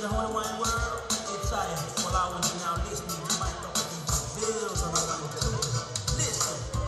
the whole wide world. It's I am allowing you now listening to my talking bills on the two. Listen.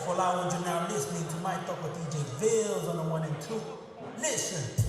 For allowing you now listening to my talk with DJ Vills on the 1 and 2. Listen.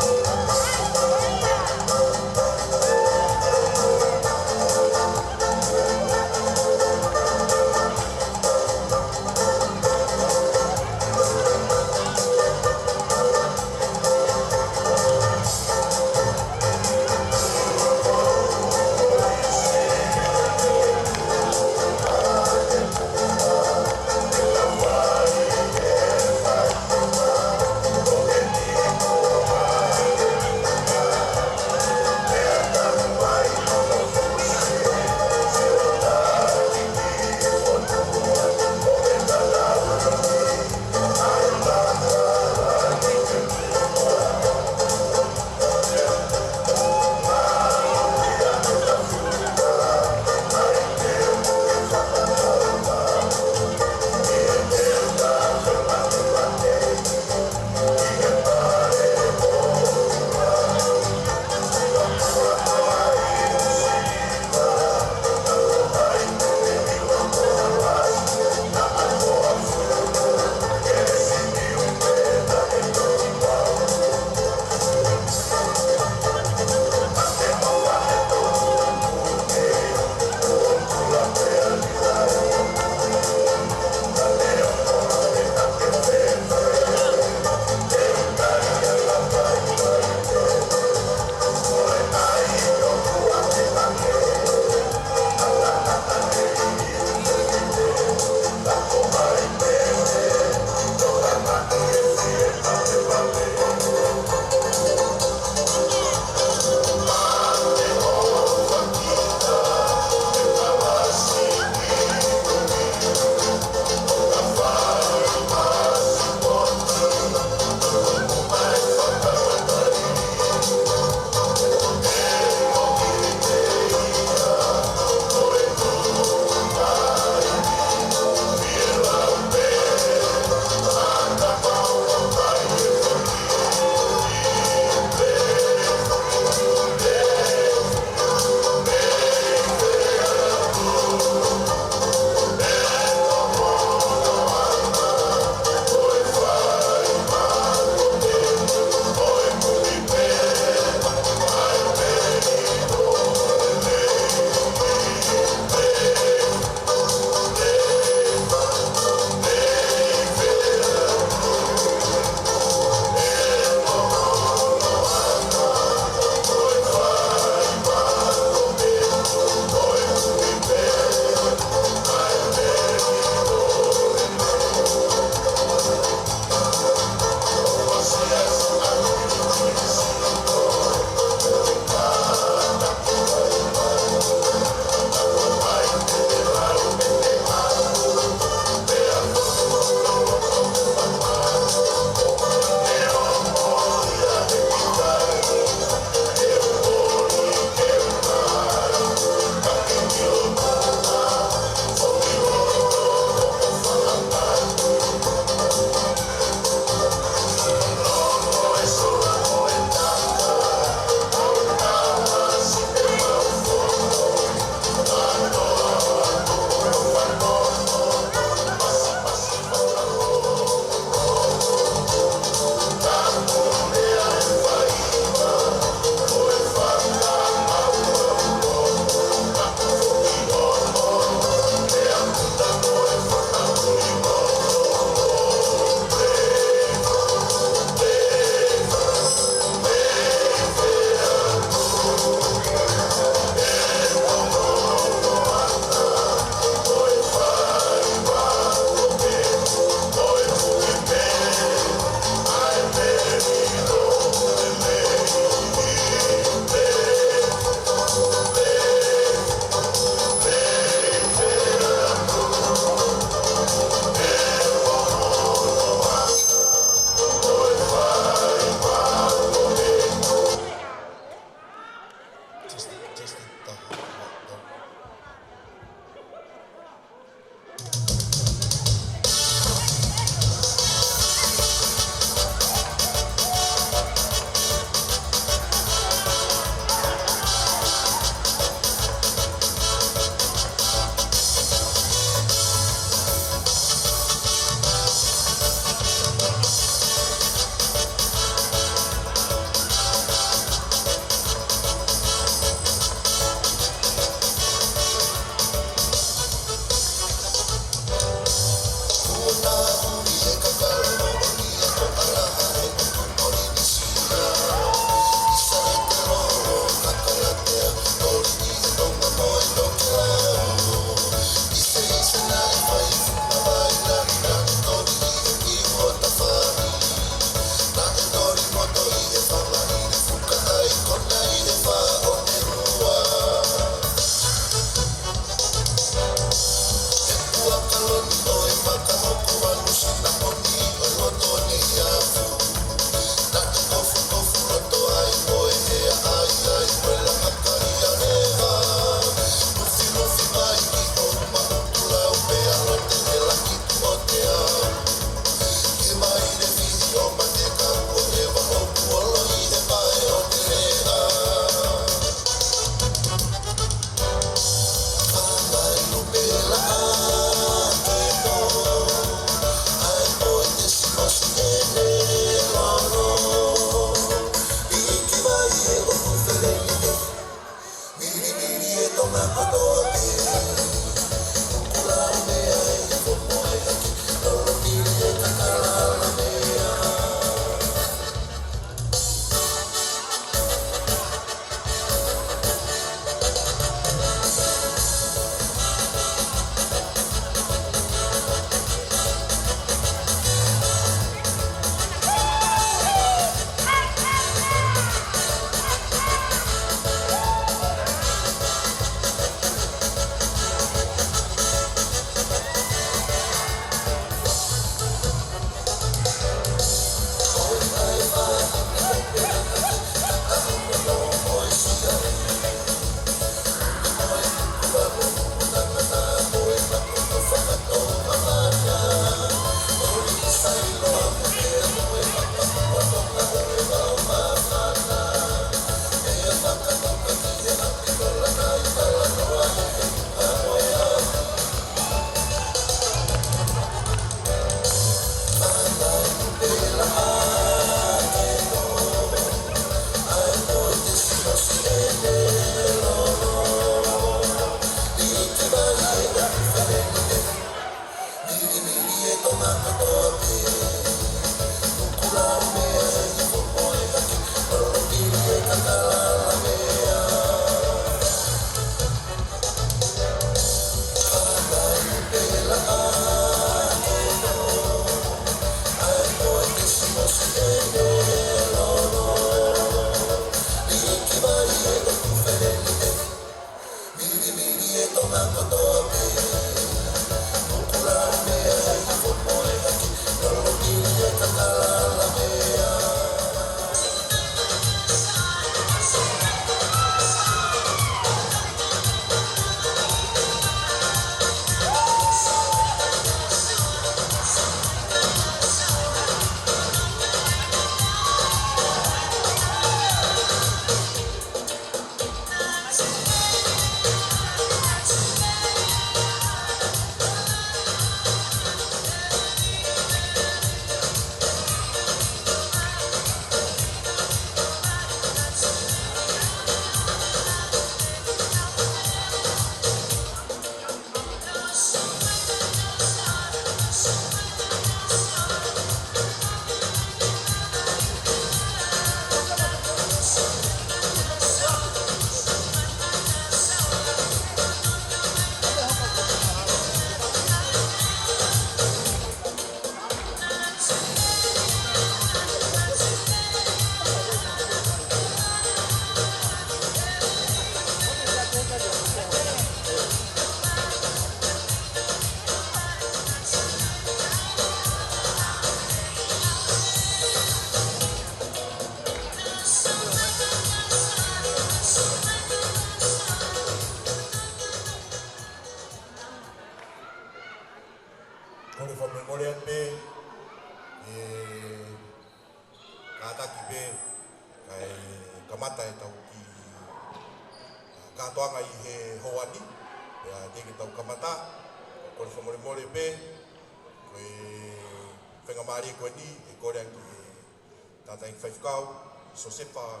So sepa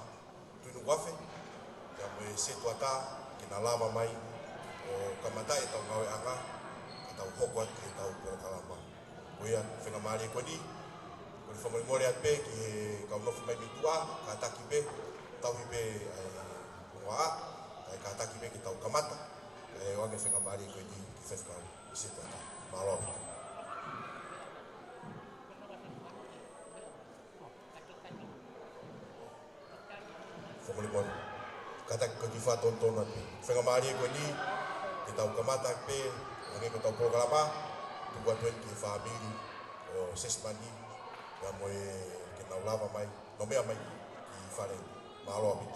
tunu wafe ya me se tuata ke na lava mai o kamata e tau ngawe anga ka tau hoko atu e tau poro kalama oia whenga maare koe ni o le whamori more at pe ki he kaunofu mai mitua ka taki pe tau hi pe ngoa a ka taki pe ki tau kamata e wange whenga maare koe ni ki whewhkau i se tuata maroa kata ko ki fa ton ton ati whenga maari ko ni ki tau kamata pe nge ko tau programa tu wa tuen ki fa biri o sesmani ya moe ki tau lava mai no mea mai ki fare malo abit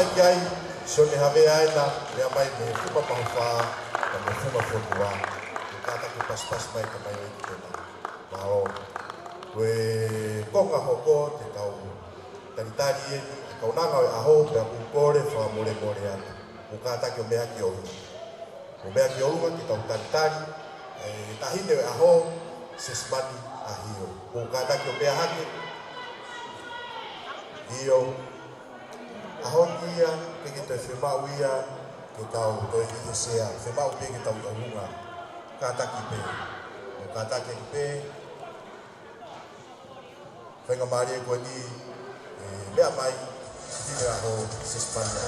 mai kai sone have ai na le mai me fuma pa na me fuma fua kata ke pas mai ka mai ke na mao we konga hoko te tau tari kau nanga aho pe ku kore fa mole ana kata ke mea ki o mea ki o ki tau tari tahine aho sesmani ahio kata ke mea hake io aho ia ke te whemau ia ke tau toi i sea whemau pe ke tau i ahunga kata ki pe o kata ki pe whenga maari e koe ni mea mai tine aho sespania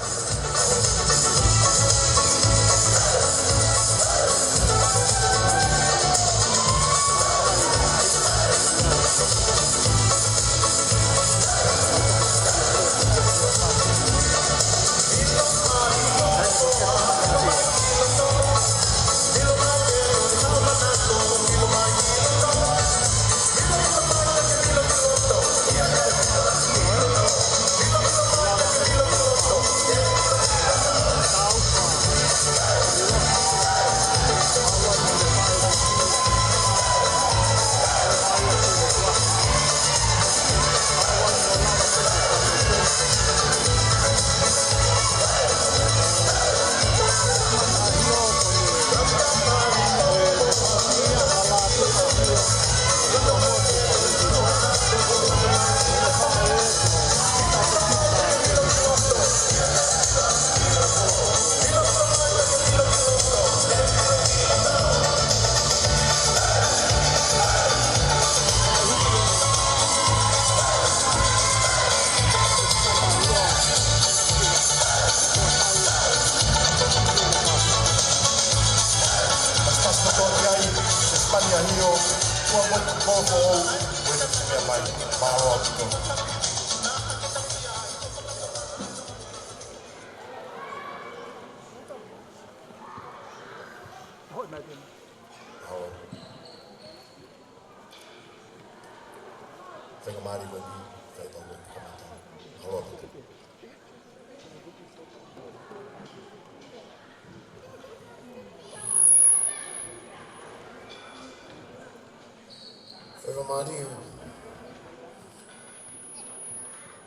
Maria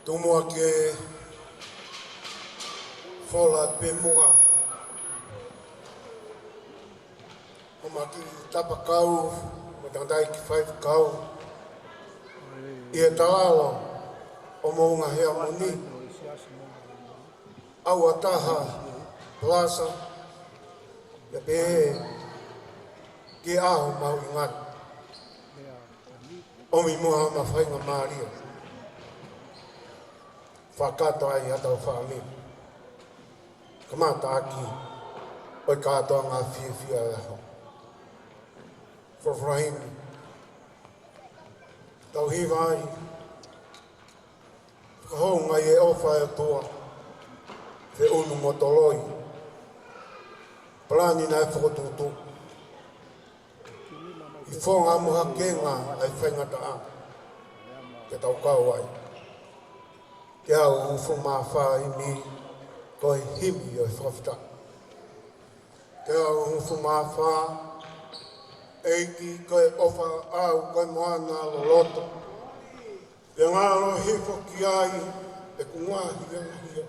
Tomoa ke fola pe moa o maki tapa kau o tandai ki 5 kau ia talalo o mounga hea moni au ataha plaza ya pe ke aho mau ingat Omi moa ma whainga Maria. Whakata ai atau whaami. Kamata aki. Oi katoa ngā whiawhia leho. Whawhraini. Tau hiwa ai. Whakahou ngai e ofa e toa. Te unu motoloi. Plani nai whakotutu. I whonga muha kenga ai whaingata a. Ke tau kau ai. Ke au ufu maa whai ni koi himi o whawhita. Ke au ufu maa wha eiki koi ofa au koi moana loloto. Ke ngaro hifo ki ai e kunga hia.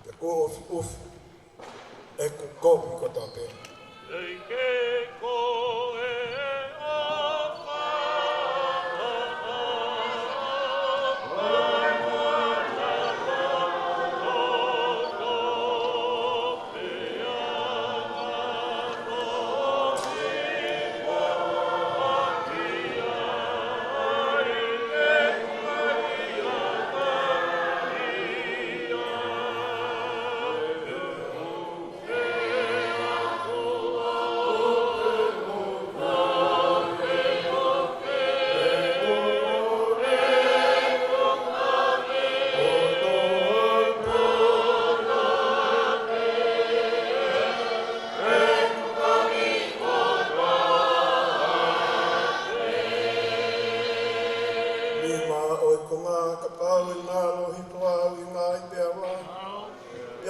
Ke ko ofi ufu e kukopi ko tāpea.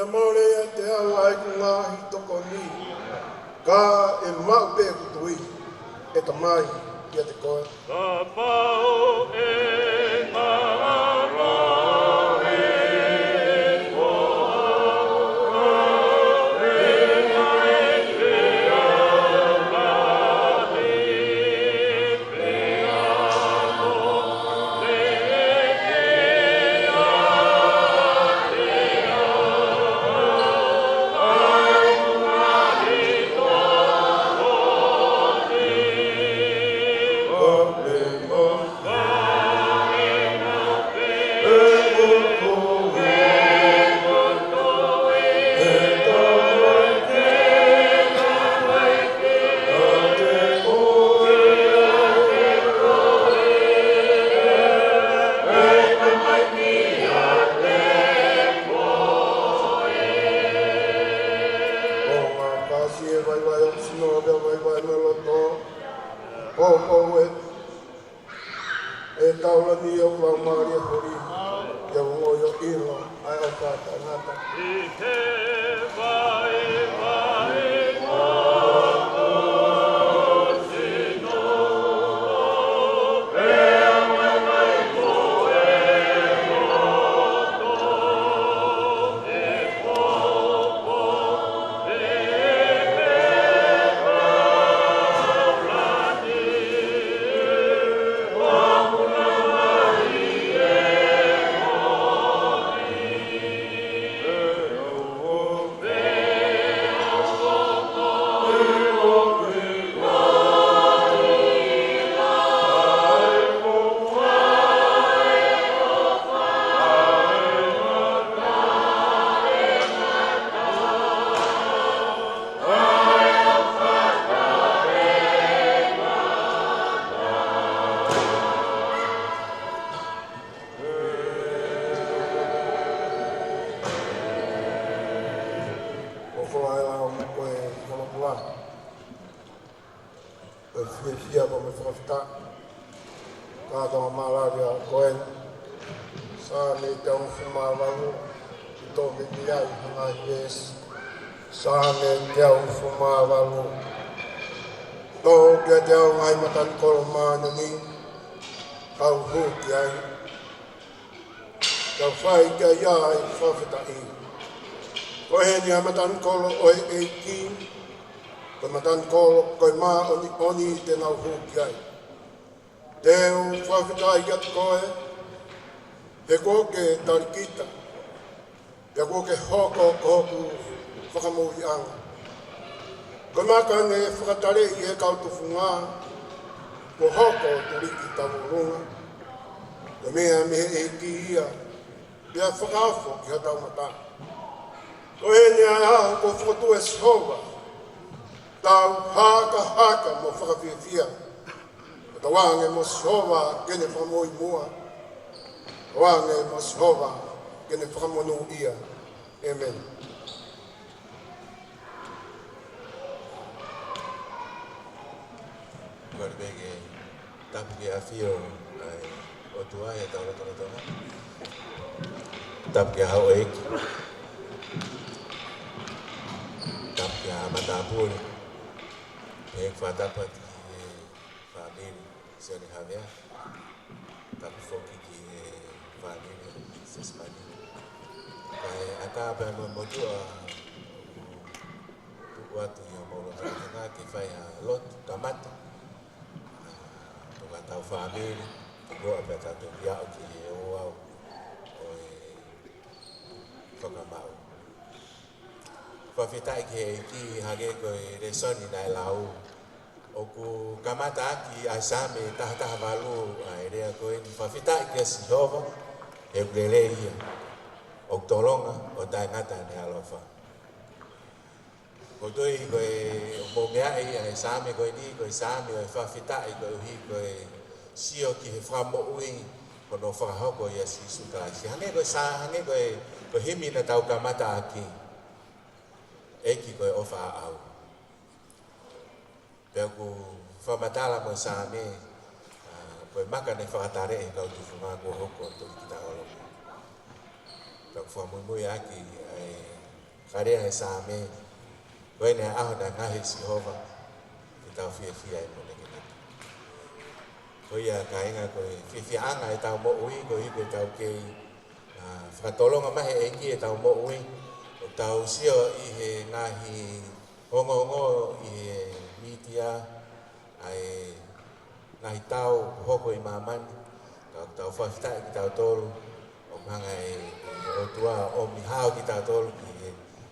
Ia maore ia te au ai ku ngāhi toko ni. Ka e mau pe kutui. E ta mai ia te koe. Matan kolo oi eiki, ko matan kolo ko ma oni te nau hukiai. Teo whawhitai kat koe, he koke tarikita, he koke hoko koku whakamuri anga. Ko maka ne whakatare i e kautufunga, ko hoko turiki tawurunga, ko mea mehe eiki ia, pia whakafo ki hatau mataa. Ko e nea ko whakatu e Sehova, tau haka mo whakawhiawhia. Ko ta wange mo Sehova kene whakamoi mua. Wange mo Sehova kene whakamonu ia. Amen. Kore bege tapu ke awhio o tua e taura tonga. Tapu ke hau eiki. Tapia matapul ek fatapat ki famil seni havia tap foki ki famil sesmani kai aka pa mo tu watu ya mo na ki fai lot kamata to kata famil go apeta to ya ki o au fokamau Whawhitai ki hage koe resoni nai lau. O ku kamata aki ai same taha walu ai rea koe ni whawhitai ki a Sehova e ulele ia. O tolonga o tai ngata ne alofa. Ko toi koe mo meai ai same koe ni koe same o whawhitai koe uhi koe sio ki he whamo ui kono whakahoko ia si sukalasi. Hange koe himi na tau kamata aki. Eki koe ofa au. Pea ku whamatala mo sāme, koe maka ne whakatare e kau tuwhunga ko hoko to ki ta olo. Pea ku whamui aki Karea e sa me. Koe ne aho na ngahi Sihova. I tau fia e mo neke nata. Koe ia ka inga koe fia anga e tau mo ui, koe hiko e tau kei whakatolonga mahe e ki e tau mo ui. O tau sio i he ngahi hongo i he mitia, ai ngahi tau hoko i mamani, tau whawhitai ki tau tolu, o manga e rotua o mihao ki tau tolu ki he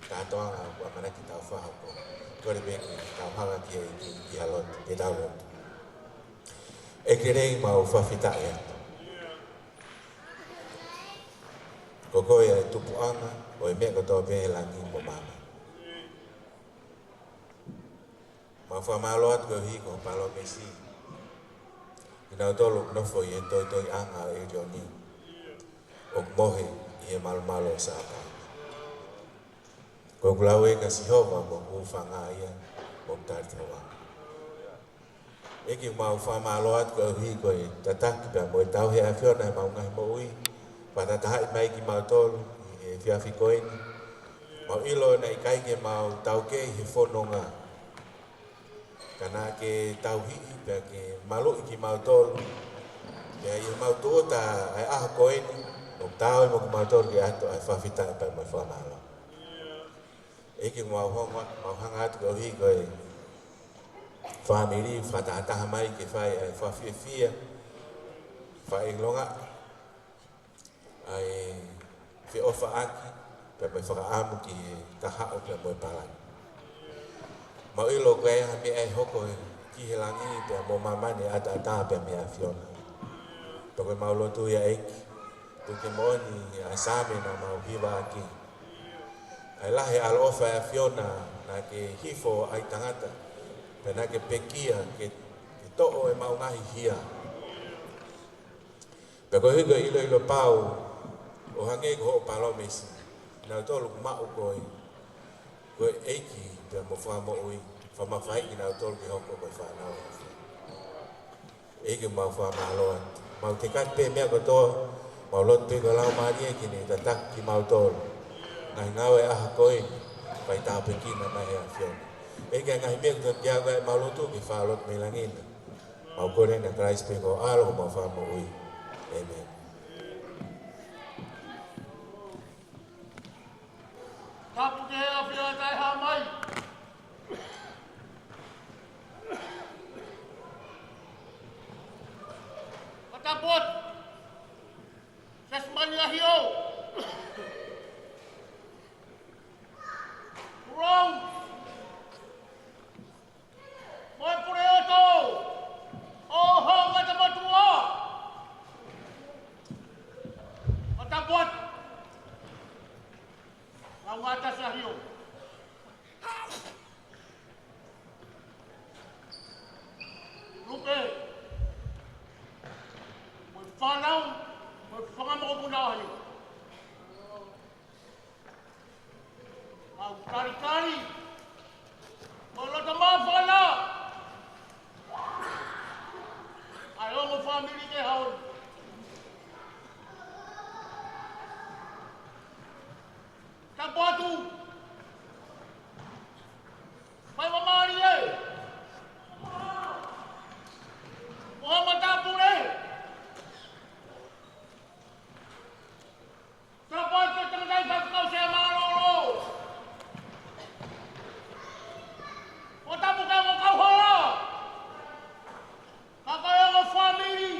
katoanga o mana ki tau whahoko. Kore beki tau hanga ki e halot, ke tau lotu. E kerei mau whawhitai ato. Ko koe e tupu anga, o e mea kotoa pehe langi mo mama. Ma whamalo atu ko hiko palo mesi. Ina tolu nofo i e toi anga e joni. O mohe i e malo sa apa. Ko kulau e ka Sihova mo kufanga ia mo tartawa. Eki mau whamalo atu ko hiko e tataki pia mo e tau he a whiona e mau ngahi mo ui. Patataha i mai ki mau tolu i e whiawhi koeni. Mau ilo na i kaike mau tau kei he whanonga. Kana ke tau hii pia ke malu i ki mau tolu. Pia i mau tuota ai aha koeni. O tau i mo ki mau tolu ki ato ai whawhita e pai mai whamalo. Eki mau honga, mau hanga atu kau hii koe. Whamiri, whatahataha mai ke whai ai whawhiawhia. Whai longa. Ai fi ofa aki pe mai whakaamu ki kahao pe moe parani. Mau ilo koe ha mi ai hoko ki he langi pe mo mamani ata pe mi a Fiona. Pe koe mau lotu ia eki. Tuke mooni a same na mau hiwa aki. Ai lahe al ofa a Fiona na ke hifo ai tangata. Pe na ke pekia ke to'o e mau ngahi hia. Pe koe higa ilo pau o hange ko palo mesi na tolu mau koe eiki pe mo famo ui fama fai na tolu ki hoko ko fa na eiki mau fama lo mau te kat pe me ko to mau lot pe ko lau mari ki ni tatak ki mau tolu ngai ngawe a koe pai ta pe ki na mai a fio eiki ngai me ko ya ga mau lot ki fa lot me langin mau ko na Christ pe ko alo mau famo ui amen. Tapu ke hea whia tai ha mai. Patapot. Sesmani ahio. Wrong. Moi pure oto. Oh ho ngata matua. Patapot. Ang atas sa hiyo. Lupe. Magpanaw. Magpangamakabunahan niyo. Ang kari-kari. Wala na mafala. Ayaw mo family kay Haon. Tabuatu. May mamari eh. Muhammad Apure. Tabuat ko tangay pagkaw siya maroro. O tabu ka mo kauhala. Kakaya mo family.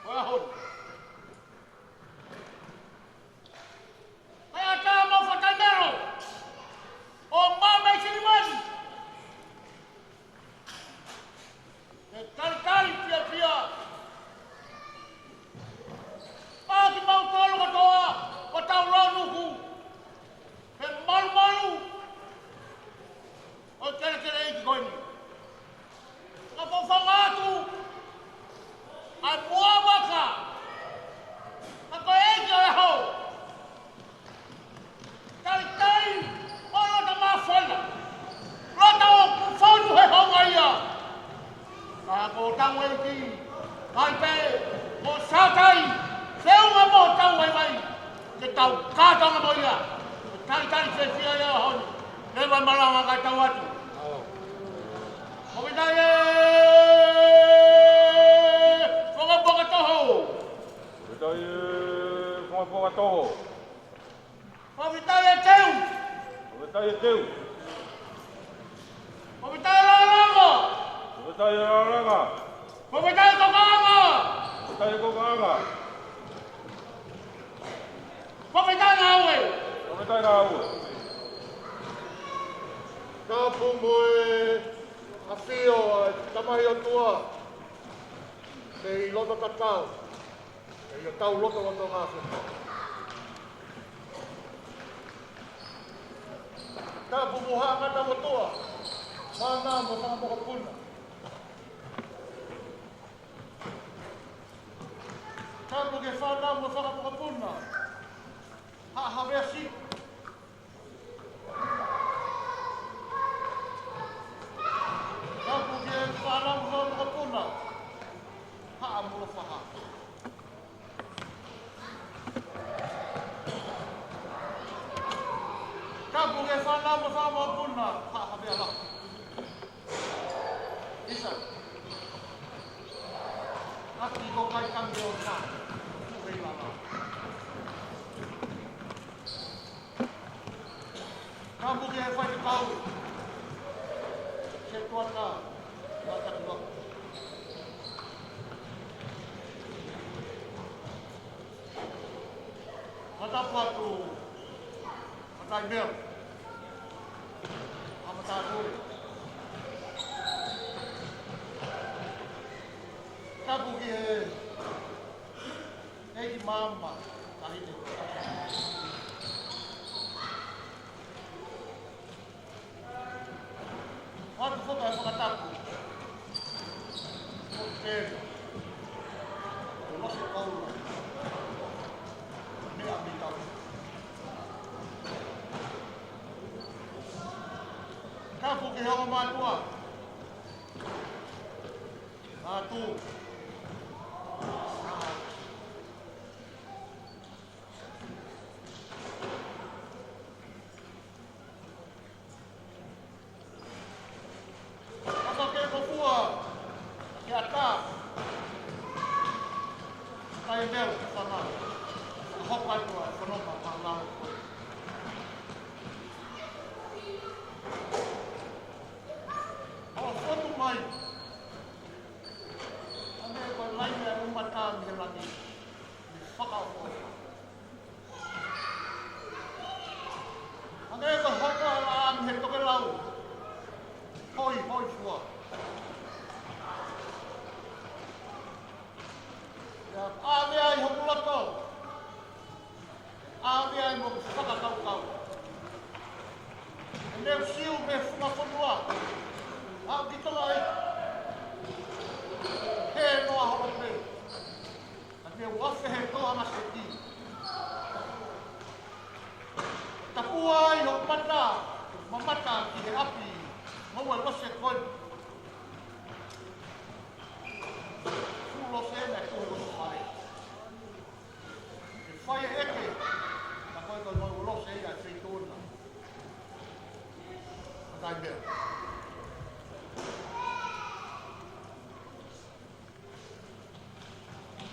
Wahon. Kaya tama fatanero. O mama siniman. Nagkalkal pia-pia. Pagi mau tolong doa. Patau ranuku. Malu-malu. O kira-kira ini kau ini. Apa fangatu? Apa baka? Apa ini leho? Kali-kali orang tak mafal. Rata phone he hongaya. Ako tangway ki. Kalpe o satay. Seu nga mo tangway may. Kitaw katang mo ya. Tari se fia ia honi. Lewa malanga kai tau atu. Mokitai e! Whakapoka toho! Mokitai e whakapoka toho. Mokitai e teu! Mokitai e teu. Mokitai e raranga! Mokitai e raranga. Mokitai e kokanga! Mokitai e kokanga. Mokitai e aue! Mokitai e aue. Ka pumo e a whio a tamahi o tua. Te i loto tatau. Te i o tau loto o ngā whio. Ka pumo ha ngata mo tua. Mana mo whakamoka puna. Ka pumo ke whana mo whakamoka puna. Ha hawea si. Kapu ke whanau hau kapuna. Haa mula whaha. Kapu ke whanau hau kapuna. Haa hawea la. Isa. Aki ko kai kange o sa. Kuhei lana. Kapu ke whai te kau. Se tuata mata dua. Mata patu. Mata email. Mata dua. Kapu ke ei mama kahini. Watu foka e whakatapu. O tēnu. O lose kaula. Mea mi tau. Kapu ke honga mātua. Mātu.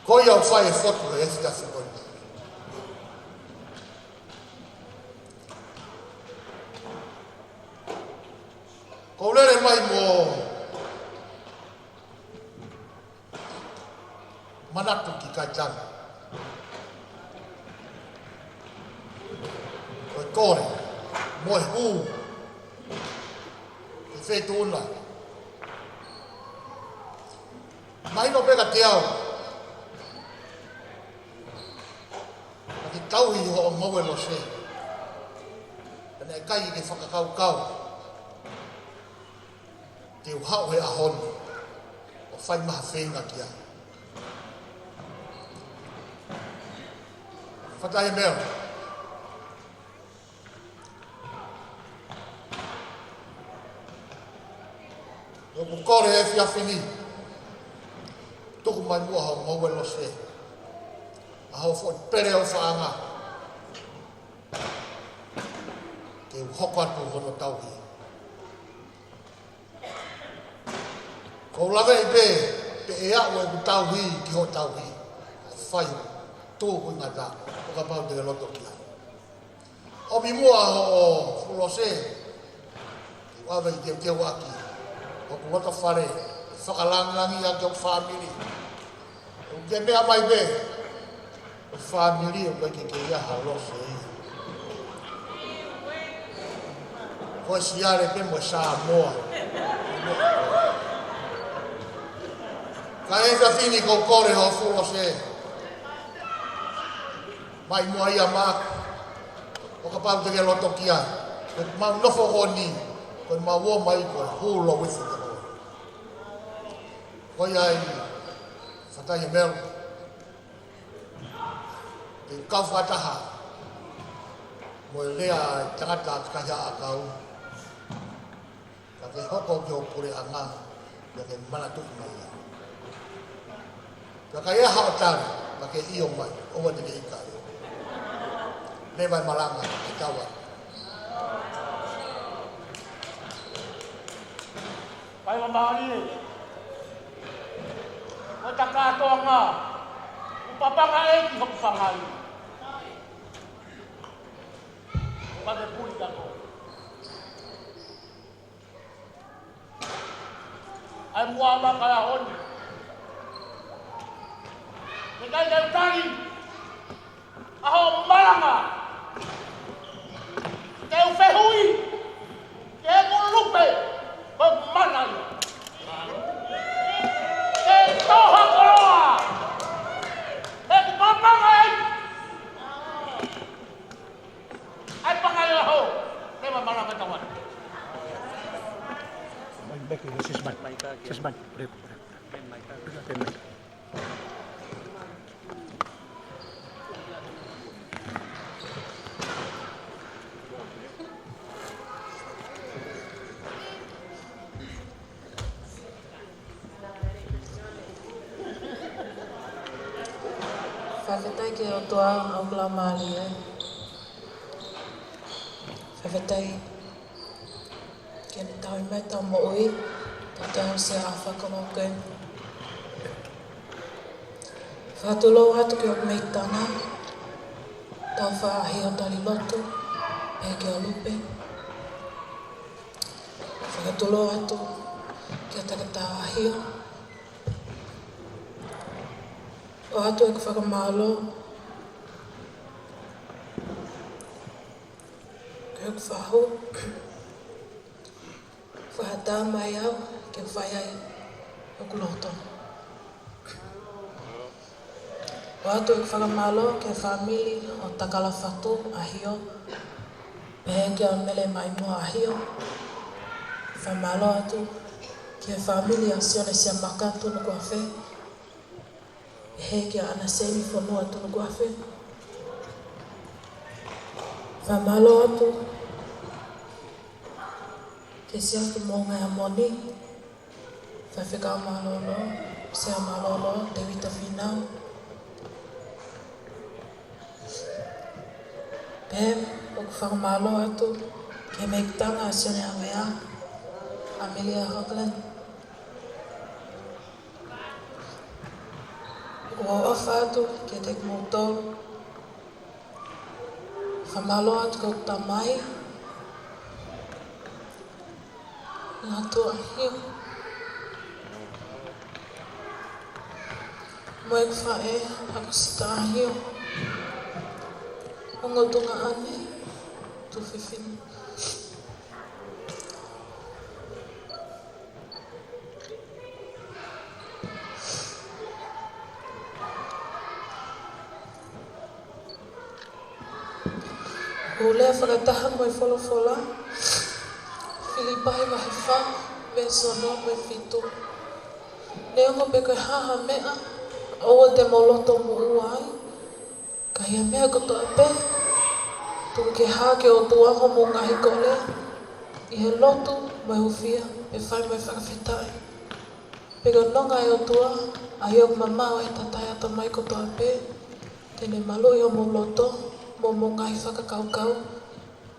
Ko ia whai e whotu e whita whikoi. Ko lere mai mo manatu ki kai tanga. Ko e kore, mo e hū, e whetu una. Mai no peka te au. Tau i ho o maue lo se. Tane kai i ke whakakau kau. Te uhau he ahoni. O whai maha whenga ki a. Whatai mea. Yo kukore e whiawhini. Tuku mai mua hau maue lo se. Ahau fo pere o whaanga. ke hoko atu hono tauhi. Ko lawe i pe e au e ku tauhi ki ho tauhi. Whai tō hui ngata o ka pau te loto ki ai. O mi mua o Fulose, ki wawe i te waki, o ku wata whare, whakalangangi a ki o whamiri. O ke mea mai pe, o whamiri o kai ke iaha Lose i. Ko siare pe mo Samoa. Ka e ka fini ko kore ho Fulose. Mai mua ia mak. O ka pau te ke loto ki ai. Ko mau nofo honi. Ko mau wo mai ko hulo withi te hoa. Ko iai whatai he mero. Te kau whataha. Mo e lea tangata kaia a kau. Ka ke hoko ki o kore a ngā. Ka ke mana tuki mai ia. Ka ka ea hao tari. Ka ke iyo mai. Owa te ke ikai. Ne vai malanga e taua. Pai mamari. O takatonga. Upapanga e ki hopfangai. Pai pui dako. Ai muama kaya honi. Nekai kaya utari. Aho malanga. Keu fehui, keu lupe, kau mana ni? Keu toha koroa, keu papangai, ai pangai laho, lema mana katawan. Baik, sesman. Whawhetai ke o toa au la maari e. Whawhetai ke ni tau mai tau mo ui, tau te au se a whakamoke. Whatulo atu ke o meitanga, tau whaahi o tari lotu, e ke o lupe. Whakatulo atu ke o takata ahio. O atu e ka whakamalo. Ke o whahu. Whahata mai au ke whaiai o kuloto. O atu e ka whakamalo ke whamili o takala whatu ahio. Pehe ke o mele mai mua ahio. Whamalo atu ke whamili a sione sia maka tunu kua whe. He kia ana semi whanua tunu guawhi. Whamalo atu. Ke sia atu mōngai a moni. Whawhika malolo. Sea malolo. Te wita whinau. Pēm. Oku whakamalo atu. Ke meikitanga a sione a mea. Amelia Hoagland. Ko ofa atu ke te kumutolu. Whamalo atu ko tamai. Ngā tua hiu. Moe ku whae, aku sita hiu. Hongo tunga ane, tu whiwhinu. Ko lea whakataha moe wholofola. Filipai wahi wha, me sono moe whitu. Neongo pe koe haha mea, oa te moloto mo uai. Ka hia mea koto ape. Tuku ke haa ke o tuaho mo ngahi kole. I he lotu, moe hufia, pe whai moe whakawhitai. Pe ko nonga e o tua, a hiok mamao e tatai ato mai koto ape. Tene malo i o mo loto. Mo ngahi whakakaukau,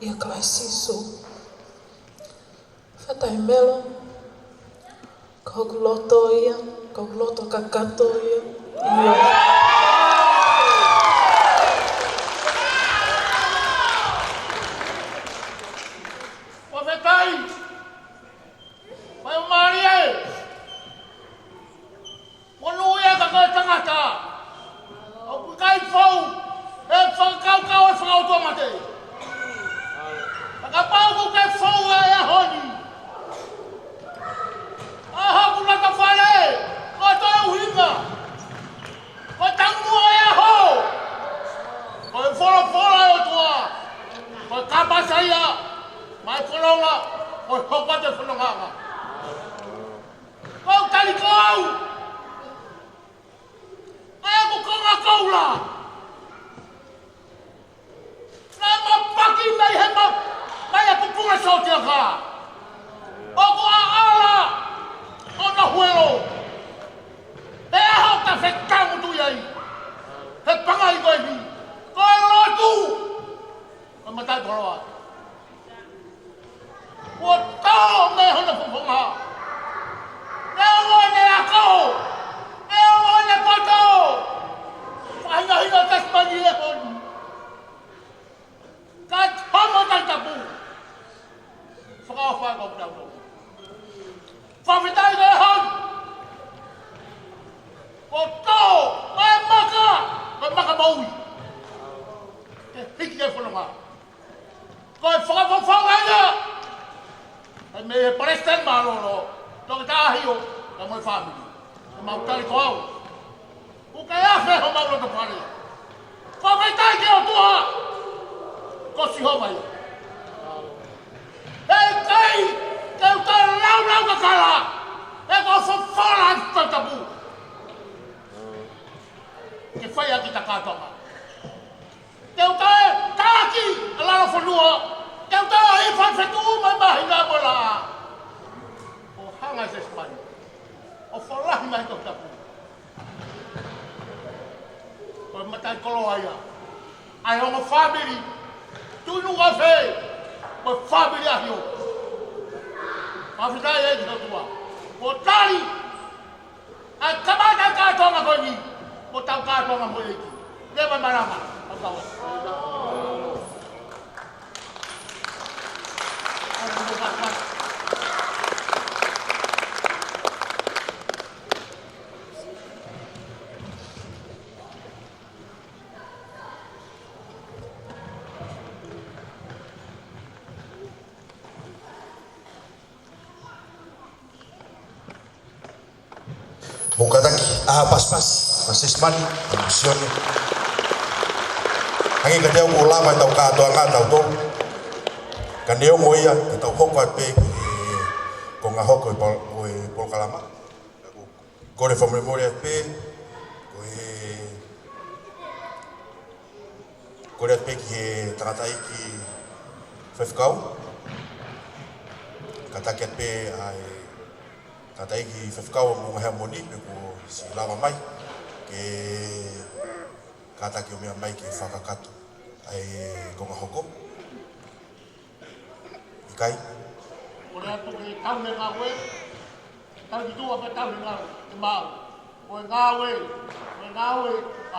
ia kai sisu. Fatai melo, kau loto ia, kau loto kakato ia, ia. Wafetai, mai Maria, monuia kakak tangata, aku kai fau, kau fau tu mate. Kakapau ku kai fau ya honi. Aku nak kafale, kau tahu hingga, kau tangmu ya ho, kau follow ya tua, kau kapal saya. Mai kolonga, oi hopa te kolonga. Kau tali kau. Aku konga kau lah. Nama pagi mai hema, mai aku punga sotia ka. Aku ala, ona huelo. Hau ta fekang tu yai. He pangai kau ni. Kau lotu. Kau matai koroa.我到没有那风风啊！让我的狗，让我的狗狗，反正一个在什么地方？干他们在这不？发搞不了路，发不带的很。我到哎马个毛鱼，这几个风了嘛？该放来的。Me prestan malo lo kita hiyo na mo family na mautali ko au o kaya fe ho malo to pare fa me tai ke o tua ko si ho mai kai ka lau ka kala e ko fo fora ta tabu ke fa ya kita ka toma teu ta ki ala lo fonua teu ta i fa fetu mai ba hinga bola o hanga se spani o folah mai to tapu o matai kolo aya ai o family tu nu ga fe o family ahio afika ye di tua o tali a kamata ka tonga ko ni o tau ka tonga mo ye le ba marama o Bukataki, pas, masih mani, emosioni. Hangi kadang ulama tau kato angkat tau tu, kan dia moya kita hokwa pe ko nga hokwa pol kalama, ko reform memoria pe, ko pe ki teratai ki fefkau, kata ket pe ai kata iki fefkau mo harmoni pe ko si lama mai ke kata ki o mai ke fakakatu ai ko nga hoko ikai ora tu ke tau me ngawe tau di tu apa tau ngawe mau o ngawe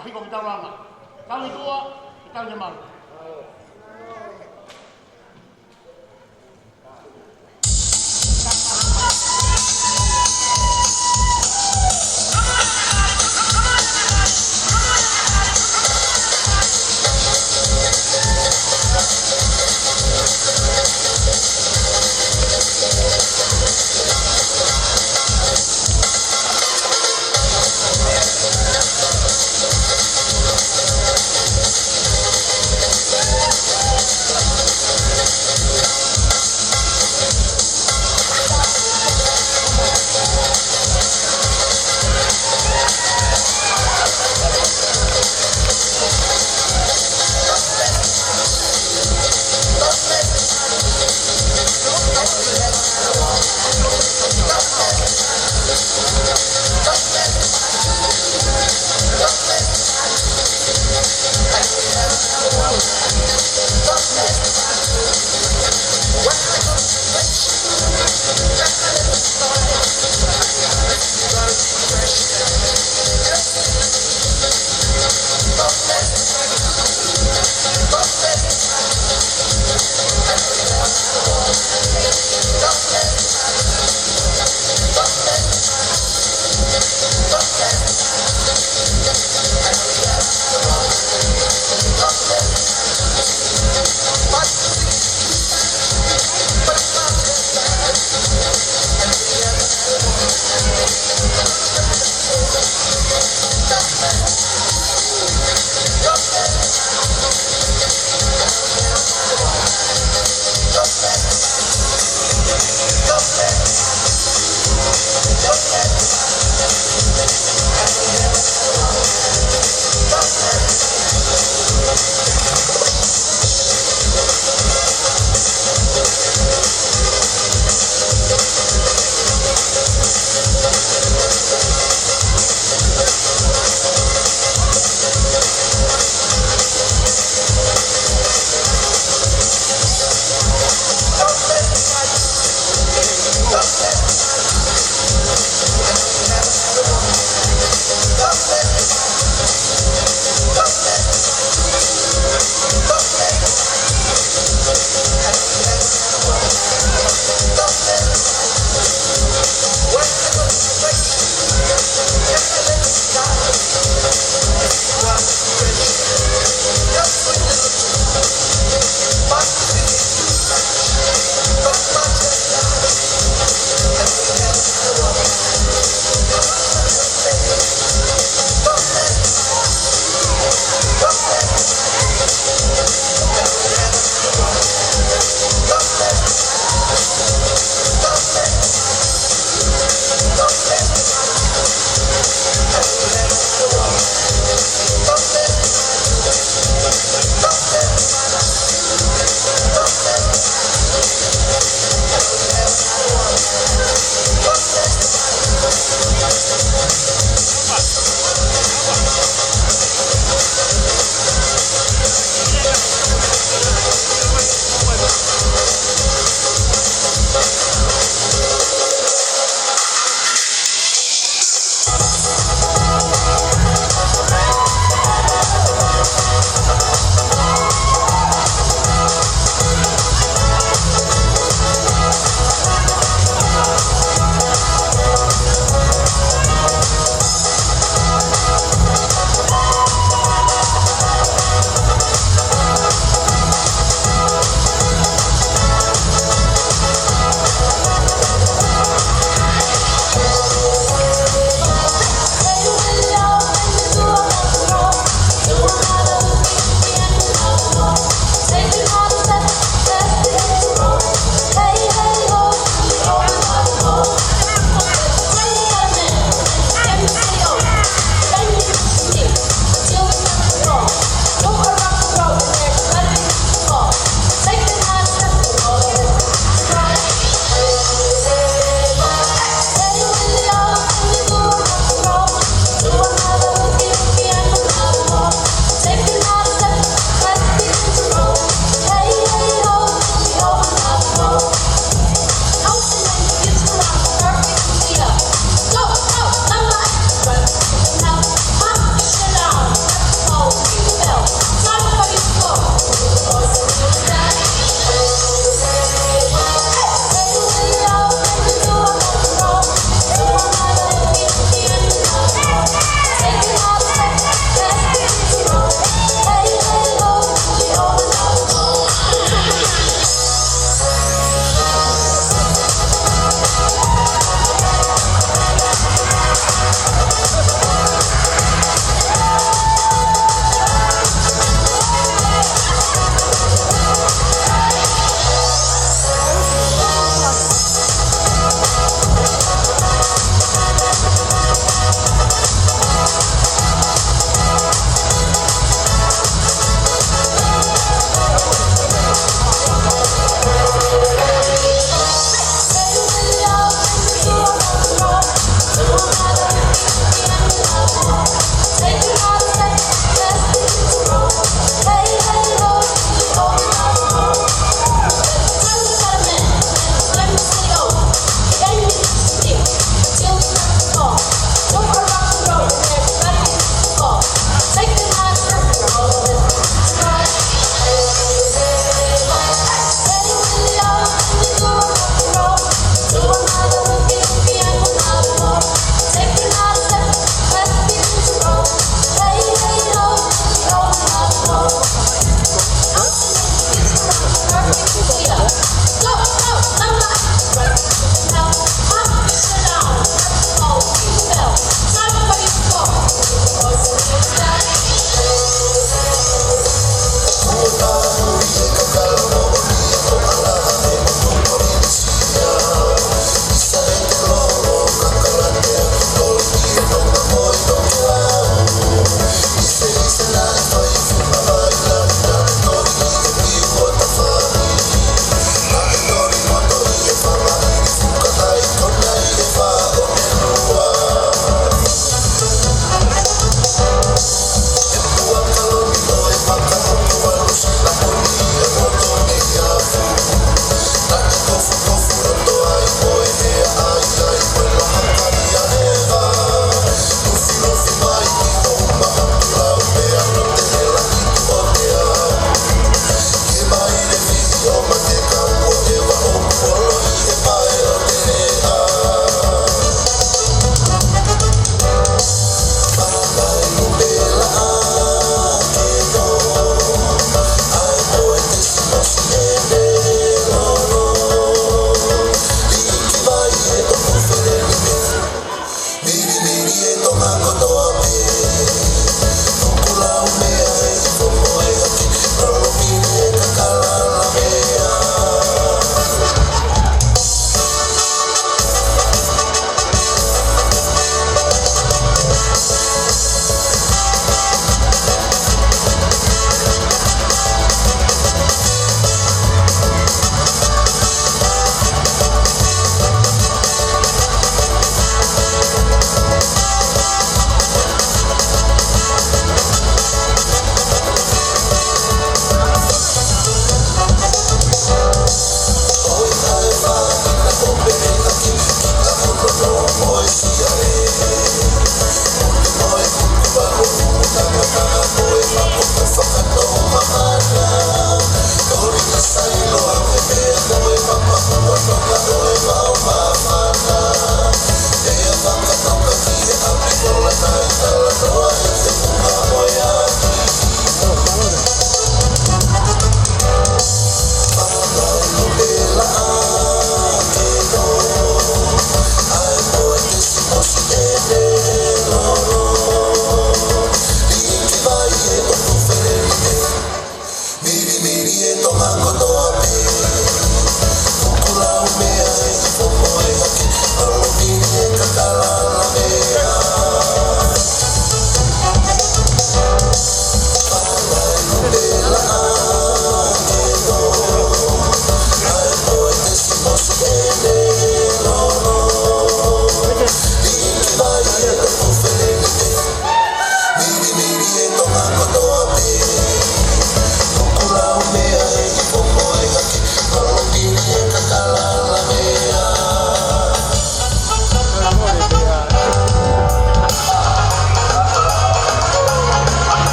ahi ko tau lama tau di tu tau de mau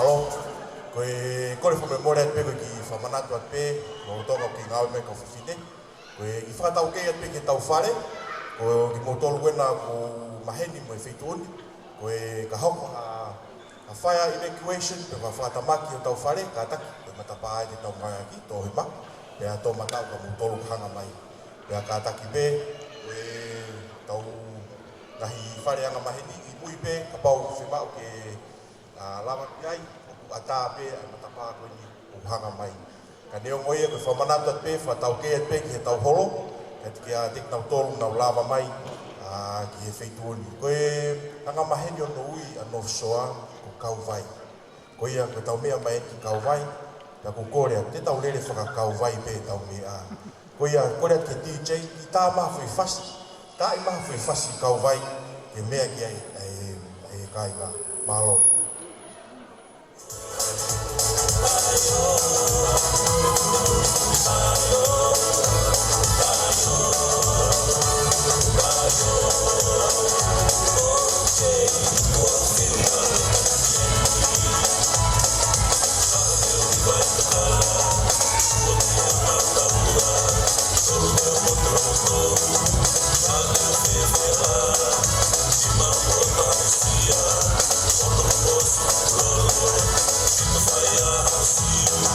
Malo, koe kore fo memoria pe ki whamanatu at pe, mo tonga ki ngāwe me ka whiwhine. Koe i whakatau kei at pe ke tau whare, ko ki mo tolu wena ko maheni mo i whituoni. Koe ka hoko a fire evacuation, pe ka whakatamaki o tau whare, ka taki, pe matapa ai te tau ngai aki, tō hima. Pe a tō matau ka mo tolu hanga mai. Pe a ka taki pe, koe tau nahi whare anga maheni, i mui pe, ka pau ki whimau ke lama piai, o ata pe, ai matapa koe ni o hanga mai. Ka neo ngoia koe whamanatu at pe, whatau kei at pe ki he tau holo, ka tiki a tek nau tolu nau lama mai, ki he wheituoni. Koe hanga maheni o no ui a North Shore, ko kau vai. Koe ia koe tau mea mai ki kau vai, ka ko kore te tau lere whaka kau vai pe tau mea. Koe ia kore ke DJ, i tā maha whi whasi, tā i maha whi whasi kau vai, ke mea ki ai kai ka malo. Fire,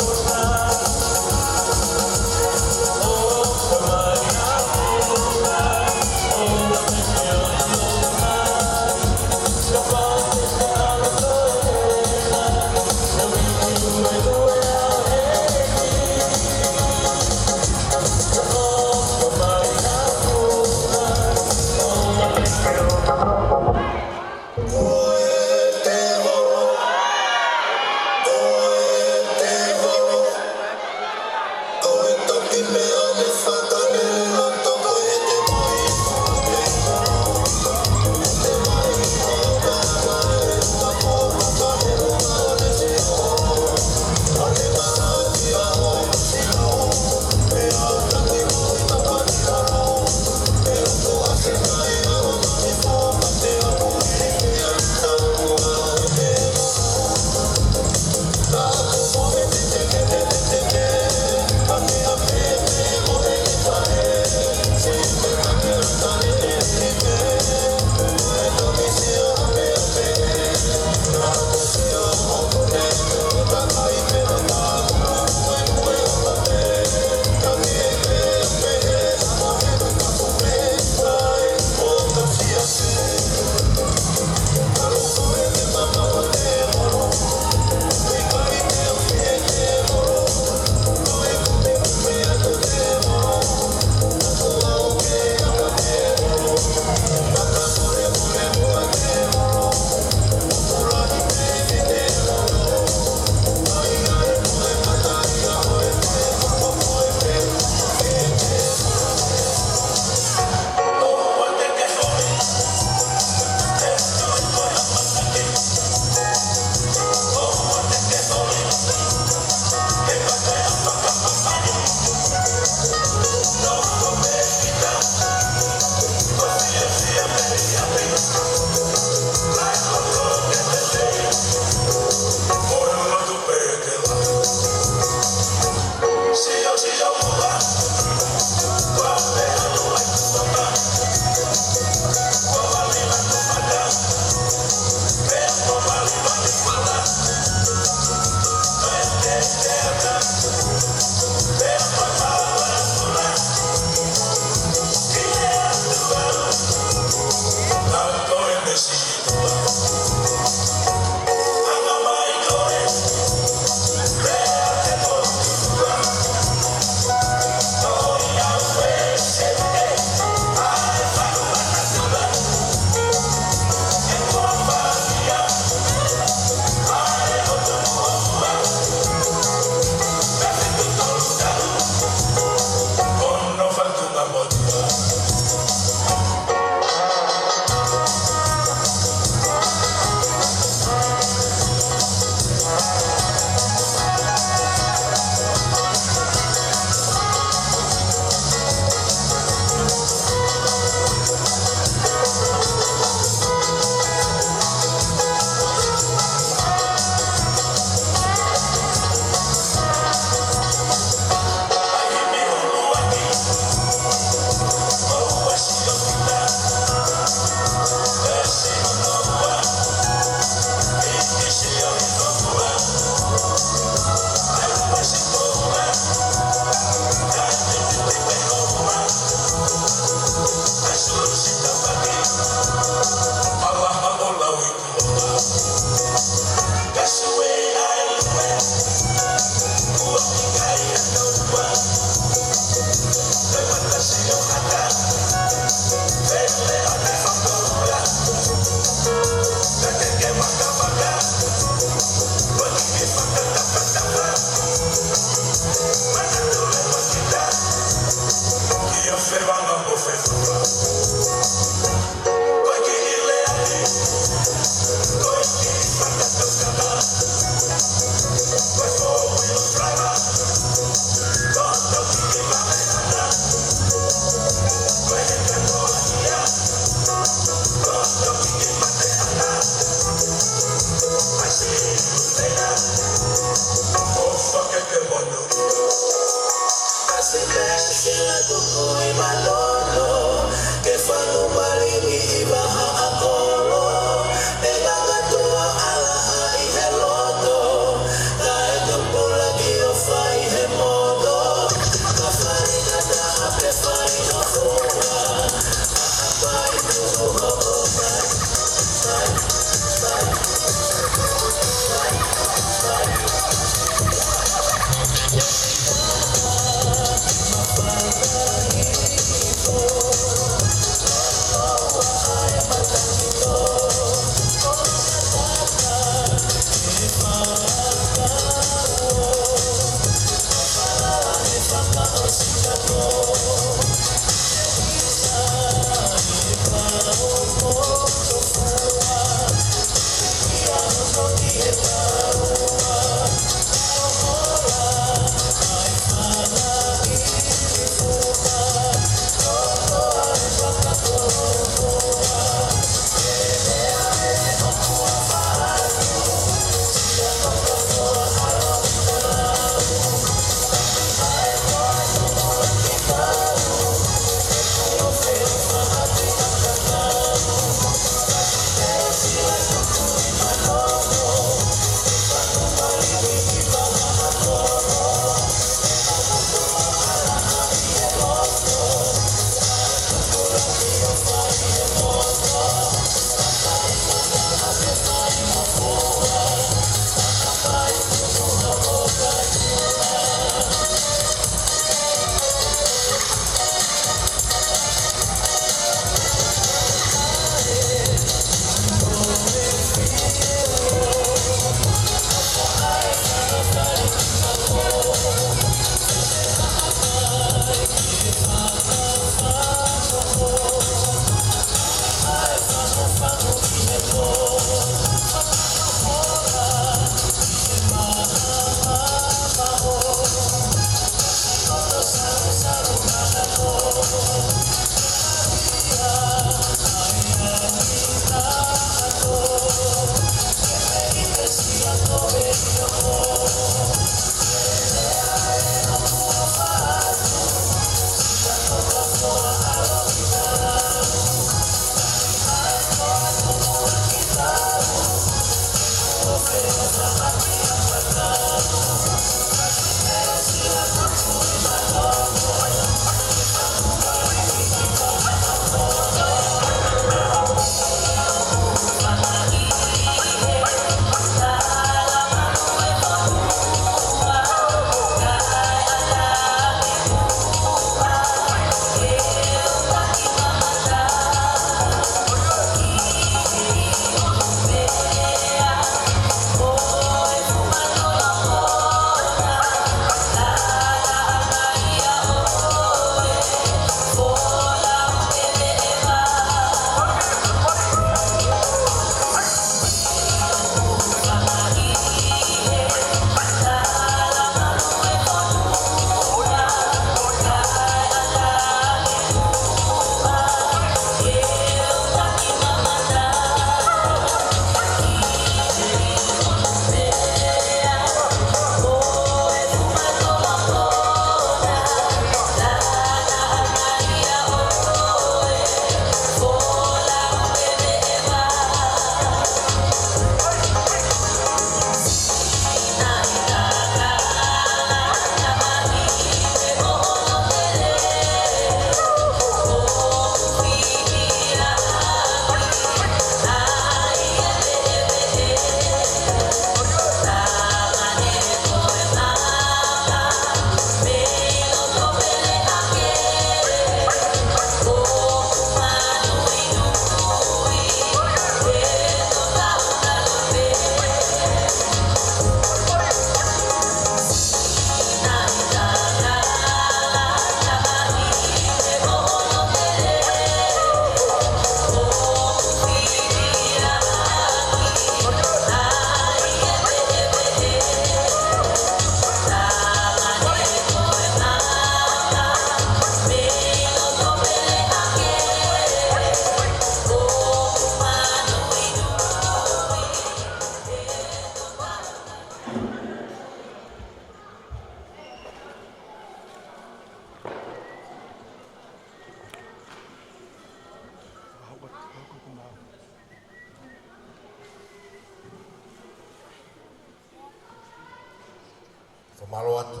malo atu.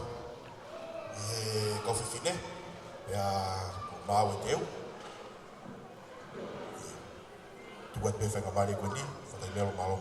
E kawhiwhine, ea māu e teu. Tuat pe whenga mare koe ni, whakai melo malo.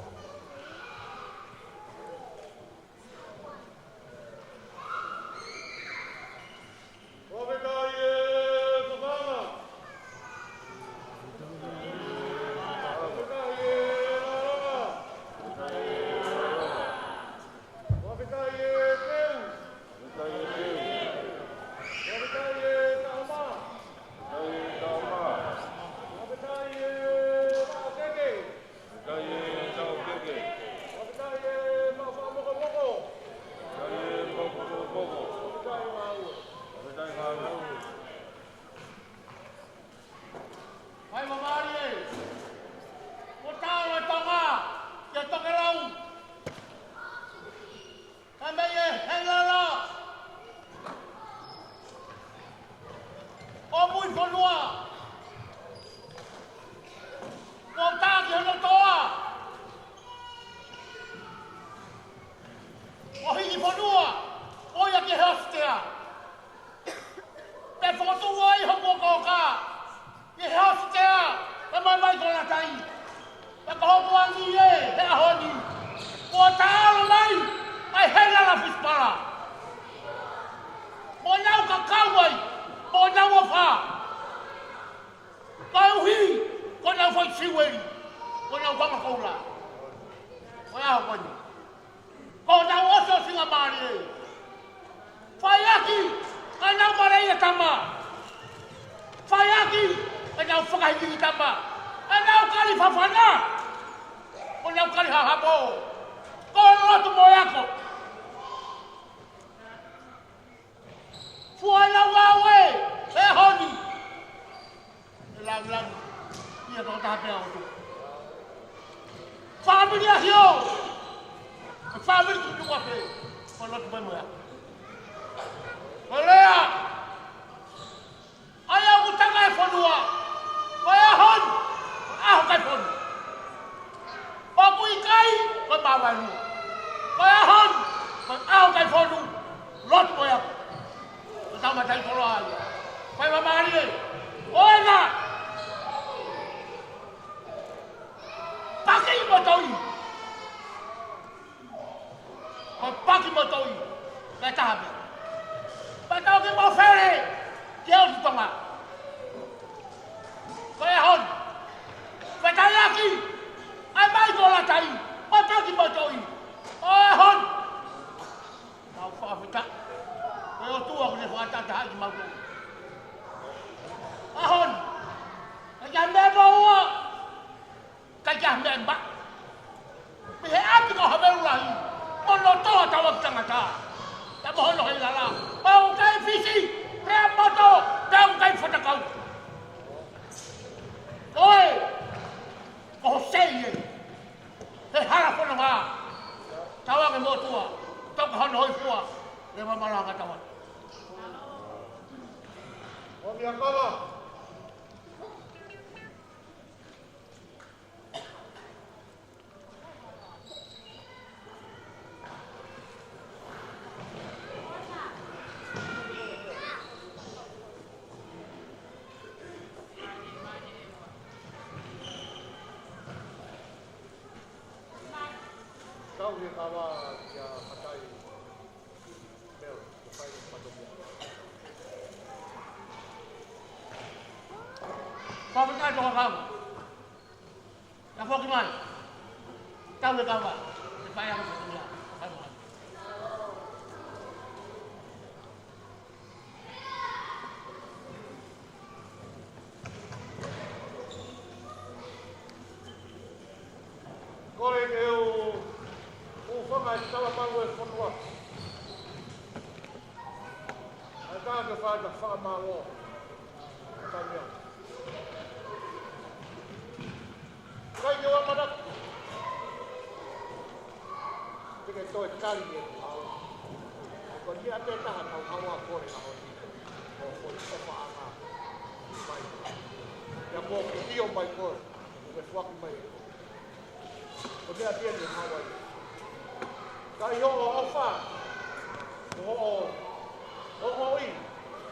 Oi,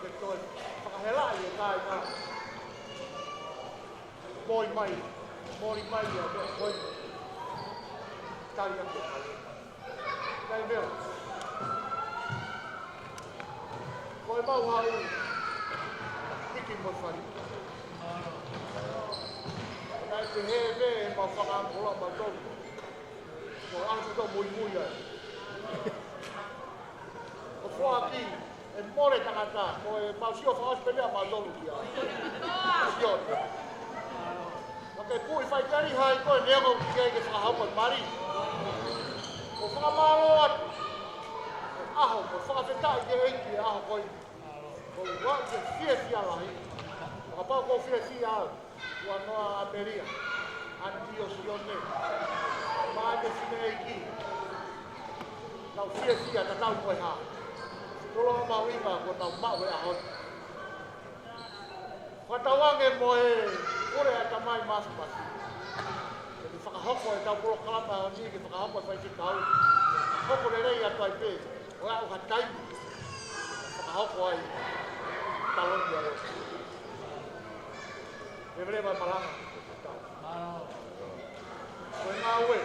ke toi whakahela i e kai ngā. Mori mai a koi tari ake. Kai mea. Koi mau hau hiki mo whari. Kai te he me e ma whakaangola ma tau. Mo anu tau mui ai. O whaki e more tangata, ko e mausio whakaspelea ma lolu ki ai. Mausio. Ke pui fai kari hai ko e neongo ki ai ke whakahaupa mari. Ko whakamaro atu. Aho, ko whakawhetai ke eiki e aho koi. Ko wak ke fia lahi. Whakapau ko fia au. Kua noa Ameria. Antio sione. Maa ke fine eiki. Tau fia ta tau koe haa. Tolo mau inga ko tau mau e ahon. Whatawange mo e ore a tamai masu masu. E te whakahoko e tau polo kalama o ni ke whakahoko e whai te kau. Hoko le rei atu ai pē. O au ha taimu. Whakahoko ai. Taloni a reo. E vere mai maranga. Koe ngā ue.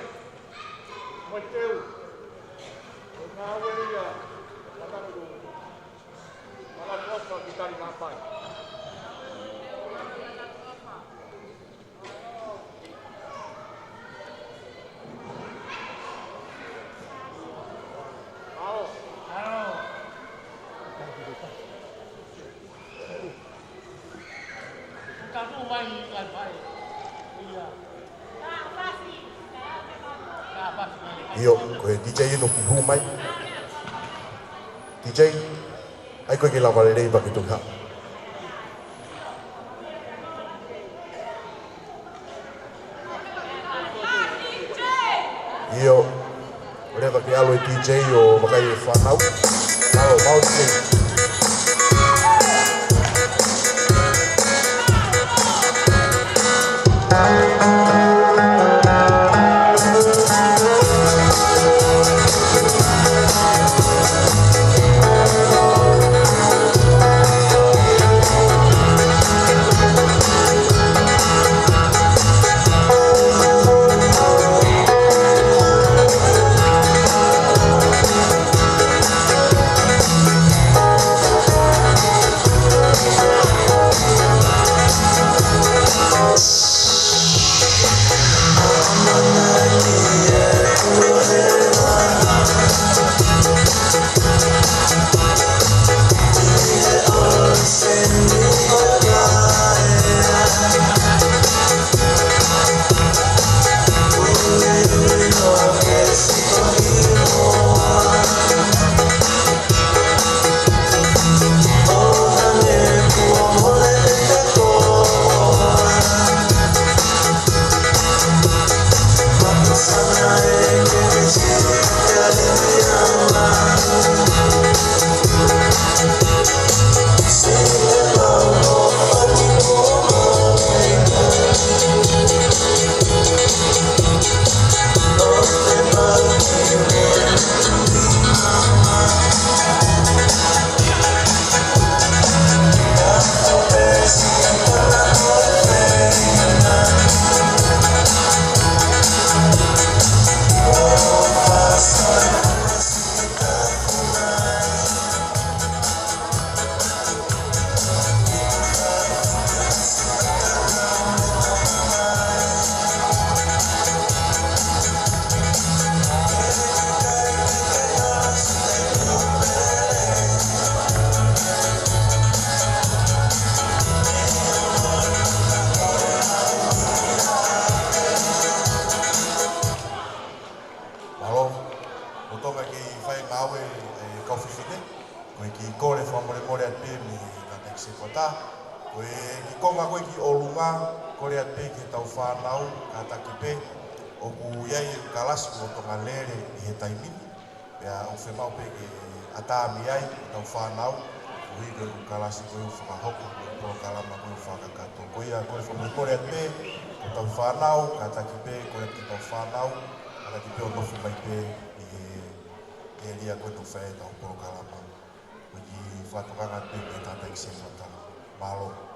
Moi teu. Koe ngā ue ria. Whakamiru. Whakakofa ki tari ngā pai. Io, koe DJ no ki hu mai. DJ, ai koe ke lawa rei ba ki tunga. Io, rewa ke alo e DJ o makai e whanau. Alo, mau DJ. e lia koe no whae tau poro kalama. O i whatukanga tui me tata i se whata. Malo.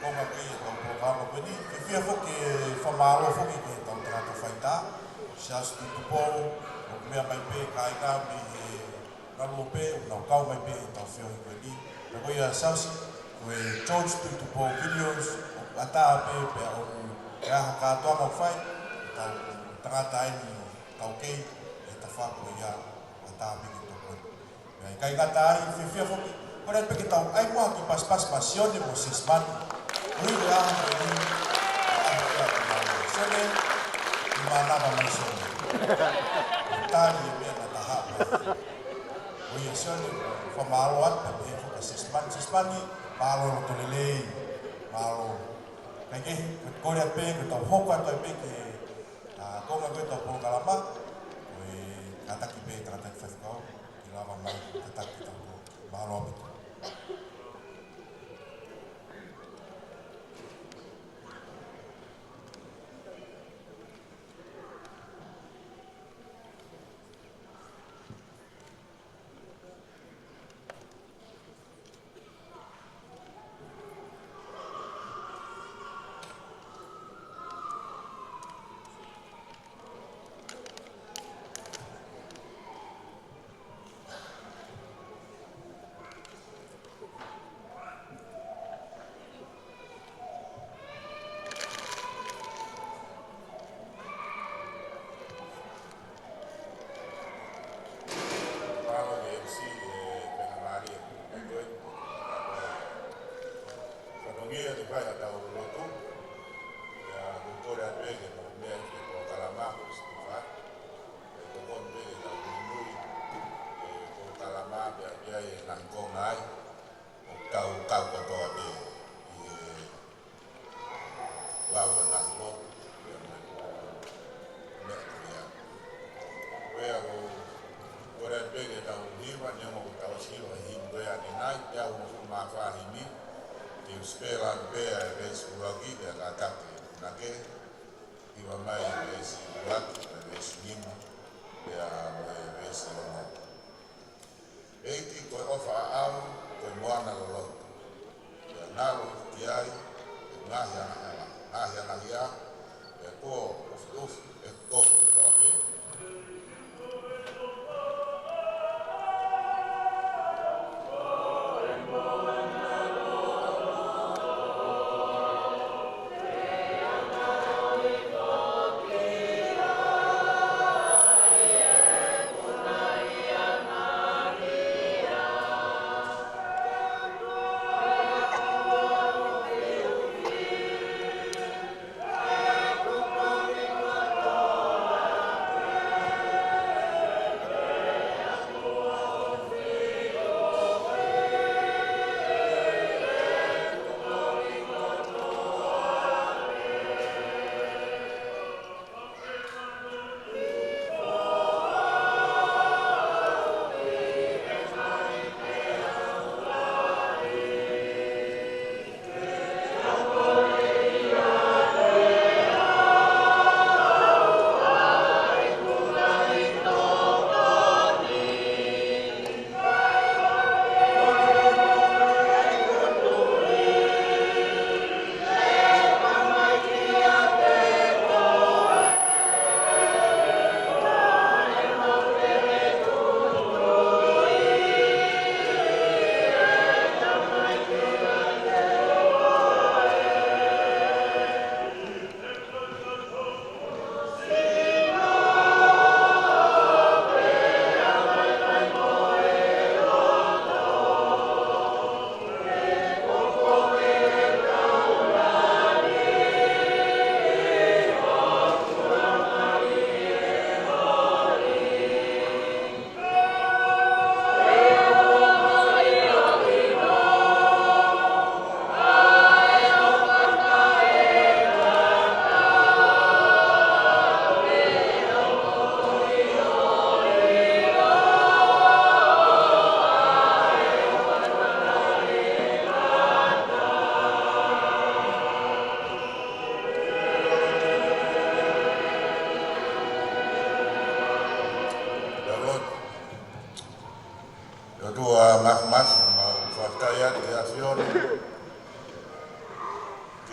konga ki e tau programa koe ni. Ke whia whoki e whamaro whoki ke tau tarata whaita. Sias tu tupou, o mea mai pe kainga mi e ngalo pe, o nau kau mai pe e tau whio koe ni. Na koe ia sausi, koe George tu tupou videos, o ata pe pe o e aha kātoanga o whai, tau tangata ai ni tau kei, e ta whako ia ata pe ki tō koe. Mea kai ngata ai, whia whoki, kore pe ki tau ai mua ki pas pasione mo sesmani. Ui le aha koe ni, aha kia ki mau sene, i mānama mai sene. Tāri e mea na taha mai. Ui e sene, whamaro ata pe e whaka sesmani, mālo roto lelei, mālo. Kai ke, kore pe, ko tau hoko ata pe ke, konga koe tau pōkalama, koe kataki pe, kataki whewhikau, ki lava mai, kataki tau ko, mālo apitu.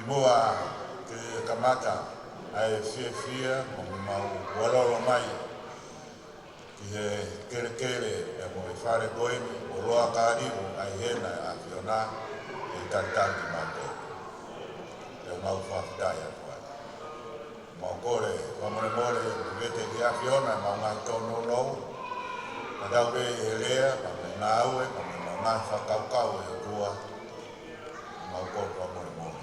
mua ke kamata ai fia mau walolo mai ki he kere e mo e whare koe o roa kāriru ai hena a whiona e tantaki mātou. E mau whawhitai a koe. Mau kore, wamore more, vete ki a whiona mau ngā tono nou. Ma tau re e lea, ma me ngā ue, ma me ngā whakaukau e tua. Mau kore wamore more.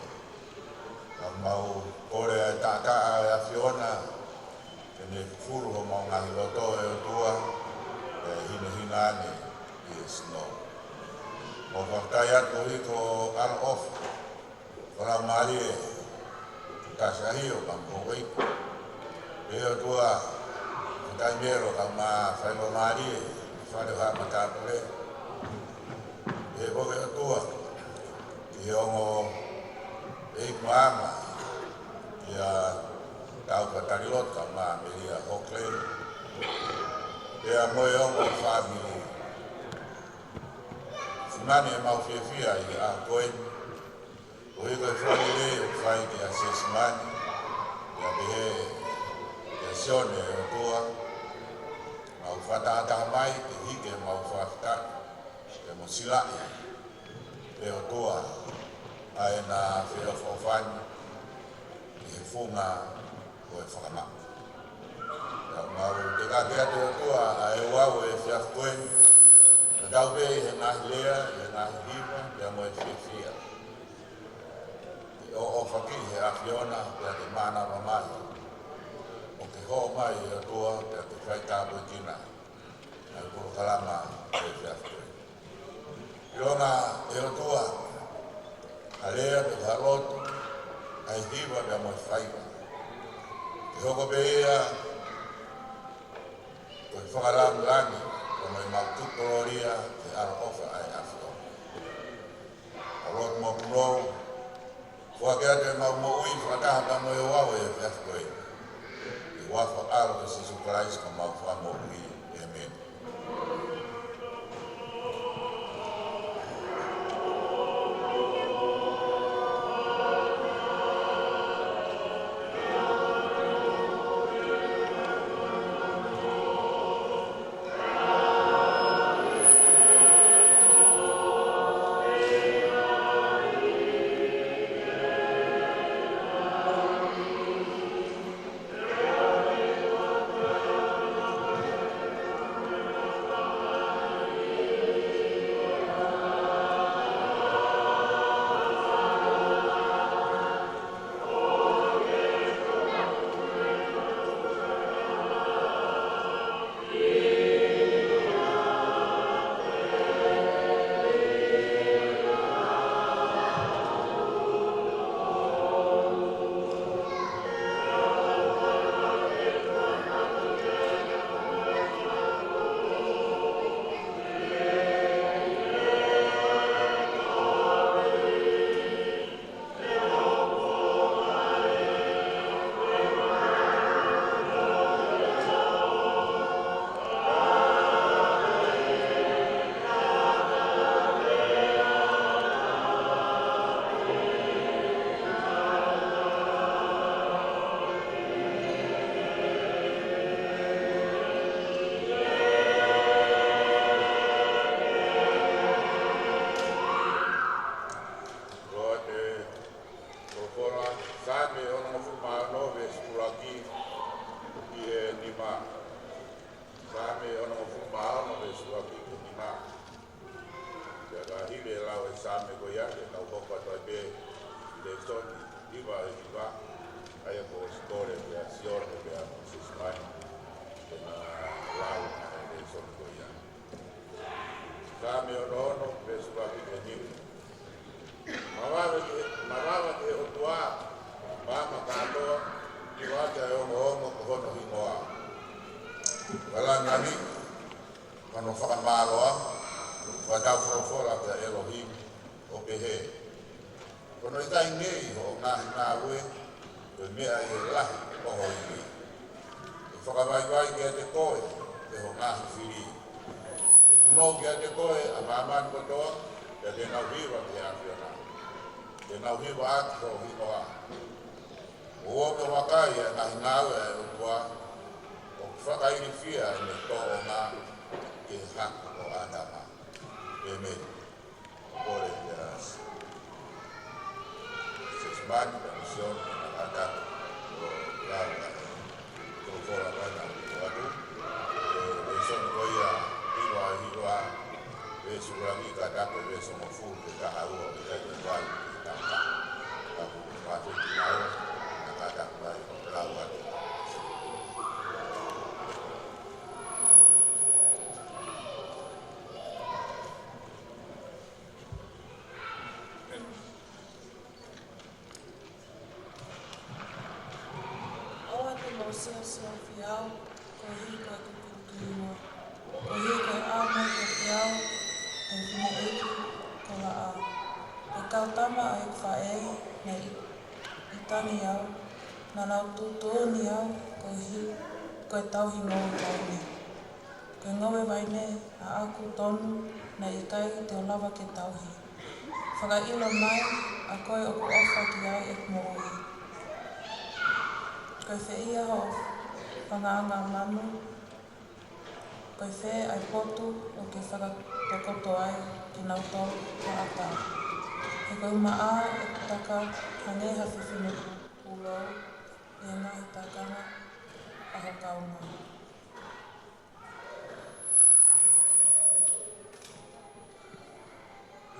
Mau kore e tākaa e a whiona, ne furu ho mau ngā hiloto e o tua, e hina ane i e snow. O whaktai atu i ko ara off, whara maari e kasahi o kampo wei. E o tua, whakai mero ka mā whaima maari e, whare ha matāpule. E woke o tua, ki ongo e kuama, i a tau whatarilot ka mā meria Auckland. E a moe ongo whamiri. Funani e mau whiawhia i a koe. O i koe whanire o whai ki a sesimani. I a behe ki a sione e o tua. Mau whatata mai te hike mau whawhita. E mo silai. E o tua. A e nā whia whawhani. I he whunga o e whakama. Mau te kakea te otua a e wau e whiaf koe. Te tau pe he ngahi lea, he ngahi hiva, te amo e whiawhia. Te o whaki he a whiona, te a te mana mamai. O te ho mai e otua, te a te whai kāpui kina. Ai kuro kalama e whiaf koe. Iona e otua, a lea te harotu, ai hiva te amo e whaiva. Te hoko pe ea, ko i whakaramu lani, ko mai mautupoloria te ara ofa ai awhio. A rot mo purou, whakea te mau mo ui whakataha ka mo e wau e whiawhikoe. I wafa aro e Sisu Christ ko mau whamo ui. Amen. e nau hiwa atu ko hiwa a. O me wakai e ngahi ngau e ukua, o whakairi fia e me tō o ngā ke haka o ātama. E me, kore i a Sesmani, ka mission, ka ātama, o rāua, tō kora wana o atu. E soni koi a hiwa, e surangi ka tako, e somo furu, e ka haua, e ka iwai, e ka ka. Ka kūtu ki ngau, ada baik perawat. Awak tu masih sefiau, kau hidup tu kau hidup aman sefiau, dan sini itu kalau kau tama ai fae nei itani au na nau tutu ni au ko tau hi ngau tau ni. Ko ngau e vai ne a aku tonu na i kai te lava ke tau hi. Whakailo mai a koe o ku ofa ki ai e mo oi. Ko fe ia ho whangaanga manu. Ko fe ai potu o ke whakatokoto ai ki nau tau ka ata. E koe maa e taka hange hawhiwhinu ulo e ngahi takanga a hokaunga.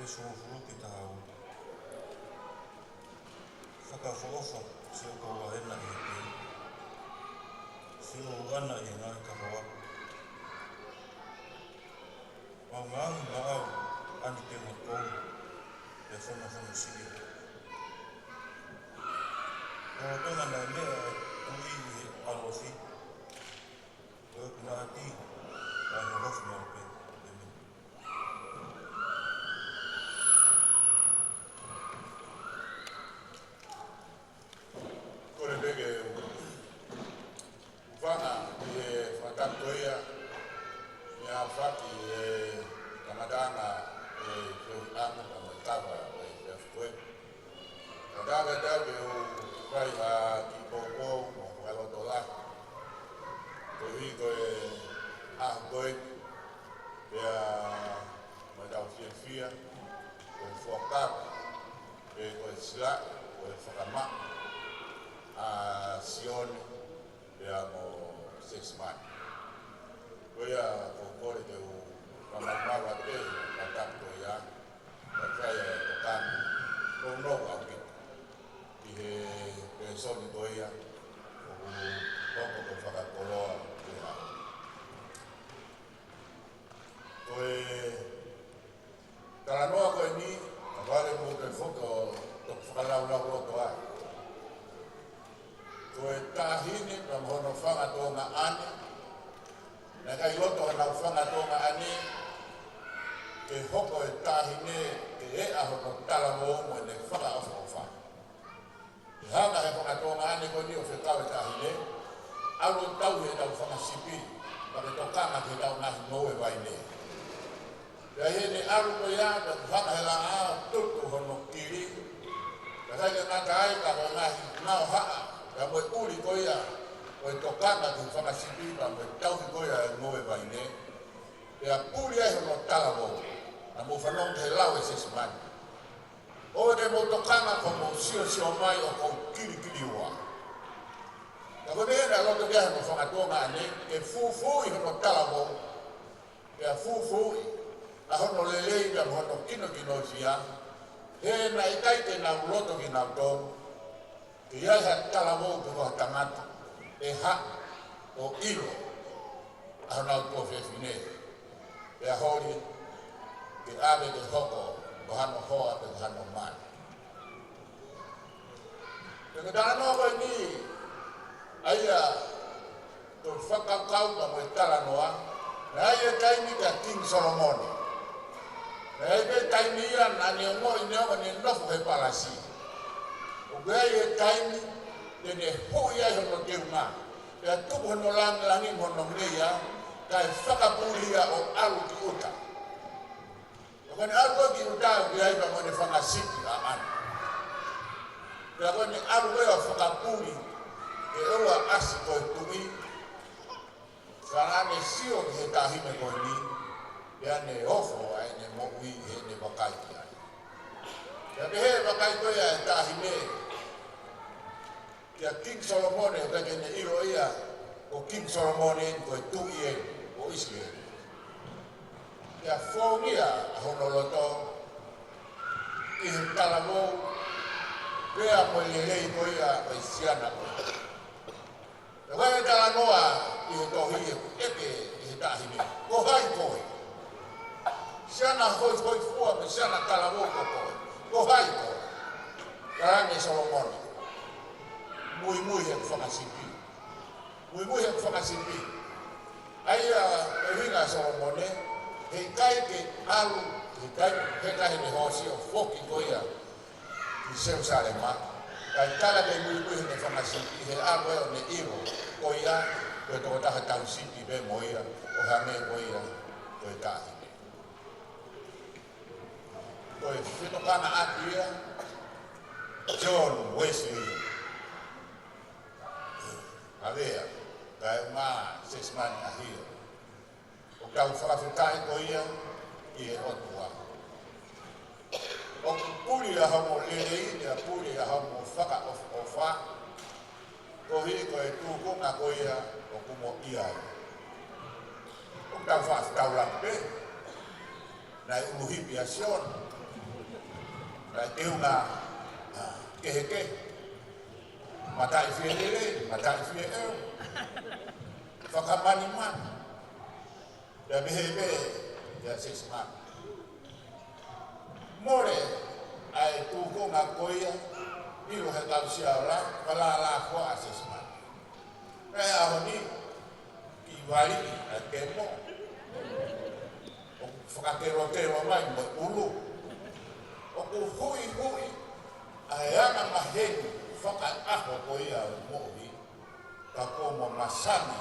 E sōwhuru ki tā au. Whakawhaofa se o kaua hena i he. Se o ana i ngahi kahawa. Mau ngāhi ngā au ani te makou e whana siki. O penga nā mea ui i he alofi. O e kuna ati a he hofu ngā pe. Kore bege whana i e whakatoia me a whaki e kamadanga e whiuanga ka mai kawa e whiafkoe. Ka daga dawe o whai a ki kōkō mo whailotola. Ko hi koe a koe pia mai tau whiawhia, koe whokaka, e koe sila, koe whakama. A Sione pia mo 6 months. Koia ko kore te u whamamawa te ka tapo ia, ka trai e tokani, ko no au ki. I he personi koia, ko toko ko whakakoloa te hao. Koe taranoa koe ni, ka wale mo te whoko tok whakalaulau roto ai. Koe tahine pa mohono whanga tō ngā ane. Nā kai loto hana whanga tō ngā ane. Ke hoko e tahine ke e aho no tala mo mo ne whanga o whanga. Ke hanga he whanga tō ngā ane ko ni o whetau e tahine. Aro tau he tau whanga sipi. Pake tokanga ke tau ngahi mo e vai ne. Pea he ne aro ko ia pe whanga he la a tutu hono kiri. Ka kai ke ngā kai ka ko ngahi ngau haa. Ka moe uri koia, koe tokanga ki whakasipi, ka moe tauhi koia e moe vai ne. Pea puri ai hono tala mo, na mo whanong te lau e 6 months. O te mo tokanga ko mo sio mai o kou kiri ua. Ka kone ena loto kia hono whangatonga ane, e fūfūi hono tala mo, pea fūfūi, a hono lelei ka hono kino sia, he na itai te nau loto ki nau tōru. Ke iai ha tala mou pe koha tangata, e ha o ilo, a hanau tō whewhine. E a hori, ke awe te hoko, ko hano hoa pe ko hano mai. Te ke tana noa koe ni, aia, tō whakakau ka moe tala noa, na aia taimi ka King Solomoni. Na aia taimi ia na ni ongo i neonga ni nofu he palasi. O gai e taimi, tene hui ai hono te unga. Pea tuku hono langi hono mreia, kai whakapuria o aru ki uta. O kone aru ki uta o gai pa mone whangasiki a ana. Pea koe ne aru ea whakapuri e ua asi koe tui. Whanane sio ki he tahime koe ni, pea ne ofo ai ne moui he ne wakai ki ai. Pea me he wakai koe a he tahime, kia King Solomon e peke ne iro ia o King Solomon e koe tui e o Israel. Pea whongia a honoloto i he talamou, pea mo lelei koe a o isiana koe. E wai tala noa i he tohi eke i he tahime. Ko hai koe. Siana hoi fua me siana talamou ko koe. Ko hai koe. Karane Solomon. Mui he whakasipi. Mui he whakasipi. Aia e ringa Solomon e. He kai ke alu. He kai ne hosi o foki koea. I Jerusalema. Kai tala ke mui he whakasipi. He alu e o ne iro. Koia. Koe toko taha tau sipi be moia. O hame koia. Koe tahime. Koe whetokana ati ia. John Wesley. Avea, kai mā sesmani ahia. O kau whakawhetai ko ia, i e otua. O puri a hamo lelei, ni a puri a hamo whaka o wha. Ko hi ko e tūkunga ko ia, o kumo ia. O kau whakawhetau lampe, nai umuhipi a sion. Nai teunga keheke. Matai fie lele, matai fie eo. Whakamani man. Ia mehebe, ia sesman. More, ai tūkonga koia, iro he tau siaura, wala la koa a sesman. Kai aho ni, ki wari, a kemo. O whakakero mai, mo ulu. O ku hui, ai ana maheni, whaka aho ko ia o mohi, ka komo masani,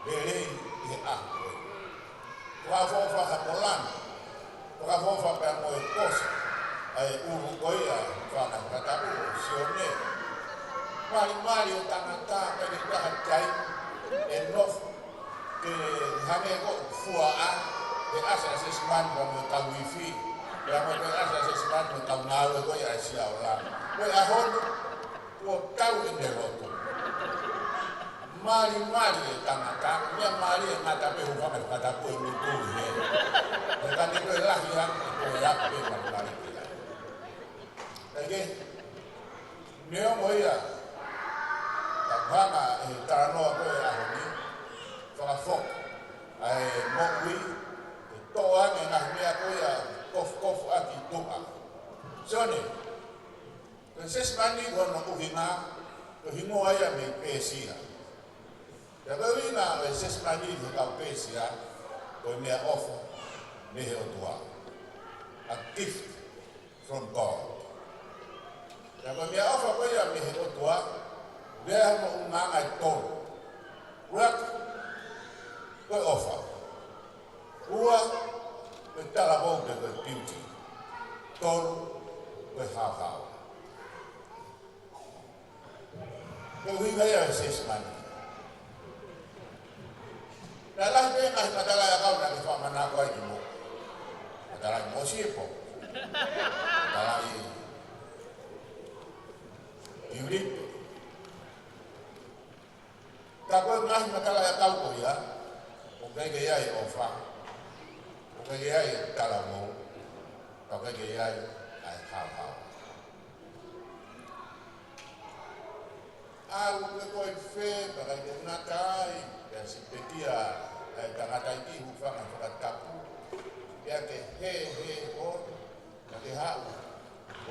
berei i aho koe. Kua fofa hapolana, kua fofa pia moe kosa, ai uru ko ia, whaka kata uru, sione. Mari o tangata, pene taha kai, e nofu, ke hame ko fua a, e asa sesimani ka mo tau ifi, e amo ke asa sesimani mo tau ngawe ko ia si aula. Koe ahono, o tau e ne roto. Mari e tangata, mea mari e ngata pe hukama kata koe me tūri he. E kani koe lahi haki koe haki pe mari ki lai. Eke, neo mo ia, ka hanga e taranoa koe aho ni, whakafok, ai mokui, e toa me ngahi mea koe a kofu aki tuka. Sione, sesmani kono uhinga, ko hingo aya me pesia. Ya bawina me sesmani ko pesia, ko me offer me he otua. A gift from God. Ya ko me offer ko ya me he otua, be mo unga tol. Work ko offer. Ua ko talabo ko beauty. Tol ko ha. Ko higa ya sesmani. Dalam dia ngai padala ya kau nak fa mana ko ai mo. Padala mo sipo. Padala i. Yuri. Ta ko ngai padala ya kau ko ya. O kai ke ya ofa. O kai ya kala mo. O kai ke ya ai ha. Au ke koe fe para ke natai ya si petia tangata iki hufanga whakatapu ya ke he o na ke hau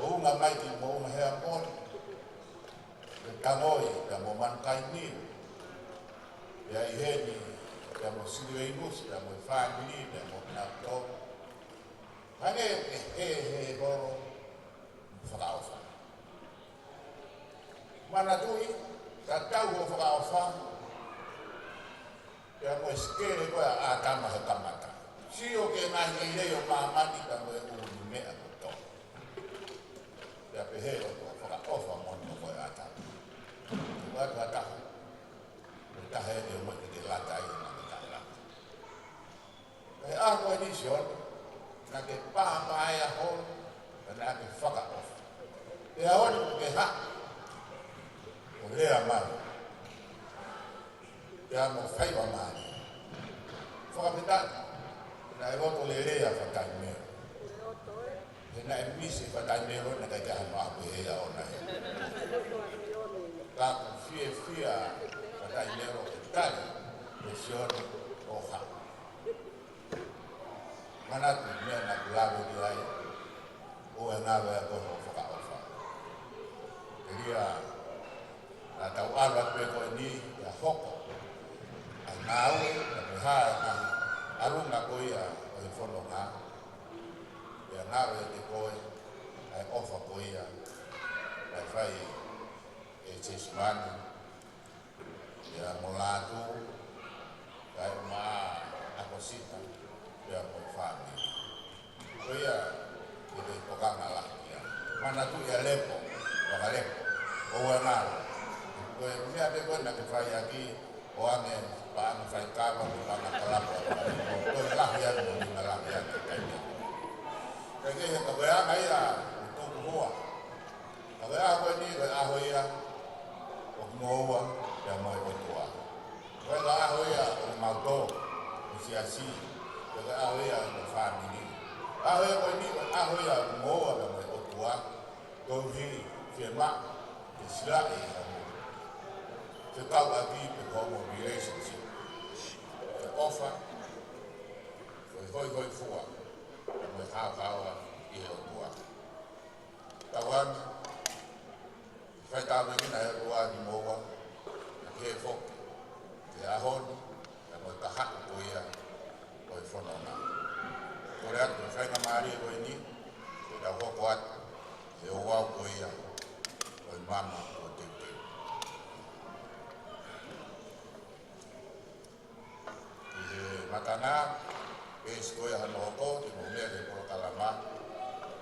o unga mai ki mo unga hea mon ke kangoi ka mo mankai ni ya i he ni ya mo siriwe inus ya mo family ya mo nato hane he o whakaofa mana tui ka tau o whakaofa ya mo skere ko a kama he kamata si o ke na hi le o mamani ka mo e uni me a to ya pe he o whakaofa mo no na ke whaka off. E aone ko ke ha, o lea mai. Ia mo whaiwa mai. Whakapetana, na e roto le lea whakai mea. E na e misi whakai mea hoi na kai te hama apu e ea o nei. Ka ku fia whakai mea o ke tani, e sione o ha. Mana tu mea na kulawe di ai, o e ngawe a kono whaka ofa. E ria, na tau arwa pe koe ni, ia hoko. Ai ngawe, na me haa na arunga koe a o i whono ngā. Ia ngawe te koe, ai ofa koe a, ai whai e Chesimani, ia molatu, ai o maa akosita, ia mo whāmi. Koe a, i te pokana lakia. Mana tu ia lepo, waka lepo, o ua ngāra. Koe mea te koe na te whai aki, o ane paana whai kāwa, o paana kalapa, koe lahi ane, o nina lahi ane, kai mea. Kai kei he kawe a ngai a, o tōku hoa. Kawe a koe ni, koe aho ia, o kumoua, ia moe o tua. Koe ka aho ia, o mautō, o siasi, koe aho ia, o whāmini. Aho ia koe ni, koe aho ia, o kumoua, ia moe o tua. Koe hiri, fie mak, te sila e ia mo. Te tau a ki, pe komo relationship. Te ofa, koe hoi fua, ia moe hao i o tua. Tauan, whai tāme kina e rua ni moa, na ke fok, te ahon, na moe ka hako ko ia, o i whono ngā. Kore atu, whai ngā maari e koe ni, te tau hoko atu, te o wau ko ia, o i mama o te te. Ki he matana, e skoe hano hoko, te mo mea te koro kalama,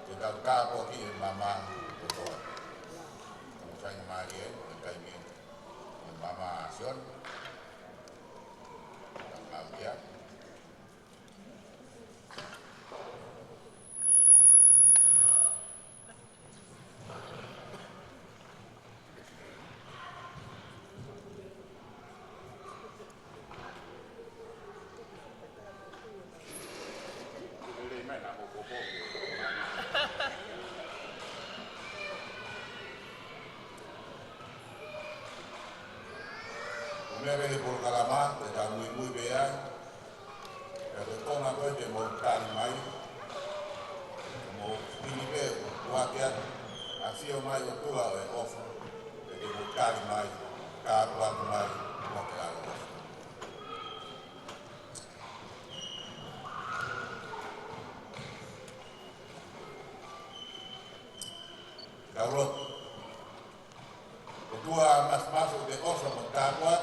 te tau kāpo ki e mama o toa. Kaya ngā maari e, o kai me, o mama Sion, o ngau kia. Mea vehe por kalama, te ta mui bea, e te tona koe te mo tari mai, mo pini pe o tuake atu, a fio mai o tua o e ofa, e te mo tari mai, ka tuake mai, mo te ala ofa. Ka roto, o tua mas o te ofa mo tākua,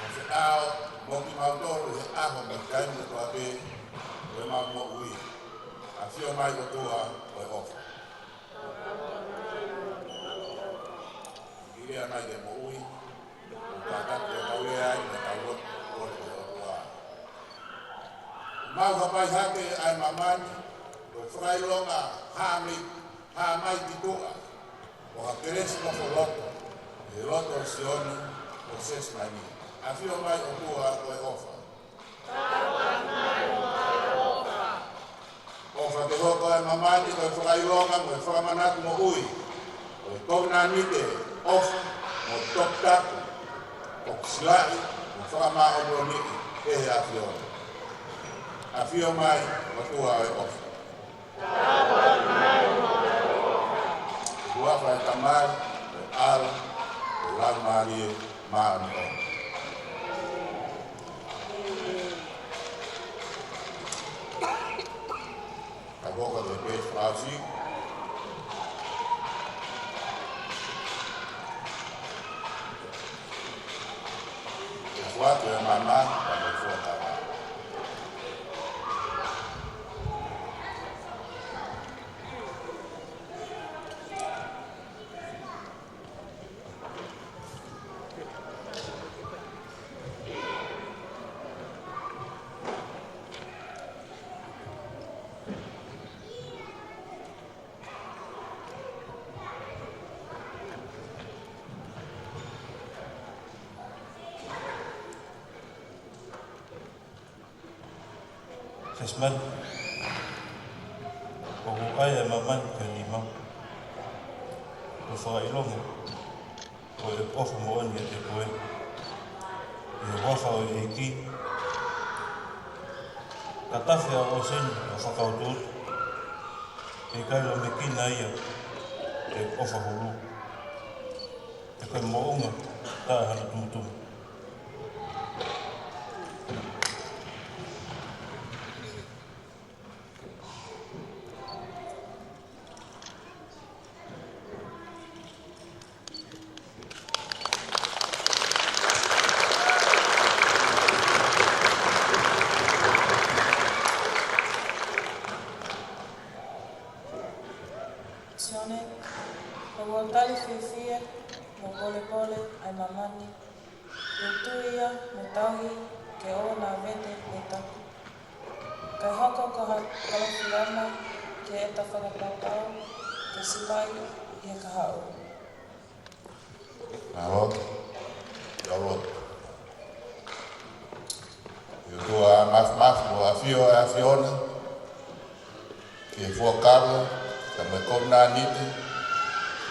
o se ao, mo ki mautoro, se aho mo kai mo tua pe, o e mau mo ui, a fio mai o tua o e ofa. Irea mai te mo ui, o tātatu o taue ai, o tauroto, o e tua. Mau hapai hake ai mamani, o whakailonga mai ki tua, o hakeresi mo ko loto, e loto o sioni, o sesmani. A fio mai o tua o e ofa. Ofa te hoko e mamani, o e whakailonga, o e whakamanatu mo ui, o e kouna nite, ofa, o toktaku, o kisilai, o whakamao mo niki, e he a fio. A fio mai o tua o e ofa. Ua whai tamai, o ala, o lalmarie, maani o. Ka boka de pēs pāsi. E fuatu e mama, ka me fuata. Christmas. Ogo ai maman ke lima. Ko fa ilongo. Ko e ofu mo ni te koe. E wafa o e ki. Katafia o sen o whakautur. E kaila me kina ia. E ofa hulu. E koe mounga. Tāhana tumutumu. Sione, o voltali fifia, mo pole pole, ai mamani. E tuia, mo tauhi, ke o na vete e taku. Kai hoko ko kalawhiana, ke e ta whakapapau, ke sipai, i he kahao. Marot, Marot. Eu estou a maf mo a Fiona. Que for caro, que me corna nite,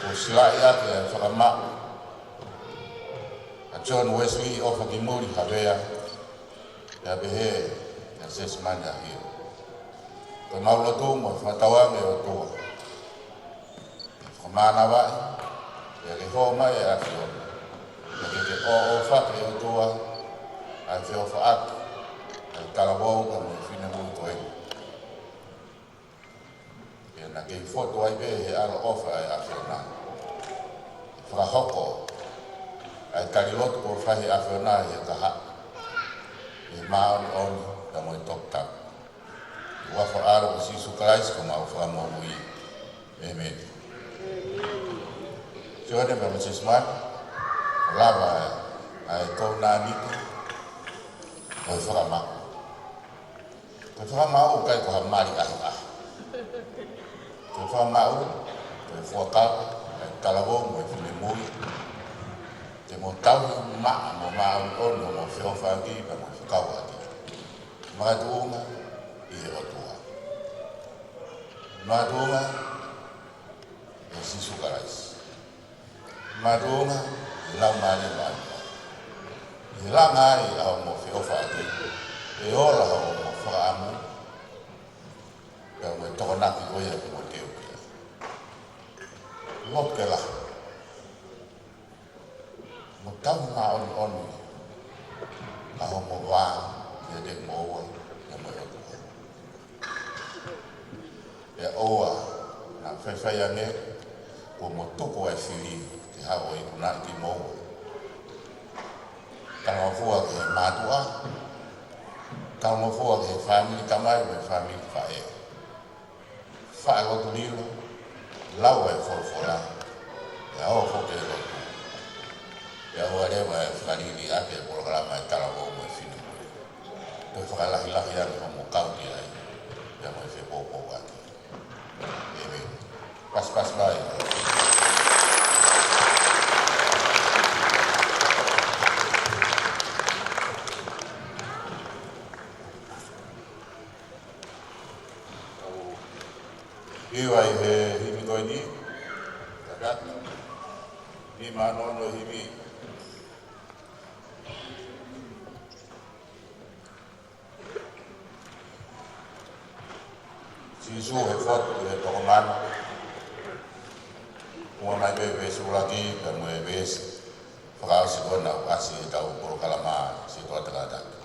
o silaia que whakama. A John Wesley o whakimuri hawea, ya behe, ya sesmana hio. Ko maula tō mo whatawange o tōa. Whamana wai, ya ke homa e a Fiona. Ya ke o whake o tōa, a whio whaatu, a kalawau ka mo whina mui koe. Na ke foto ai be he ala ofa ai Fiona. Whakahoko, ai kariloto ko whahi Fiona he kaha. E maoni oni, ka mo i tokta. Wafa ara ko sisu Christ ko mau whakamomui. Amen. Sione pa Mrs. Mark, lava ai kona niki, ko whakamau. Ko whakamau kai ko hamari ahi. Ko whamau, ko whakau, kalawau mo e whine mui. Te mo tau maa mo maa ono mo whiowhangi pa mo whakau ati. Mga tuunga, i he otua. Mga tuunga, e sisu karais. Mga tuunga, i lau maani maani. I langa i au mo whiowhangi. E ola au mo whaamu. Kau mo toko naki koe e mo teo kia. Lot ke lah. Mo tau ma oni oni. Aho mo wā, kia dek mo oa, kia mo e otua. E oa, na whaiwhai ange, ko mo tuko e whiri, te hao e kunati mo oa. Tanga fua ke mātua, tanga fua ke family kamai, me family whae. Whae lotu nilo, lau e whorofora, e ao whoke e lotu. E ao arewa e whakariri ake e porokarama e tarawau mo e whini koe. Toi whakalahi ane ho mo kaunti ai, e mo e whepōpō ake. Amen. Pas vai. Iwa i he himi koe ni, kakata, ni manono himi. Sisu he foto he tokomano, ua mai pepe suraki, ka mue besi, whakao si kona kasi e tau poro kalama, si toa takataka.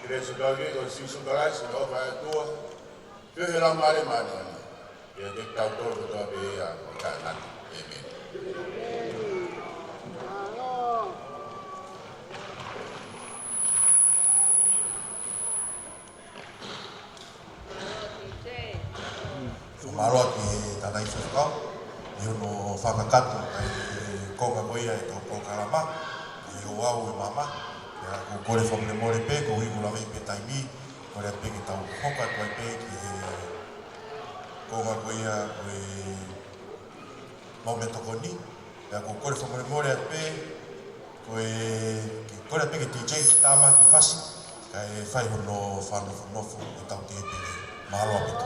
Kile sukagi ko si sukarai si no pa tua. Ke hela mare mare. Ya de tauto to be ya ka na. Amen. Malo ki tanai fuka. Yo no whakakatu ai konga moia e tau pokarama. I o au e mama. Ya ko kore whamre more pe, ko hiku lawe pe taimi. Kore pe ki tau hoka koe pe ki konga koia koe maume toko ni. Ya ko kore whamre more pe, koe kore pe ki DJ ki tama ki whasi. Ka e whai hono whanofo nofo i tau te pe mahalo apito.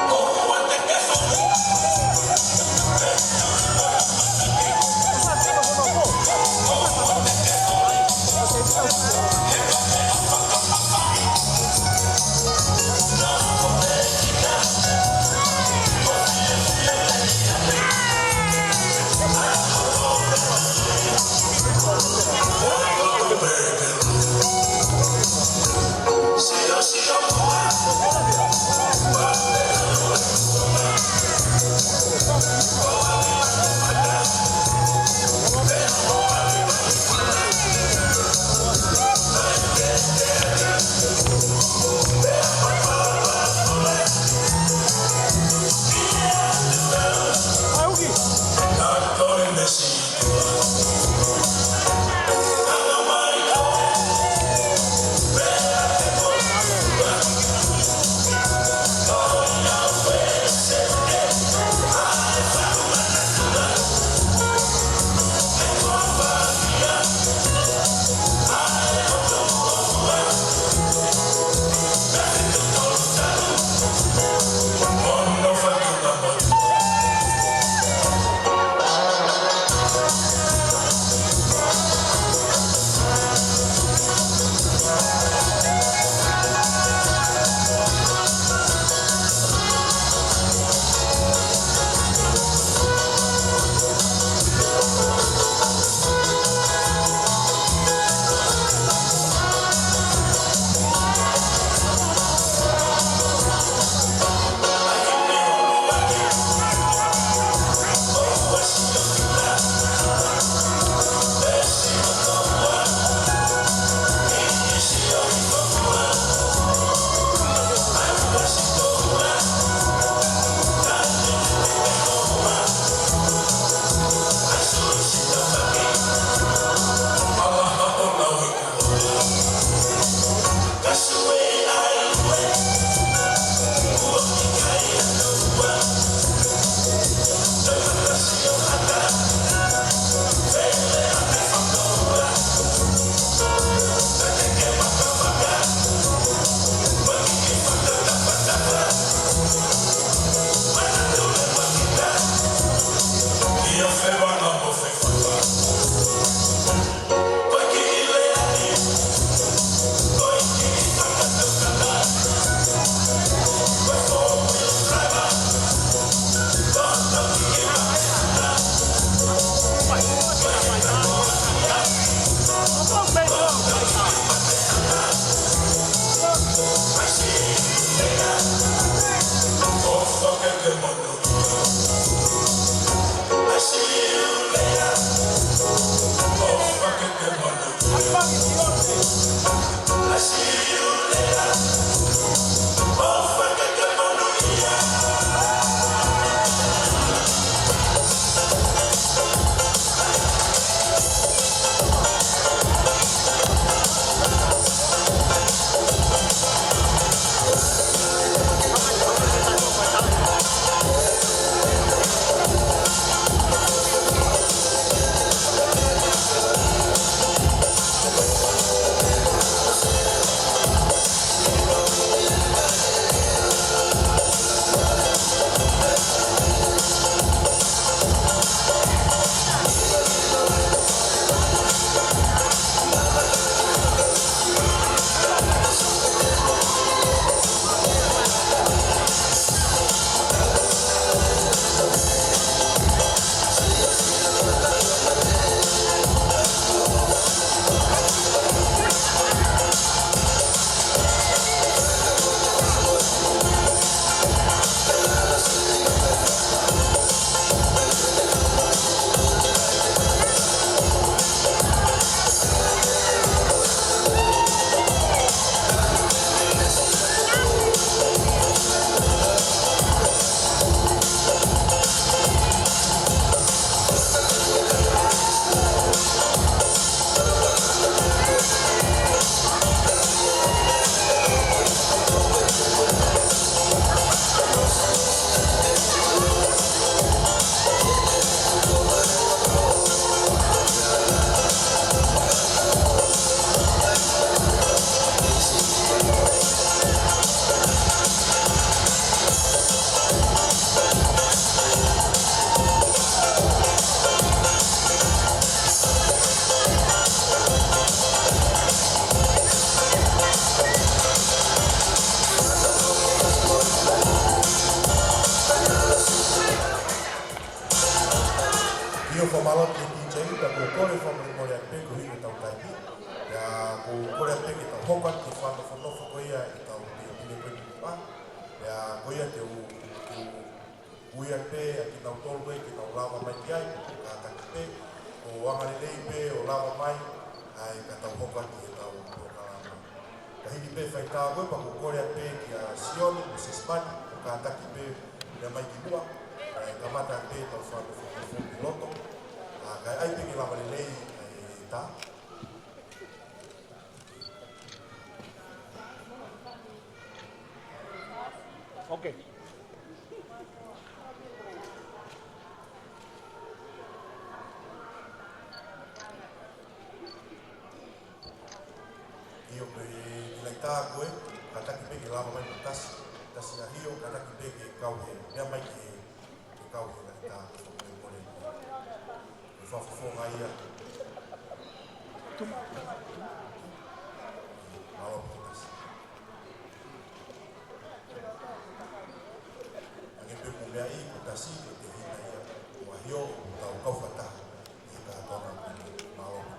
Oh, what the Malo ke DJ ta ko kore fa mo le pe ko hi ta ta ki. Ya ko kore pe ki ta hoka ki fa no fo no fo ko ia ta o ni ko ni pa. Ya ko ia te o ia pe ki ta tol ko ki ta lava mai ki ai ka ta ki pe o wangari lei pe o lava mai ai ka ta hoka ki ta o kalama. Ka hi pe fa ta ko pa ko kore pe ki a sioni o se spani ka ta ki pe ya mai ki bua. Ka mata pe ta fa no fo piloto. Kai ai piki lama ni lei ta. Okay. Io pe ilai tā koe, ka taki peke lama mai mo tasi. Tasi na hio, ka taki peke kauhe. Mea mai ki kauhe na tā koe mole. E whawhawhonga ia. Malo po tasi. Ange pe mo mea i ko tasi, ko te hina ia. Ua hio, o tau kauwhata. I ka tona koe. Malo po.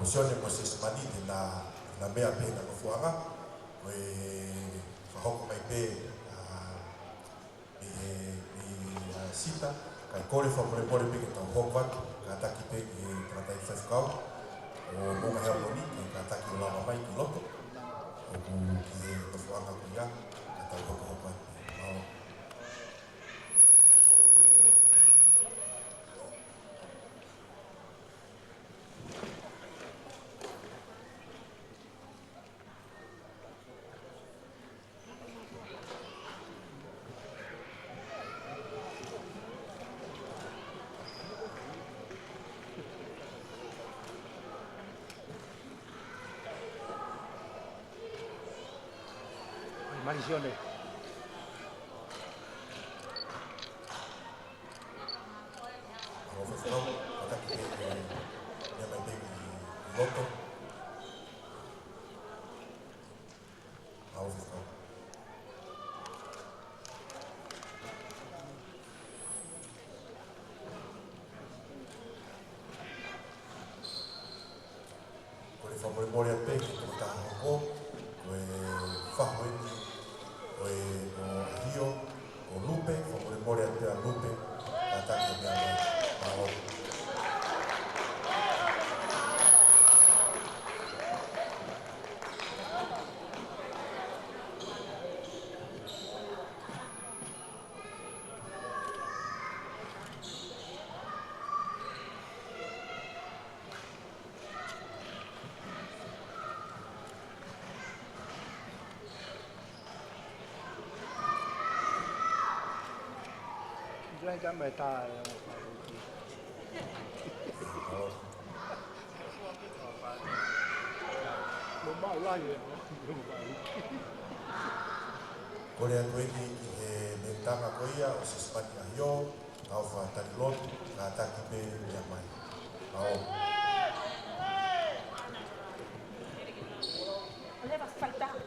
Sione mo se smani na mea pe na fuanga we whahoko mai pe sita kai kore whapore pe ki tau hokwa ka taki pe ki tratai whawhikau o monga hea moni ka taki o lama mai ki loto o ku ki e fuanga ku ia ka tau hokwa mao. Maldiciones. Jangan beta. Mau lah ya. Kore atu eki me tanga koia o se spani a hio, au wha tani lotu, ka taki pe mea mai. Ao. Le va a faltar.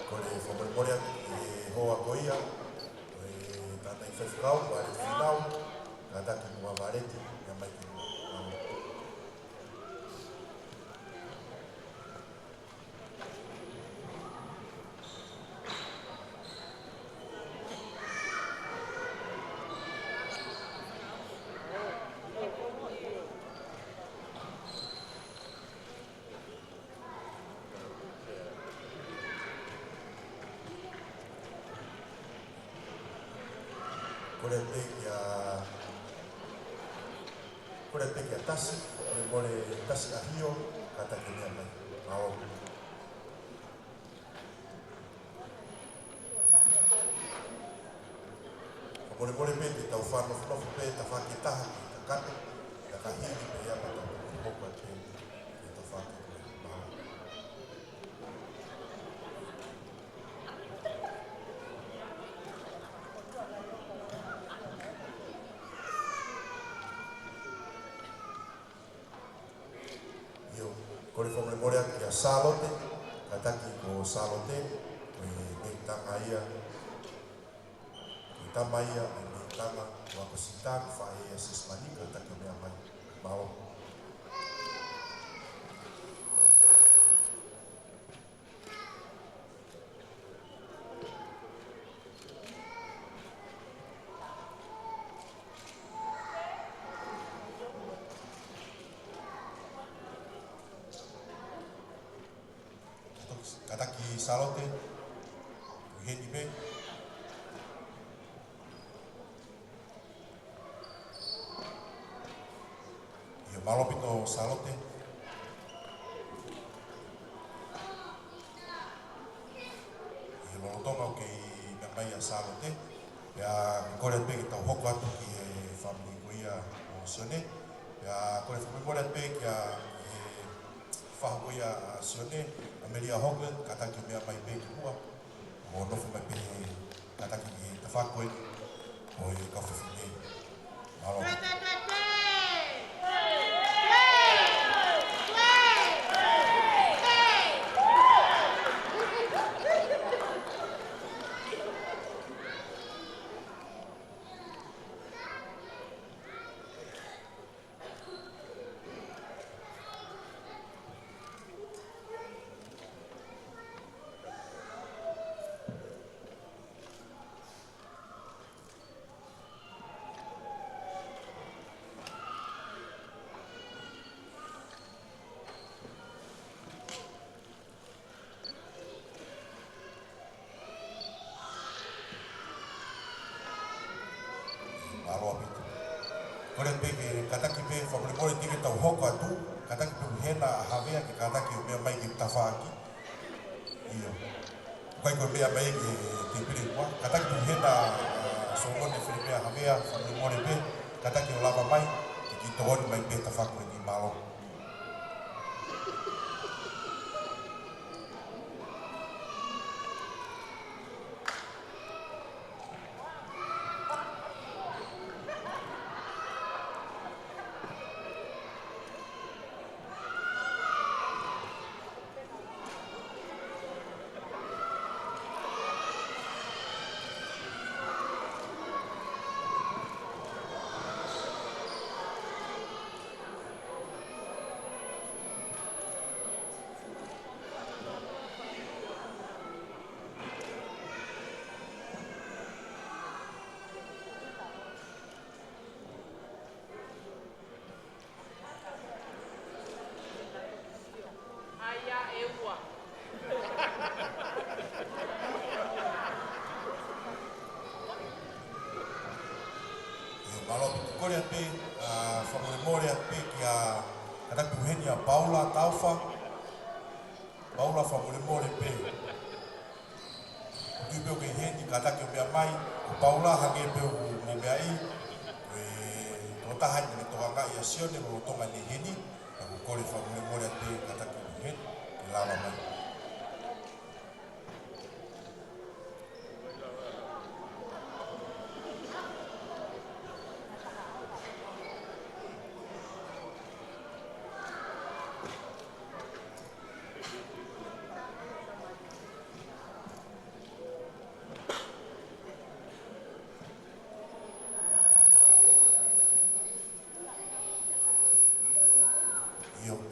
Kore whamemorea hoa koia, tata i whewhikau, ware whinau, ka taki mua wareti, mea mai ki mua. kore peke a tasi, mole tasi a hio, kata ke mea mai. Mao. Mole pe te tau whanofu pe ta whaketaha ki ta kate, ta ka hiri pe ia pata hoko pe te ta whaketaha. Mao. Kore whamare morea ki a Salote, ka taki ko Salote, koe me tanga ia, koe tama ia, me tanga wako sitang, whae ia sismani, ka taki mea mai, mao. Kataki Salote, Heni Be. Ia malopito Salote. Ia lolotonga o kei Gamaya Salote. Ia kore pe ki tau hoko atu ki e family ko ia o Sione. Ia kore whamikore pe ki a whahoko ia Sione. Ameria Hogan, kataki mea mai pe ki hua. O nofu mai pe kataki ki te whakoe. O i kawhiwhine. Malo. Kore pe ke kataki pe whamore tiki tau hoko atu, kataki pe hena a hawea ke kataki o mea mai ki tawhaaki. Iyo. Kai koe mea mai ke te pire kua, kataki pe hena songone whiri mea hawea, whamore pe, kataki o lava mai, ki tohoni mai pe tawhaako e ni malo. Kore pe, whamore pe ki a katakuheni a Paula Taufa. Paula whamore pe. Ki peo ke heni kataki o mea mai, o Paula hange peo mo mea i. Tō tahani ni tō hanga i a Sione, o tonga ni heni. Kore whamore pe kataki o heni, ki lala mai.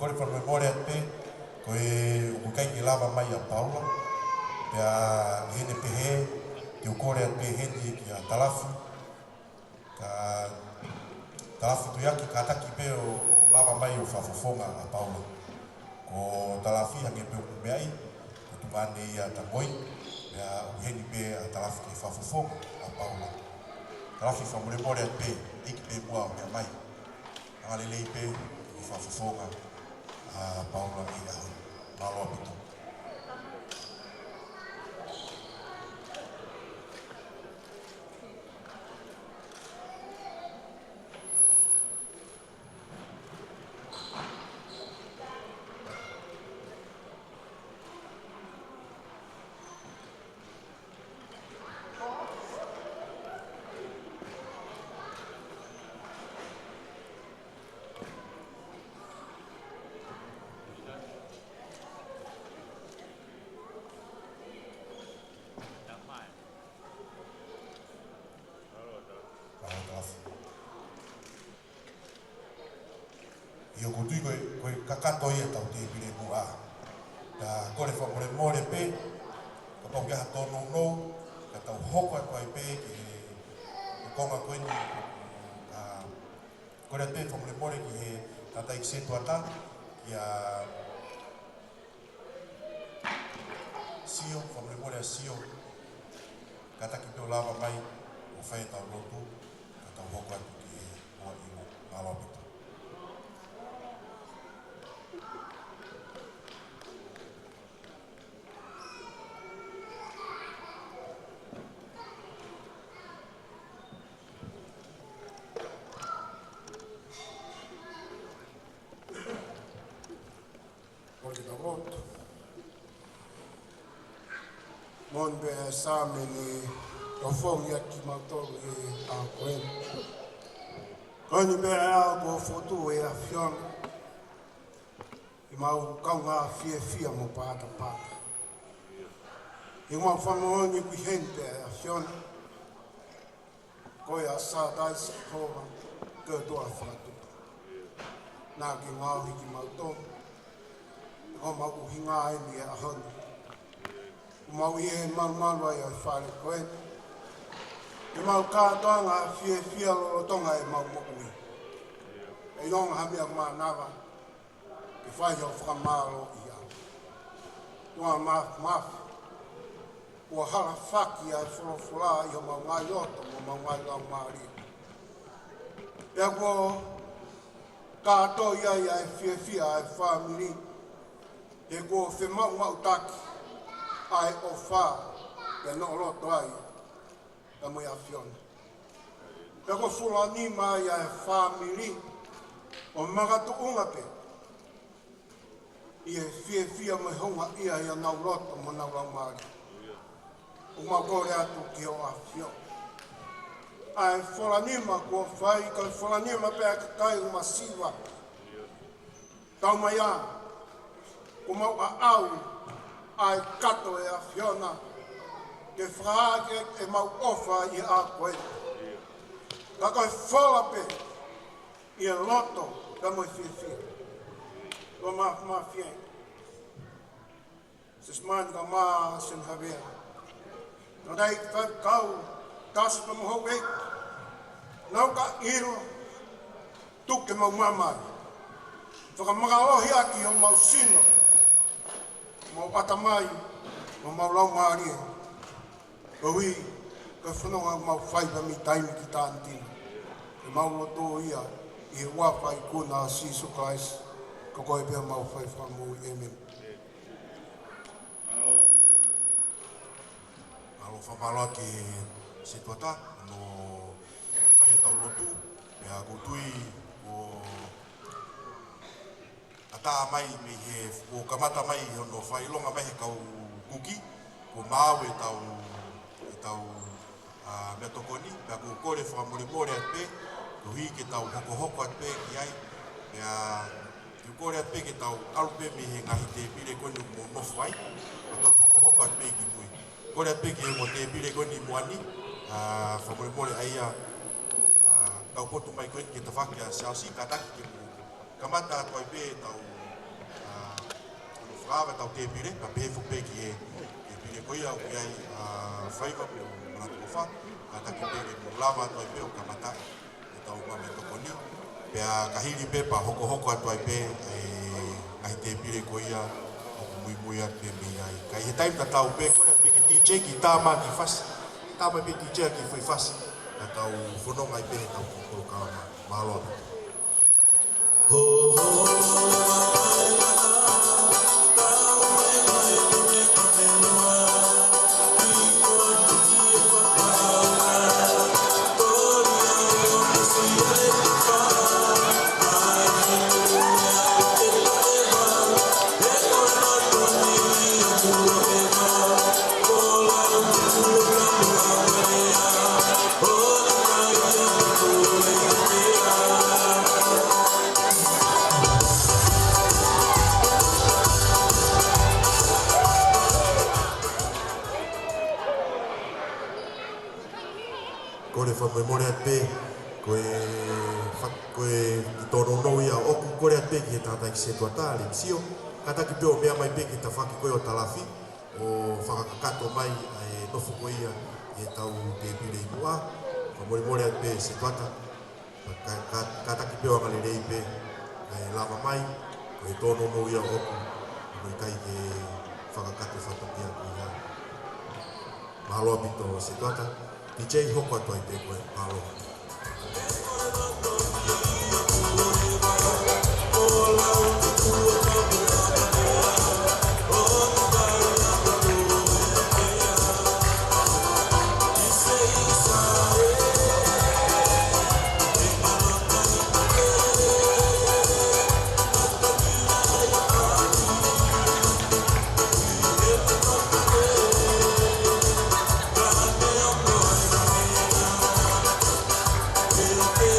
Kore wha memoria pe, koe ukai ki lava mai a Paula, pea hene pehe, ki o kore pe hene ki a Talafu, ka Talafu tuyaki ka taki pe o lava mai o whafofonga a Paula. Ko Talafi hange pe o kumeai, ko tumane i a Tamoi, pea hene pe a Talafu ki whafofonga a Paula. Talafi wha memoria pe, iki pe mua o mea mai. ngale leipe i whafafonga Paula i ahu. Maloa pito. Io kutui koe kakato ia tau te pire mua. Ta kore whamore more pe, ka pau kia hatono no, ka tau hoko e koe pe, ki konga koe ni, kore te whamore more ki he tata i se tuata, ki a sio, whamore more a sio, ka taki peo lava mai, o whae tau rotu, ka tau hoko e ki he hoa imo, malo pito. Mon be same ni ofong ya ki mato e a koen. Oni be a go foto e a fion. I mau kaunga fia mo pata. I mau famo ni ku hente a fion. Ko ya sa dai se ko ke do a fatu. Na ki mau ki mato. Ko mau ku hinga ai ni a hon. Mau ie mau ai whare koe. I mau kātoanga fia lo tonga e mau mokui. E nonga hamia ma nawa. E whai au whakamaro i au. Tua mafi. Ua hara whaki ai whorofora i o mau ngai oto mo mau ngai lau maari. Ea kua kāto iai ai fia ai whamiri. E kua whemau taki. Ai o wha, e no roto ai, e mui a whiona. E ko fulani mai ai whamiri, o magatu unga pe. I e fia mai honga ia i a nau roto mo nau lau maari. O magore atu ki o a whiona. Ai fulani ma kua whai, kai fulani ma pe a kakai uma siwa. Tau mai a, o mau a au, ai kato e a whiona, ke whaake e mau ofa i a koe. Ka koe whala pe, i a loto, ka moi whiwhia. Ko ma whia. Sismani ka maa sin havea. Ka dai kau, kasi pa mohou e. Nau ka iro, tuke mau mamai. Whakamakaohi aki o mau sino. Mau patamai, mau lau maari e. Kaui, ka whanonga mau whaipa mi taimi ki tāntina. E mau loto ia, i he wawhai kuna a Sisu Christ, ka koe pia mau whaipa mui, amen. Alo whamaloa ki se tuata, no whai e tau lotu, e a kutui o ata mai me he o kamata mai no fai longa mai he kau kuki ko mau e tau me tokoni pa ko kore fa more pe ko hi ke tau hoko pe ki ai ya ki kore pe ke tau alpe me he ngahi te pire ko no fai ko hoko pe ki mui kore pe ke mo te pire ko ni moani fa more ai a tau potu mai ko ke tafaki a sasi kataki ke kamata ko pe tau frava tau te pire pa pe fu pe ki e pire ko ia o ai faiva pe na ko fa ta ki pe mo lava to pe o kamata tau ma me to koni pe a kahiri pe pa hoko atu ai pe ai te pire ko ia o mui ate me ai kai he time tau pe ko pe ki DJ ki tama ki fas tama pe DJ ki foi fas tau fono mai pe tau ko ka malo koe i tono no ia oku kore at peki he tata ki se tuata le msio kata ki peo mea mai peki ta whaki koe o talafi o whakakato mai e nofu koe ia e tau te pile i mua ka mori at pe se tuata kata ki peo angale rei pe e lava mai koe tono no ia oku koe kai ke whakakato whatokia koe ia mahaloa pito se tuata DJ hoko atoa i te koe mahaloa Yeah.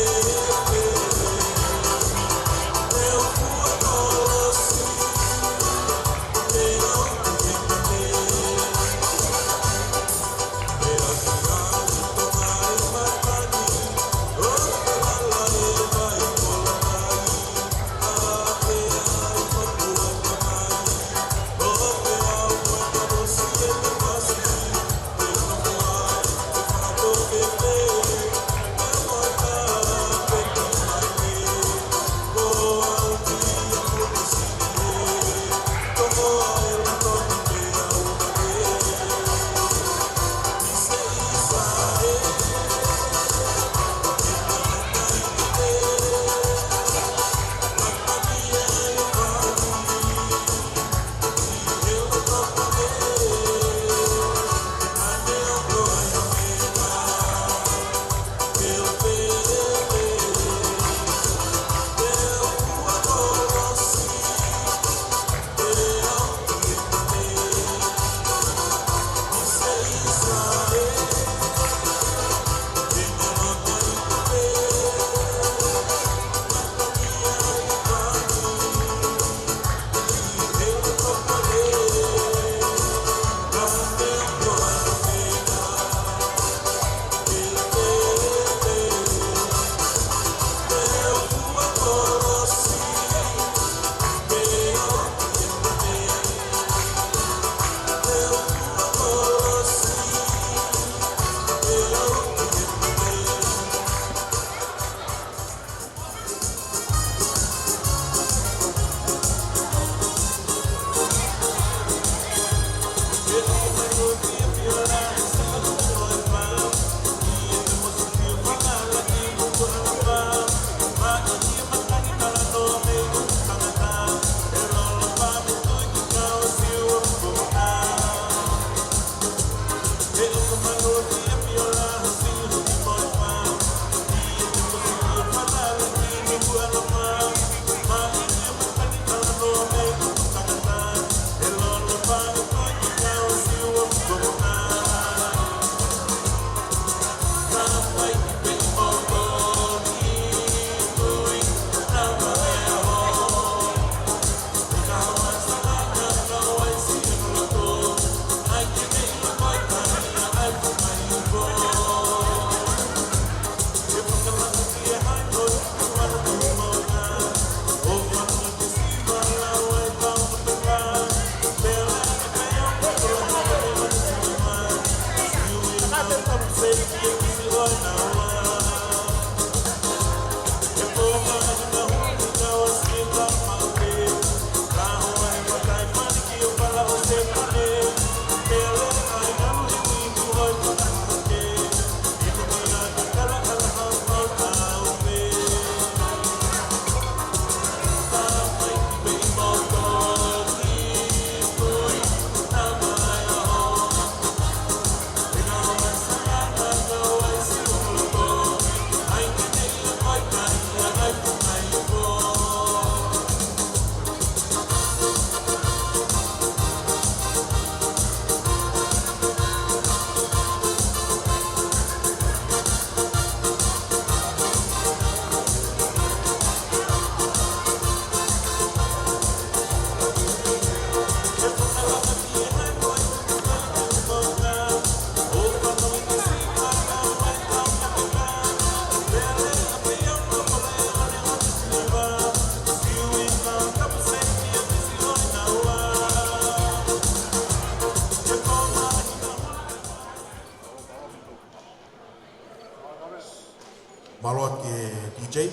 DJ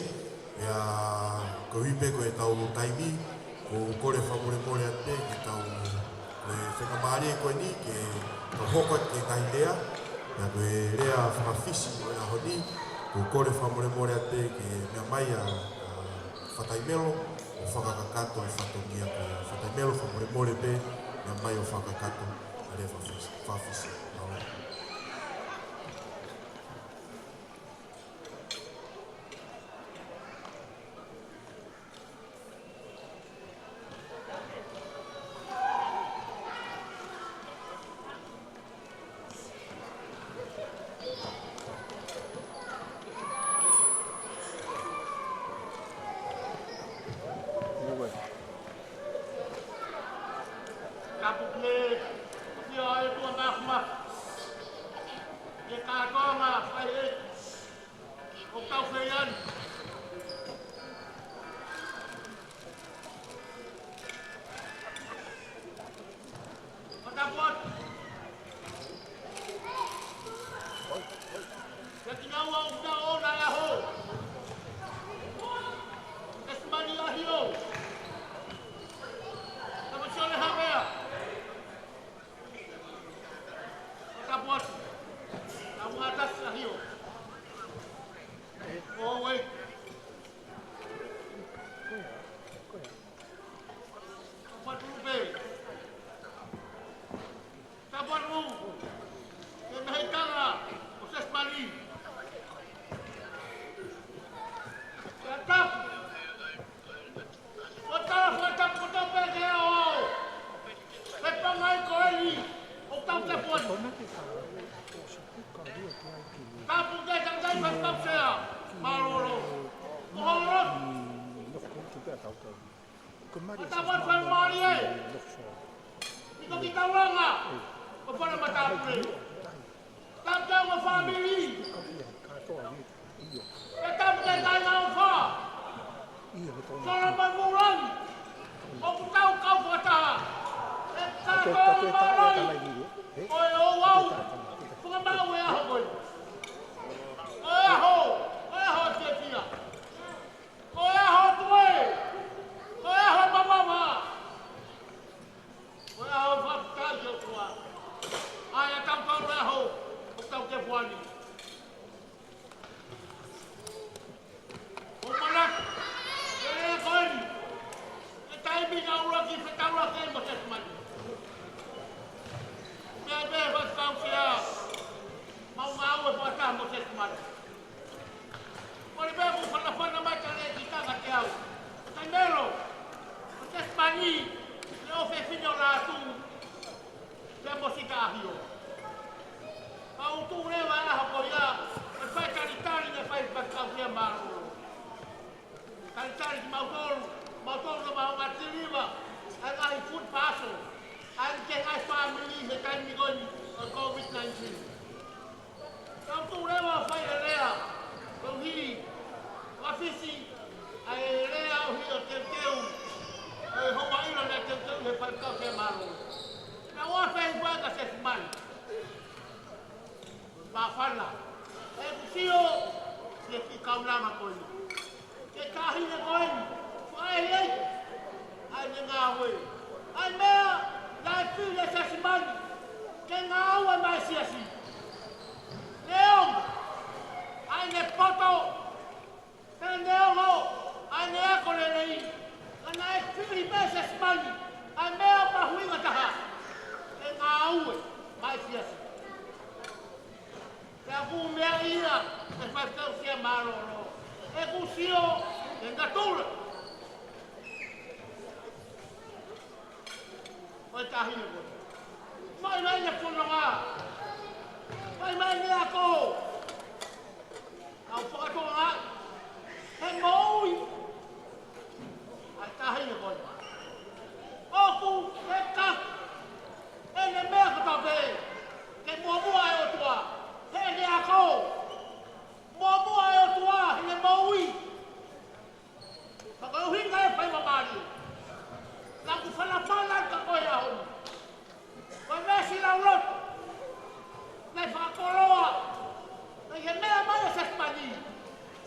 ya ko hipe ko e tau taimi ko kore whamore more ate ki tau e whengamare ko ni ke to hoko ke tahidea ya ko e rea whakawhisi o e ahoni ko kore whamore more ate ke mea mai a whataimelo o whakakakato e whatongia ko whataimelo whamore more pe mea mai o whakakato a rea whawhisi.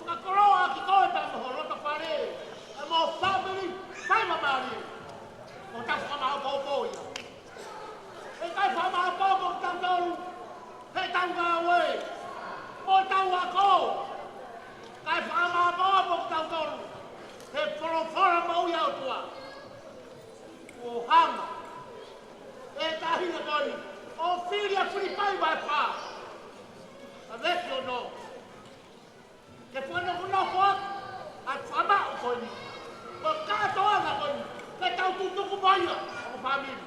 Whakakoroa ki family.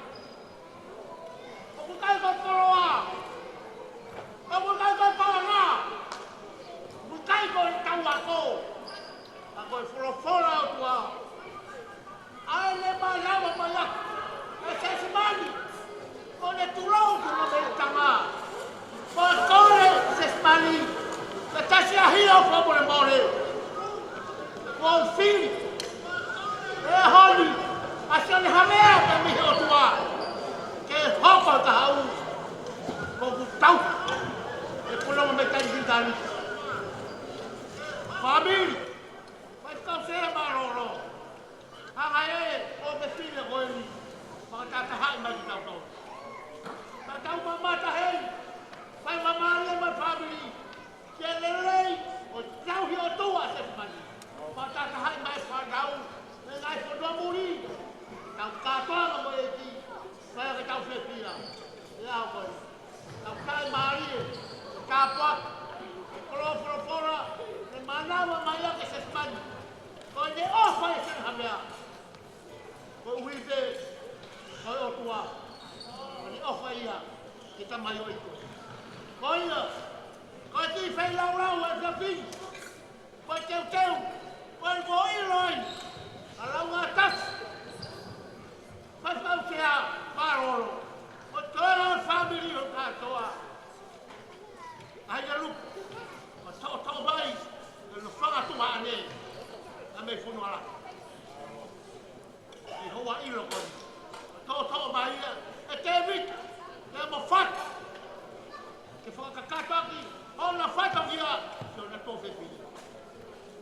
Aku kai ko koroa. Aku kai ko pawana. Bukai ko tau ako. Ako fora tua. Ai le malava mala. Ese semani. Con el tulou que no me tama. Por corre se semani. Que ta se ahio por el more. Con fin. Holi. Asal hamea kami tua. Ke hoko tahu. Ko tau. E pulau me tai ditani. Família, mas cansei maroro. Aí, o meu filho agora, para tá hai mais não não. Mas tá uma mata aí, vai mamar leva família. Que lei, o tau rio tua se faz. Para tá hai mais pagau, nem por do muri. Tau catua mo aqui, vai que tau filha. Lá agora. Tau cai Maria, capot, fora. Manava maior que essas manos. Quando é ofa esse hamia. Quando o vive, quando o tua, quando é ofa ia, kita maior itu. Quando tu fez lá o desafio, quando teu, quando foi loi, lá o ataque, faz mal que a parolo, quando toda a família o catoa, aí a luta, quando tão vai no fanga tu ane ame funu ala e hoa ilo kon to mai e David e mo fat ke fanga kakata ki ona fat kia so na to fe pili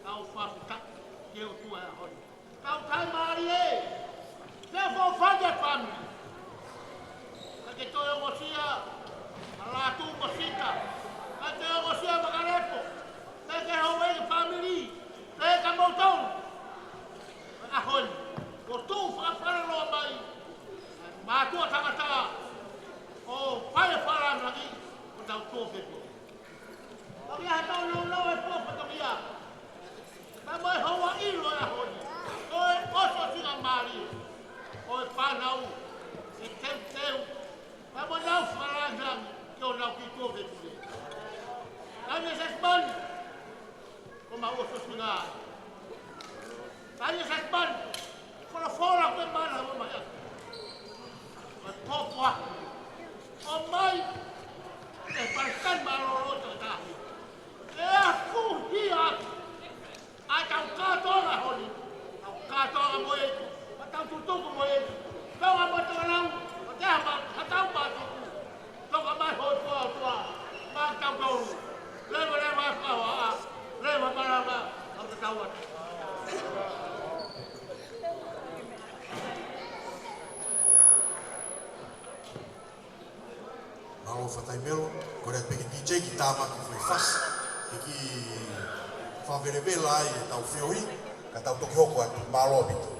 au fa ka ke o tu a hon kau kai mari e ke fo fanga family ke to yo mosia ala tu mosita ka te yo mosia magarepo. Saya awal family, saya kamu tahu, ahon, waktu apa lo mai, batu kata, oh, payah lagi, udah tuh betul. Tapi ada lo itu apa dia? Kamu hawa ilo ahon, oh, osok singa mari, oh, panau, item, kamu tahu farang, kau nak itu betul. Kami sesman. Como o social. Aí já ban, fora que ban a mamãe. Mas topa. O mãe é para can maroro tá. É a curtia. A tão catora holi. A catora moe. A tão tutu moe. Não a botar não. Até a tão bato. Toca mais tua. Mas tão bom. Leva a leva para lá, ao kawat. Malo fatai melo, kore peke DJ ki tama ki foi fas, ki fa verebela e tau feoi, ka tau toki hoko atu malo bitu.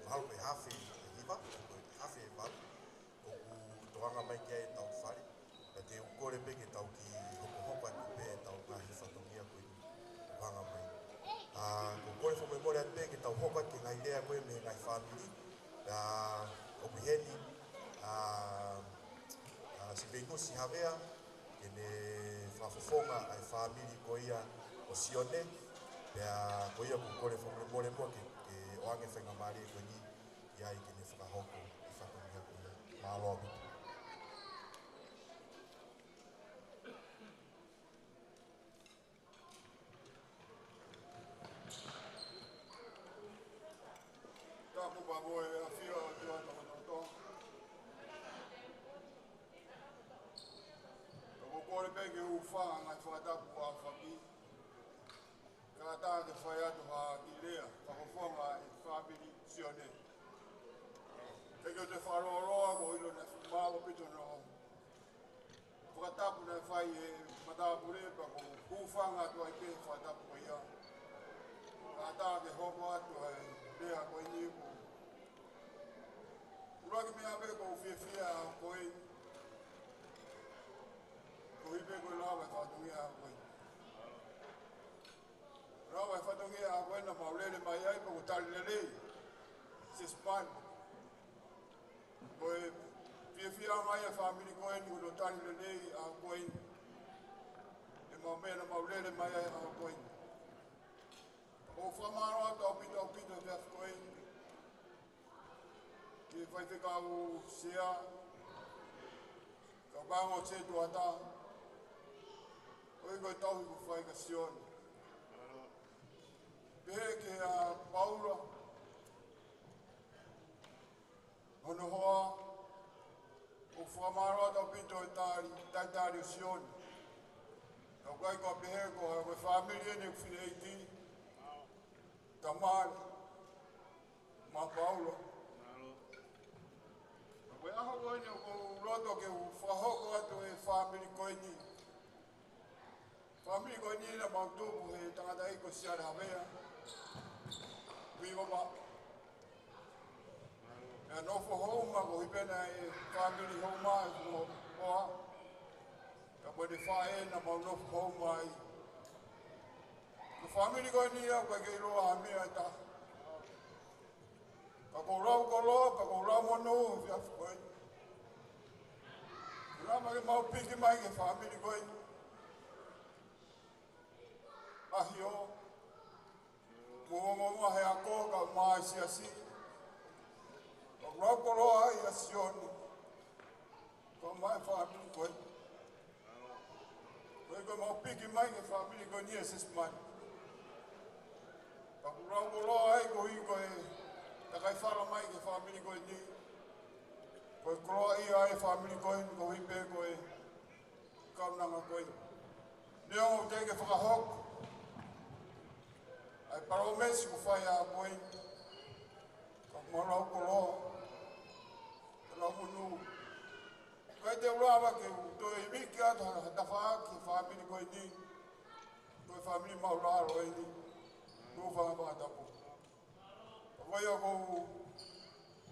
Mahalo pe hafe hiva, hafe malu. O toanga mai kia e tau whare. Na te ukore pe ke tau ki hoko atu pe e tau ngahi whatongia koe ni wanga mai. Ko kore whome more atu pe ke tau hoko atu ke ngai rea koe me ngai whamiri. O piheni, si vengu si havea, ke ne whafofonga ai whamiri ko ia o sione. Pea ko ia ko kore whome more mo ke oange whenga maari e koe ni iai ke ne whakahoko i whatongia ko ia. Mahalo abitu. Tapu baboe a fia o te ata matoto. Ko kore peke u whaa ngai whakatapu a whaki. Ka tā te whai atu ha ki rea, whakafonga e whapiri sione. Peke o te wharoa ko ilo na māgo pito no. Whakatapu na whai e matapure pa ko hūwhanga atu ai pe whakatapu ko ia. Ka tā te hoko atu ai rea ko ini ko. Uraki mea pe ko whiawhia ko i. Ko hipe ko lawa e whatungia ko i. Rawa e whatungia a koe na maulele mai ai pa ko tali lelei. Sispan. Ko e whiawhia mai e whamiri koe ni ko tali lelei a koe. E maumea na maulele mai ai a koe. O whamaro ata o pito te koe. Ki whai whikau sea. Ka bango te tuata. Oi koe tauhi ku whai ka sione. Pehe ke a Paula. Hono hoa. O whamaro ata o pito e tāri o sione. Ka kai ko pehe ko e koe whamiri ene ku whine eiti. Tamari. Ma Paula. Koe aha koe ni o roto ke u whahoko atu e whamiri koe ni. Whamiri koe ni na mautupu he tangata iko siara hawea. Wiwa ma. E nofo houma ko hipena e whamiri houma e kumo hoa. Ka koe de whae na mau nofo houma i. Ko whamiri koe ni au koe kei roa hamea e ta. Ka ko rau ko loa, ka ko rau mono o whiafu koe. Rama ke mau piki mai ke whamiri koe. Ahi o. Mua he a ko ka mai si asi. Ka rau ko loa i a sioni. Ka mai whamiri koe. Koe koe mau piki mai ke whamiri koe ni e sismani. Ka rau ko loa i ko i koe. Ta kai whara mai ke whamiri koe ni. Koe kroa i ai whamiri koe ni ko hipe koe. Kaunanga koe. Neongo te ke whakahok. Ai paromesi ko whai a koe. Ka marau ko loa. Ka lau munu. Kai te urawa ke to i wiki atu hata whaaki whamiri koe ni. Koe whamiri mauraro e ni. Nō whangapatapu. Koe o kou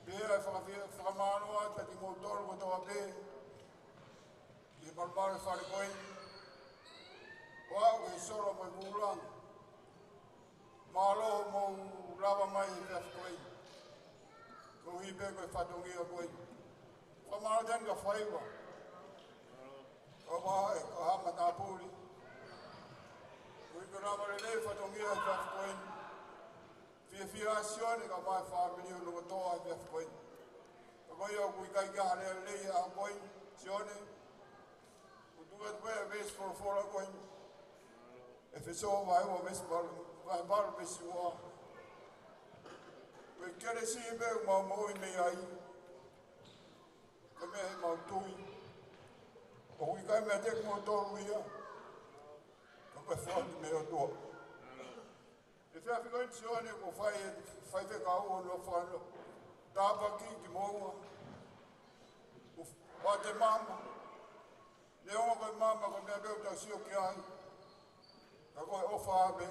pēra e whakamanoa, tati mō tōru ko tōa pē. Ki he marmare whare koe. Wau ke soro mai mūranga. Māloho mō rawa mai i whiafu koe. Ko hipe koe whatongia koe. Whamano tani ka whaiwa. Ka wae, ka hama tā pūri. Ko hiko rawa rele whatongia i whiafu koe. Whiawhia sione ka mai whamiri o nunga toa i whiafu koe. Ka koe au kui kai kaha lea lei a koe, sione. Ko tuka tuea ves fora koe. E whesoa vai ua ves baru pesi ua. Koe kere si e meu mau moi mei ai. Ka mea he mau tui. Ko kui kai mea teku mo toru ia. Ka koe whani mea toa. E whiawhi koe sione ko whai wheka ua no whano. Tāpaki ki moua. Wa te mama. Ne onga koe mama koe mea beu tau sio ki ai. Ka koe ofa abe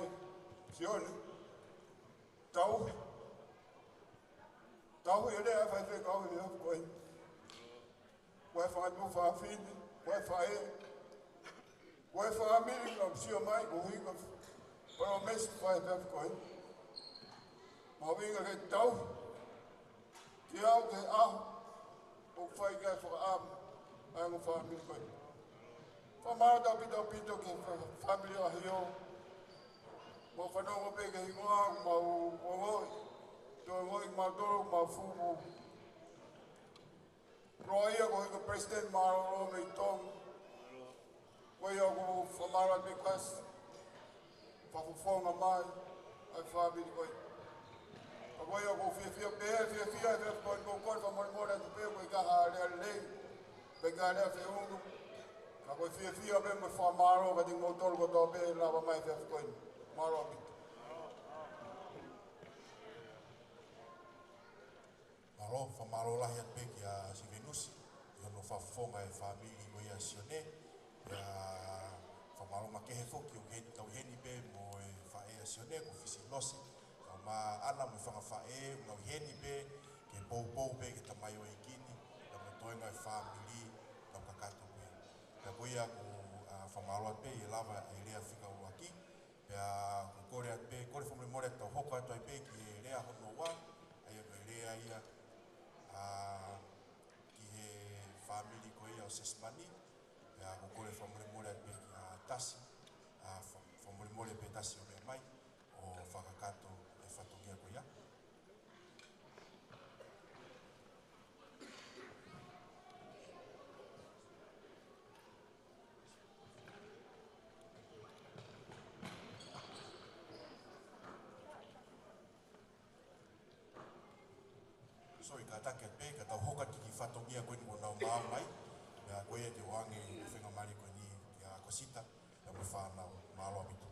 sione. Tau. Tau i lea whai te kau i hapu koe. Koe whai tu whaafini, koe whae. Koe whaamiri ngam sio mai, ko hinga promise whai te hapu koe. Ma winga ke tau, ki au ke ahu, o whai kai whakaam, ai ngu whaamiri koe. Whamara tau pito ke family a hio. Mo whanongo pe ke hingoa, mau ongoi. Tō ngoi mātoro mā fumu. Roa ia ko hika President Maroro mei tong. Koe ia ko whamara me kas. Whafufonga mai. Ai whabiri koe. Ka koe ia ko whiawhia pēhe, whiawhia e koe koe koe whamoremore atu pēhe koe kaha rea lei. Pei ka rea whiungu. Ka koe whiawhia me me whamaro ka ting motoro ko tō pēhe lawa mai whiawhi koe. Maro pita. Alo, whamaro lahi at pe ki a Sivenusi, i ono whafonga e whamiri o ia sione, ia whamaro makehe foki o tau heni pe mo e whae a sione, ko fisi losi, ka ma ana mo whanga whae, ngau heni pe, ke pou pe, ke tamai o ikini, ka mo toenga e whamiri, ka kakato pe. Ka koia ko whamaro at pe, i lava e rea whika o aki, pia ko kore at pe, kore whamrimore tau hoko atu ai pe, ki e rea hono wa, ai e rea ia, ki he family ko ia o Sesmani, ko kore whamuremore pe ki a tasi, whamuremore pe tasi o mea mai, o whakakato e whatongia ko ia. So i ka take pe, ka tau hoka ki whatongia koe ni mo nau maa mai, mea koe te wangi o whenga mari koe ni ki a Kosita, na mo whanau maa loa mitu.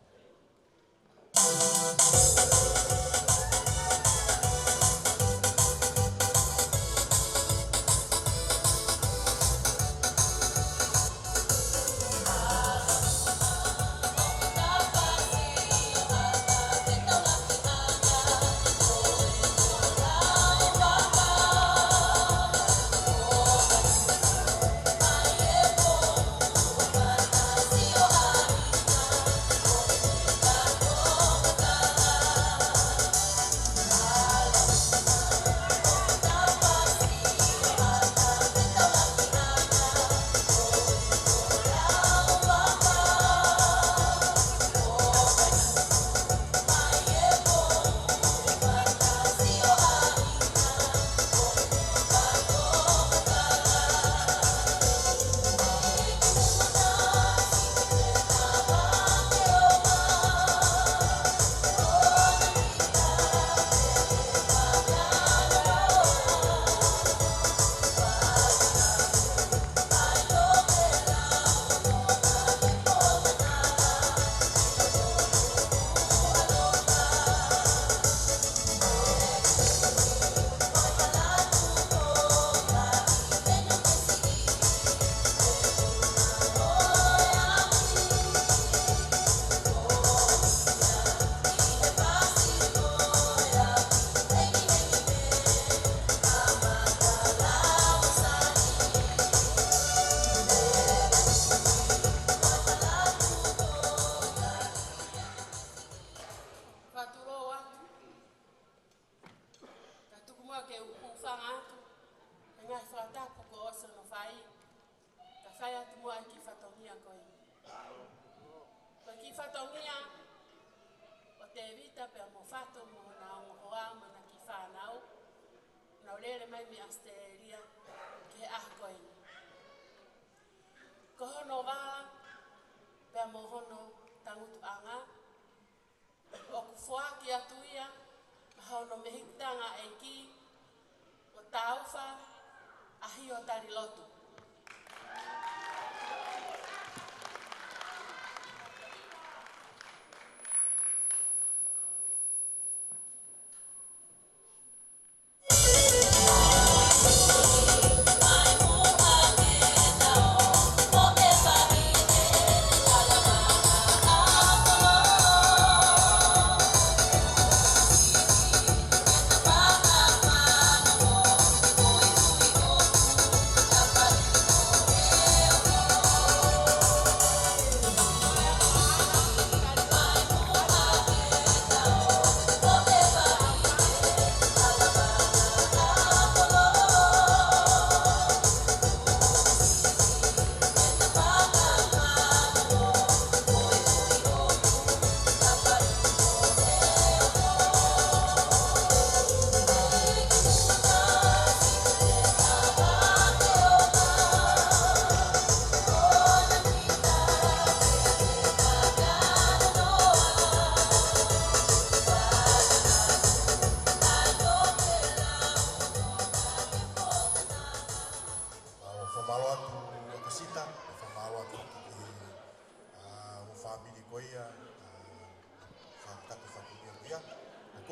Mama,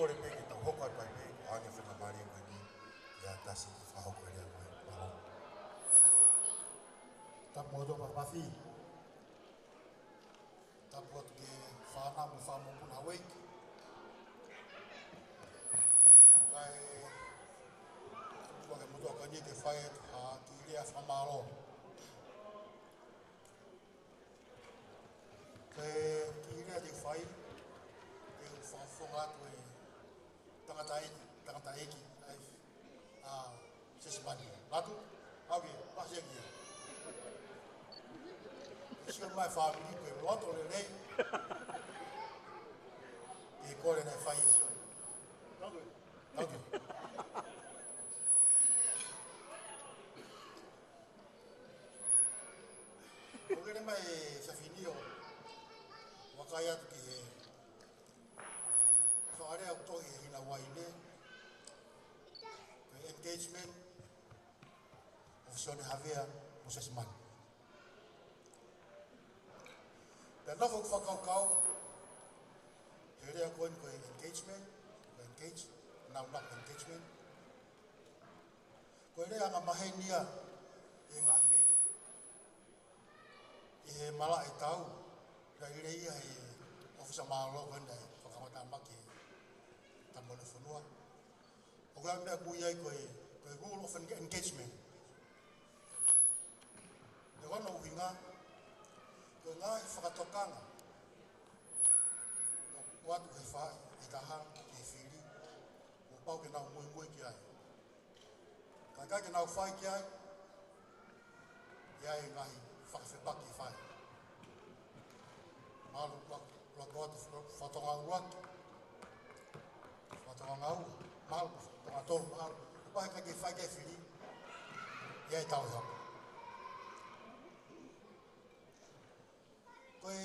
kore pe ki tau hoko pai pe, ange whena maria koe ni, ia tasi ki whahoko rea koe. Mahalo. Tapu o topa pathi. Tapu o ke whana mo whamo puna weik. Kai kua ke mutua ka ni ke whae a ki rea whamaro. Kai ki rea te whae, ke whawhonga koe tangata eki, ai sesimani. Latu, auke, pasi aki. Sio mai family koe loto le rei. E kore nei whai sio. Tauke. Tauke. Kore mai safinio. Wakai atu ki he. Whaare au tohi he hina waine. Koe engagement. Ofisione havea mo sesimani. Pea nofo whakaukau, he rea koe koe engagement, koe engage, nau engagement. Koe rea ngā mahenia e ngā whitu. I he mala e tau, rea i reia he ofisa maalo koe nei whakamata maki tamone whanua. O kua mea kui ai koe rule of engagement. E wana uhi ngā, ko ngā i whakatokanga. O watu he whae, e taha, e whiri, o pau ke nau mui ki ai. Ka kai ke nau whae ki ai, ia e ngahi whakawhepaki e whae. Mālu la kōtu whatonga uruaki, whatonga ngau, mālu whatonga toru mālu. O pahe kai ke whae ke whiri, ia e tau hapa. Koe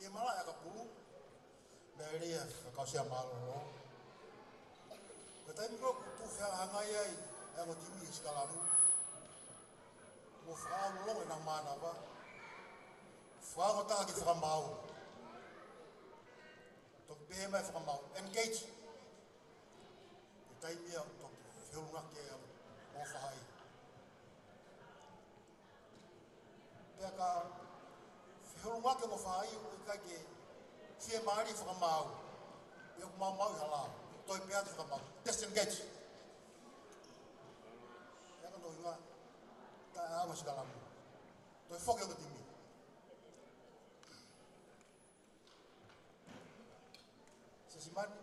e mala e ka pulu, me rea whakausia māloro. Koe taimi kua kutu whea hangai ai, e ngo timi i skalamu. Mo whaaulongo e nang mana wa. Whaango taha ki whakamau. Tok pehe mai whakamau. Engage. Koe taimi au tok whiurungake au o whahai. Pea ka whiurungake mo whahai o i kai ke whie maari whakamau. Pea ku mau mau i hala. Toi pea te whakamau. Disengage. Pea ka noi ngā. Ta e awa sikalamu. Toi whoke o ka timi. Sesimani.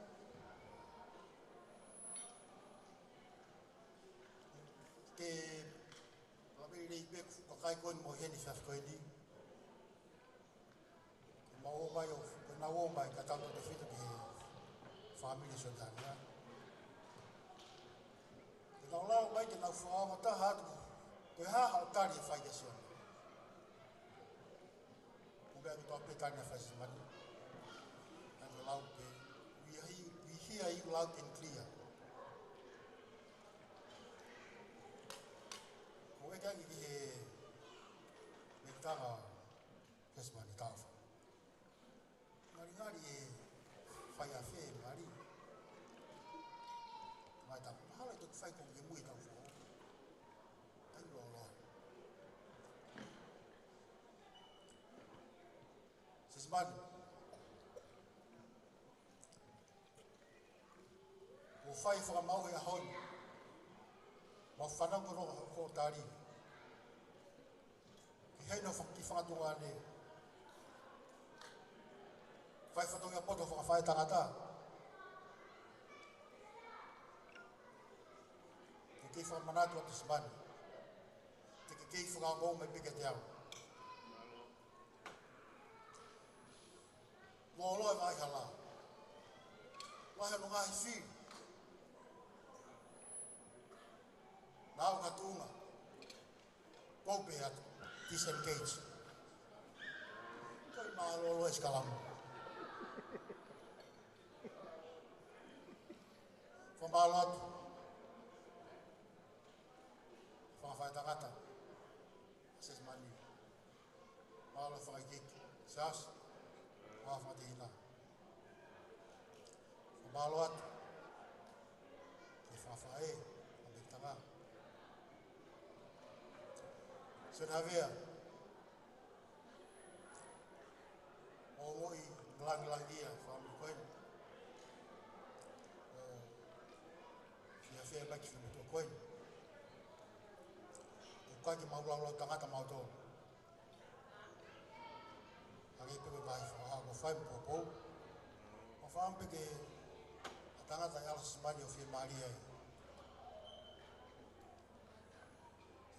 Ke Tapi ini ibu pakai kon mau heni sah kau ini. Mau mai o, kena o mai kata tu defitu di family saudara. Kena lau mai kena faham mata hat, kau hal tadi faham sion. Bukan itu apa tanya faham mana. Kena lau ke, we hear you loud and clear. Kowe kan iki metanga kesmani tafa. Ngari fai a fe ngari. Mai ta hala tu fai ko ngi mui ta fo. Ai lo. Sesmani. O fai fo mau e hon. Ma whanau ko tari. Ki hei no ki whangatunga ne. Whai whatonga poto whakawhai tangata. Ki kei whamanatu atu simani. Te ki kei whakangou mai pika te au. Ngō loe mai hala. Wahe no ngahi whiu. Nau katunga, kope atu, disengage. Koi maalolo eskalamu. Whamalo atu. Whakawhai tangata. Ases mani. Maalo whakaikiki. Seas. Whakawhai hina. malo atu. Ke whawhae, a me tanga. So na vea, o moi nglangia, whamu koe. Fia fia baki fi mutu koe. O kai ki maulaulau tangata mauto. Hagi pepe vai whaha ko whai mpopo. O whaampe ke tangata i ala simani o fia maria ai.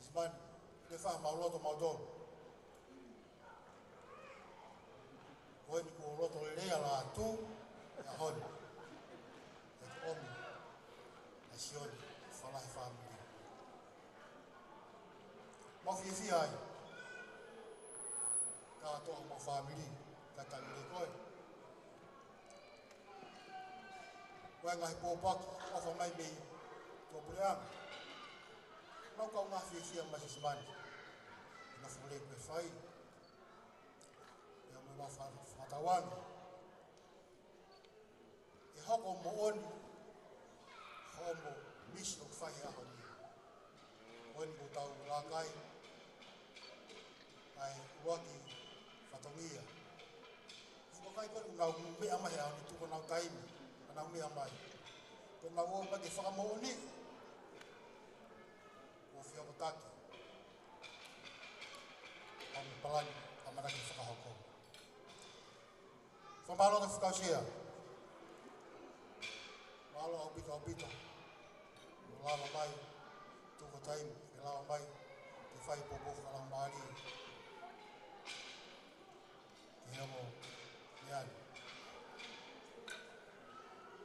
Simani, le whaha mauloto mauto. Koe ni ko roto le rea la tu, ya honi. E omi. Sioni, whalahi whamiri. Mawhi e whia ai. Ka toa mo whamiri, ka tani le koe. Koe ngahi pōpaki, ofa mai mei tō pureanga. Nau kau ngā whia masi simani. Ina whule koe whai. Ia me ma whatawangi. E hoko mo oni, homo misi o whai aho ni. Oeni ko tau lakai, ai uaki whatongia. Fuko kai kore ngau mea mahi au ni tuko nau taimi, nau mea mai. Ko ngau o maki whakamo ni, o whiako taki. Amu palani, amaraki whakahoko. Whamalo na whakausia. Malo au pita. Lava mai, tuko taimi, e lava mai, te whai popo whakalang maari. Te hemo, neani.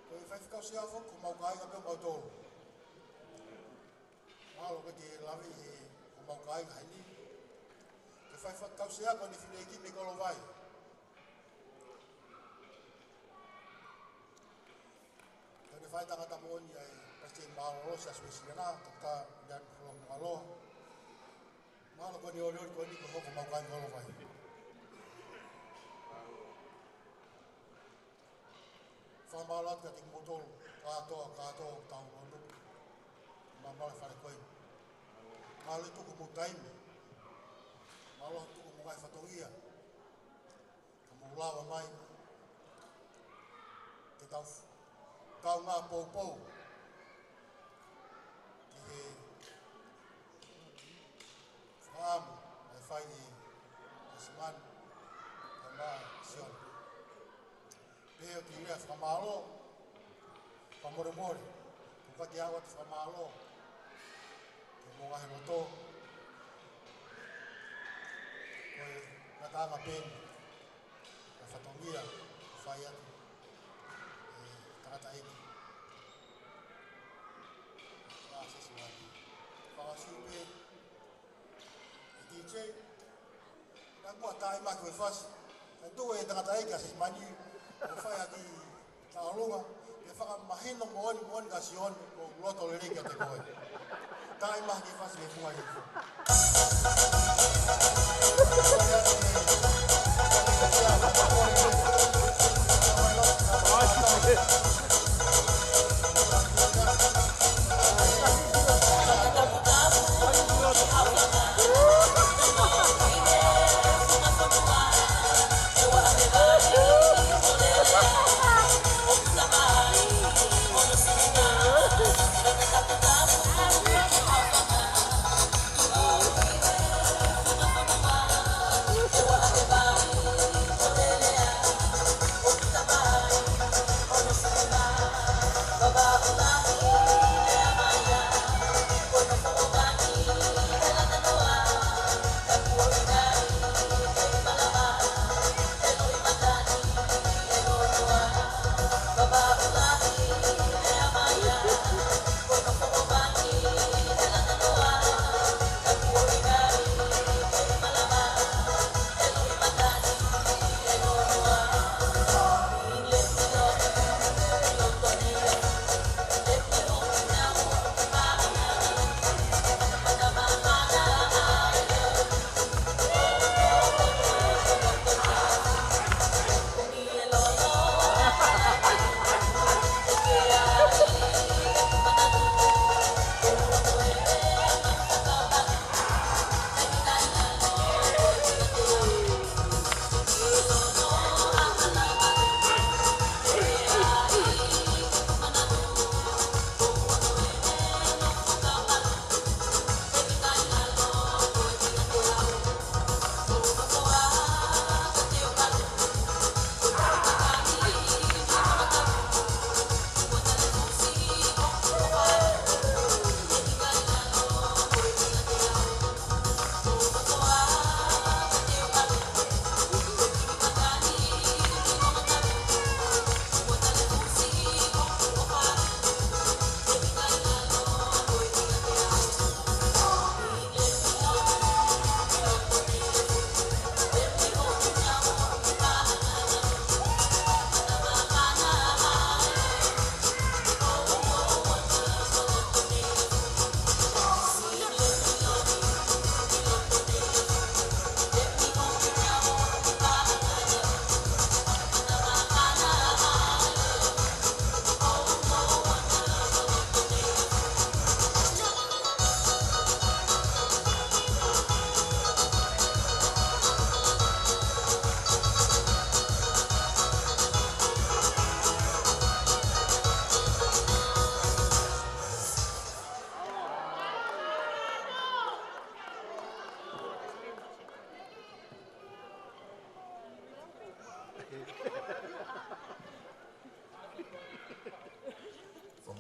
Ko e whai whikau sia whoku, mau ka aiga peo mau tōru. Malo ke te lawe e o mau ka aiga haini. Te whai whikau sia ko ni whine ki me kolo vai. Te whai tangata mooni ai, pasti malo sa suesina tata dan pulang malo ko ni ori ko ni ko ko mau kan ko vai fa malo ka ting motor ka to tau no mama fa ko malo tu ko mutai malo tu ko mai fatoria ko lava mai te tau ngā pou Faham, ai whai i Asiman, kama Sion. Peo ki rea whamalo, whamore. Pukaki awa te whamalo, ke mongahe roto. Koe natanga peni, ka whatongia, whai atu, tangata eki. Sesi waki. Whakasiupe, DJ, nā kua tāi maki we whasi. Nā tū e tangata eki a mani, o whai aki tā alunga, e whaka mahino mooni ka sioni, o loto le reki a te koe. Tāi maki whasi me funga hiku.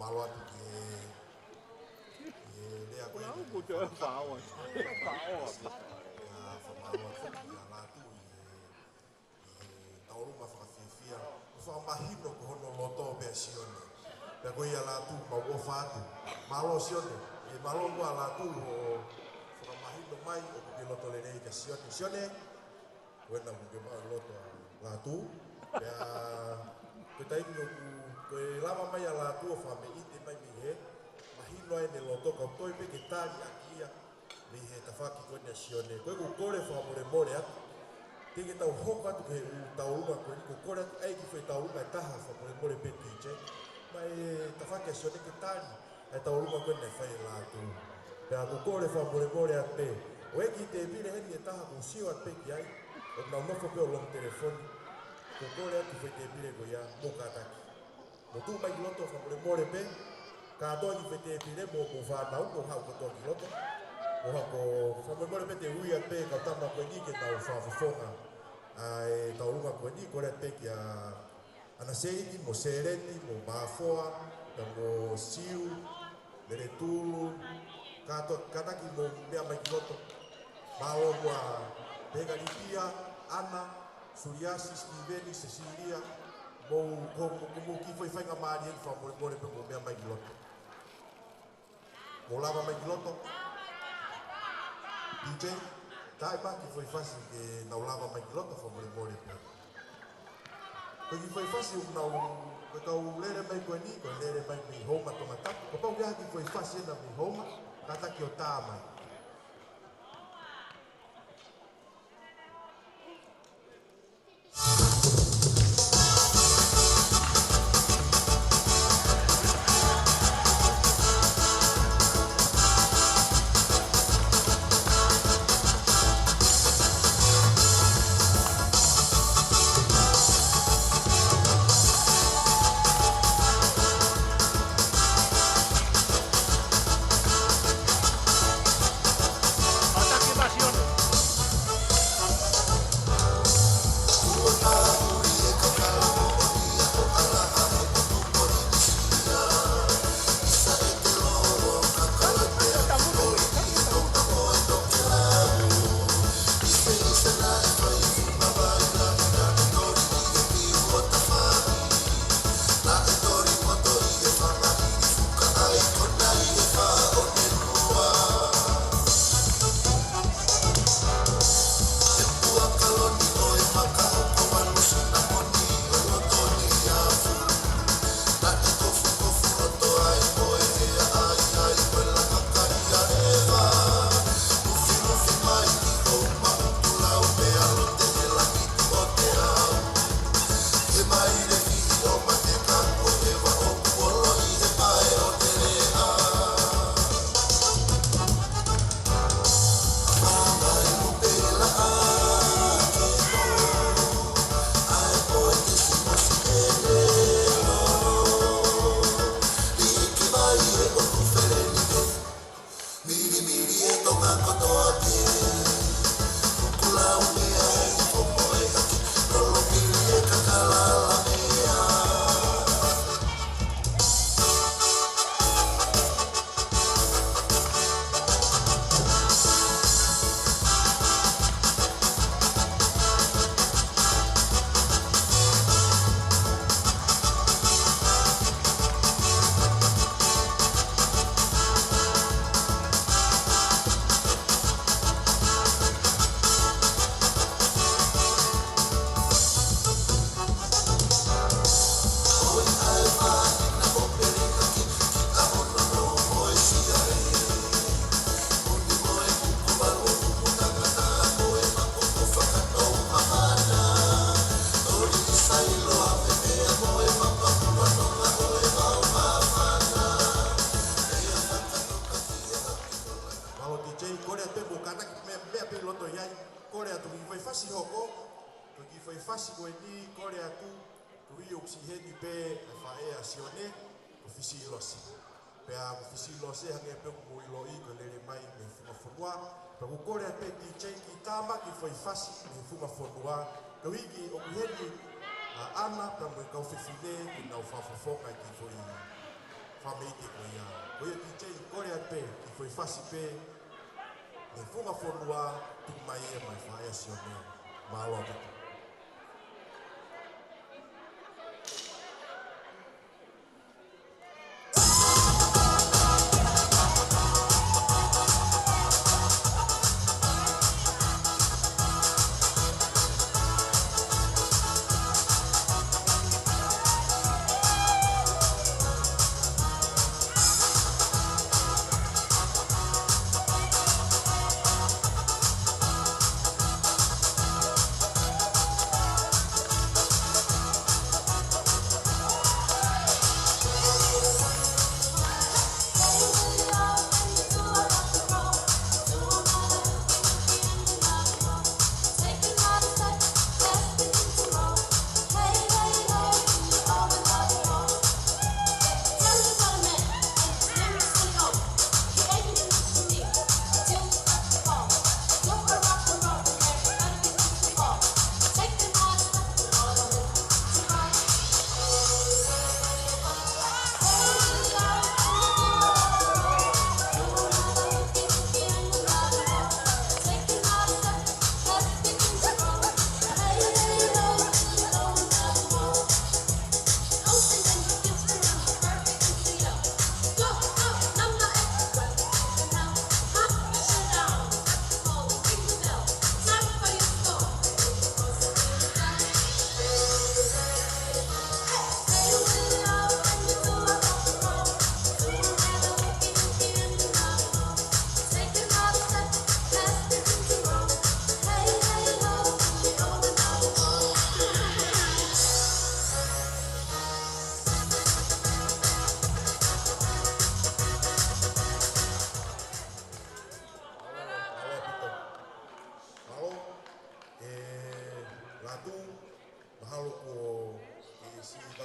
malo atu ke lea koe Não, porque eu falo. Eu falo. whamalo atu ia latu taurunga whakawhiwhia whamahino ko hono loto pia sione pia koe ia latu mauofa atu malo sione malo ngua latu o whamahino mai o kuke loto lerei ka sione wena kuke mai loto latu pia koe taimi o koe lama mai a latu o whame ite mai mihe mahino ai ne loto kau toi pe ke tari aki ia mihe tawhaki koe ne sione koe ku kore whamore more atu teke tau hoka tu ke tau uma koe ni ko kore atu ai ki whai tau uma e taha whamore more pe tije mai tawhaki a sione ke tari ai tau uma koe ne whai latu pia ku kore whamore more atu pe o eki te vire heni e taha ku sio atu pe ki ai o nau nofo pe o long telefoni ko kore atu whai te vire ko ia mo kataki mo tu mai ki loto whamore more pe ka doni pe te pire mo whanau mo hau ko toki loto mo hau ko whamore more pe te uia pe ka tama koe ni ke tau whawhawhonga ai tau runga koe ni kore pe ki a ana seiti mo sereti mo mafoa ta mo siu lere tulu kataki mo mea mai ki loto mao mua pega lipia ana Suriasi, Steveni, Cecilia mo ki foi whainga maari e wha more pe mo mea mai ki loto. Mo lava mai ki loto. DJ, tae pa ki foi whasi ke nau lava mai ki loto wha more pe. Ko ki foi whasi nau ko kau lere mai koe ni, koe lere mai mi homa tomatapu. Ko pau kia ki foi whasi ena mi homa, kata ki o tā mai. Foi fácil de fuma formuar. Eu igi o kuheni ana para me kau fifile que não fa fofoca que foi whameite ko ia. Ko ia ki tei kore ape, ki foi whasi pe, me whunga whonua, tuku mai e mai whaia si o mea. Māloa putu.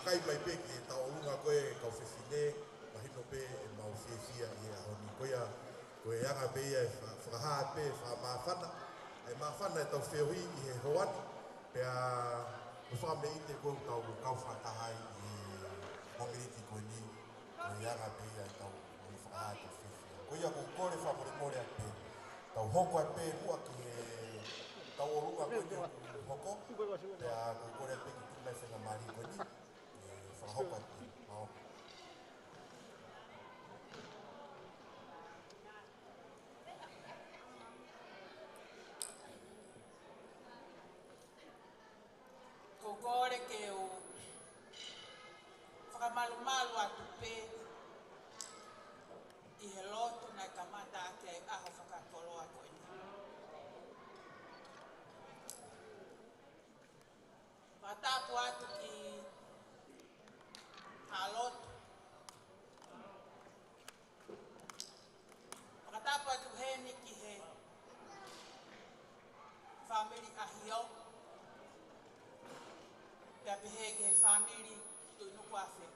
Kai mai pe ki ta olunga koe ka fefine ma hino pe e mau fefia i a honi koia koe anga pe ia whakaha pe whamawhana e mawhana e tau whioi i he hoani pe a whame i te koe tau kau whatahai i momiriti koe ni koe anga pe ia tau whakaha tau fefia koia ko kore whamore more a pe tau hoko a pe mua ki he tau olunga koe ni hoko pe a ko kore a pe ki tumai whenga mari koe ni Hopa mau. Ko kore ke o whakamalu-malu atu pe i he lotu nai kamata ake ai aho whakakoloa koe ni. Whatapu atu ki Alot. Makatapa tu heni ki he family ahio. Pea pehe ke family tu nukwafe.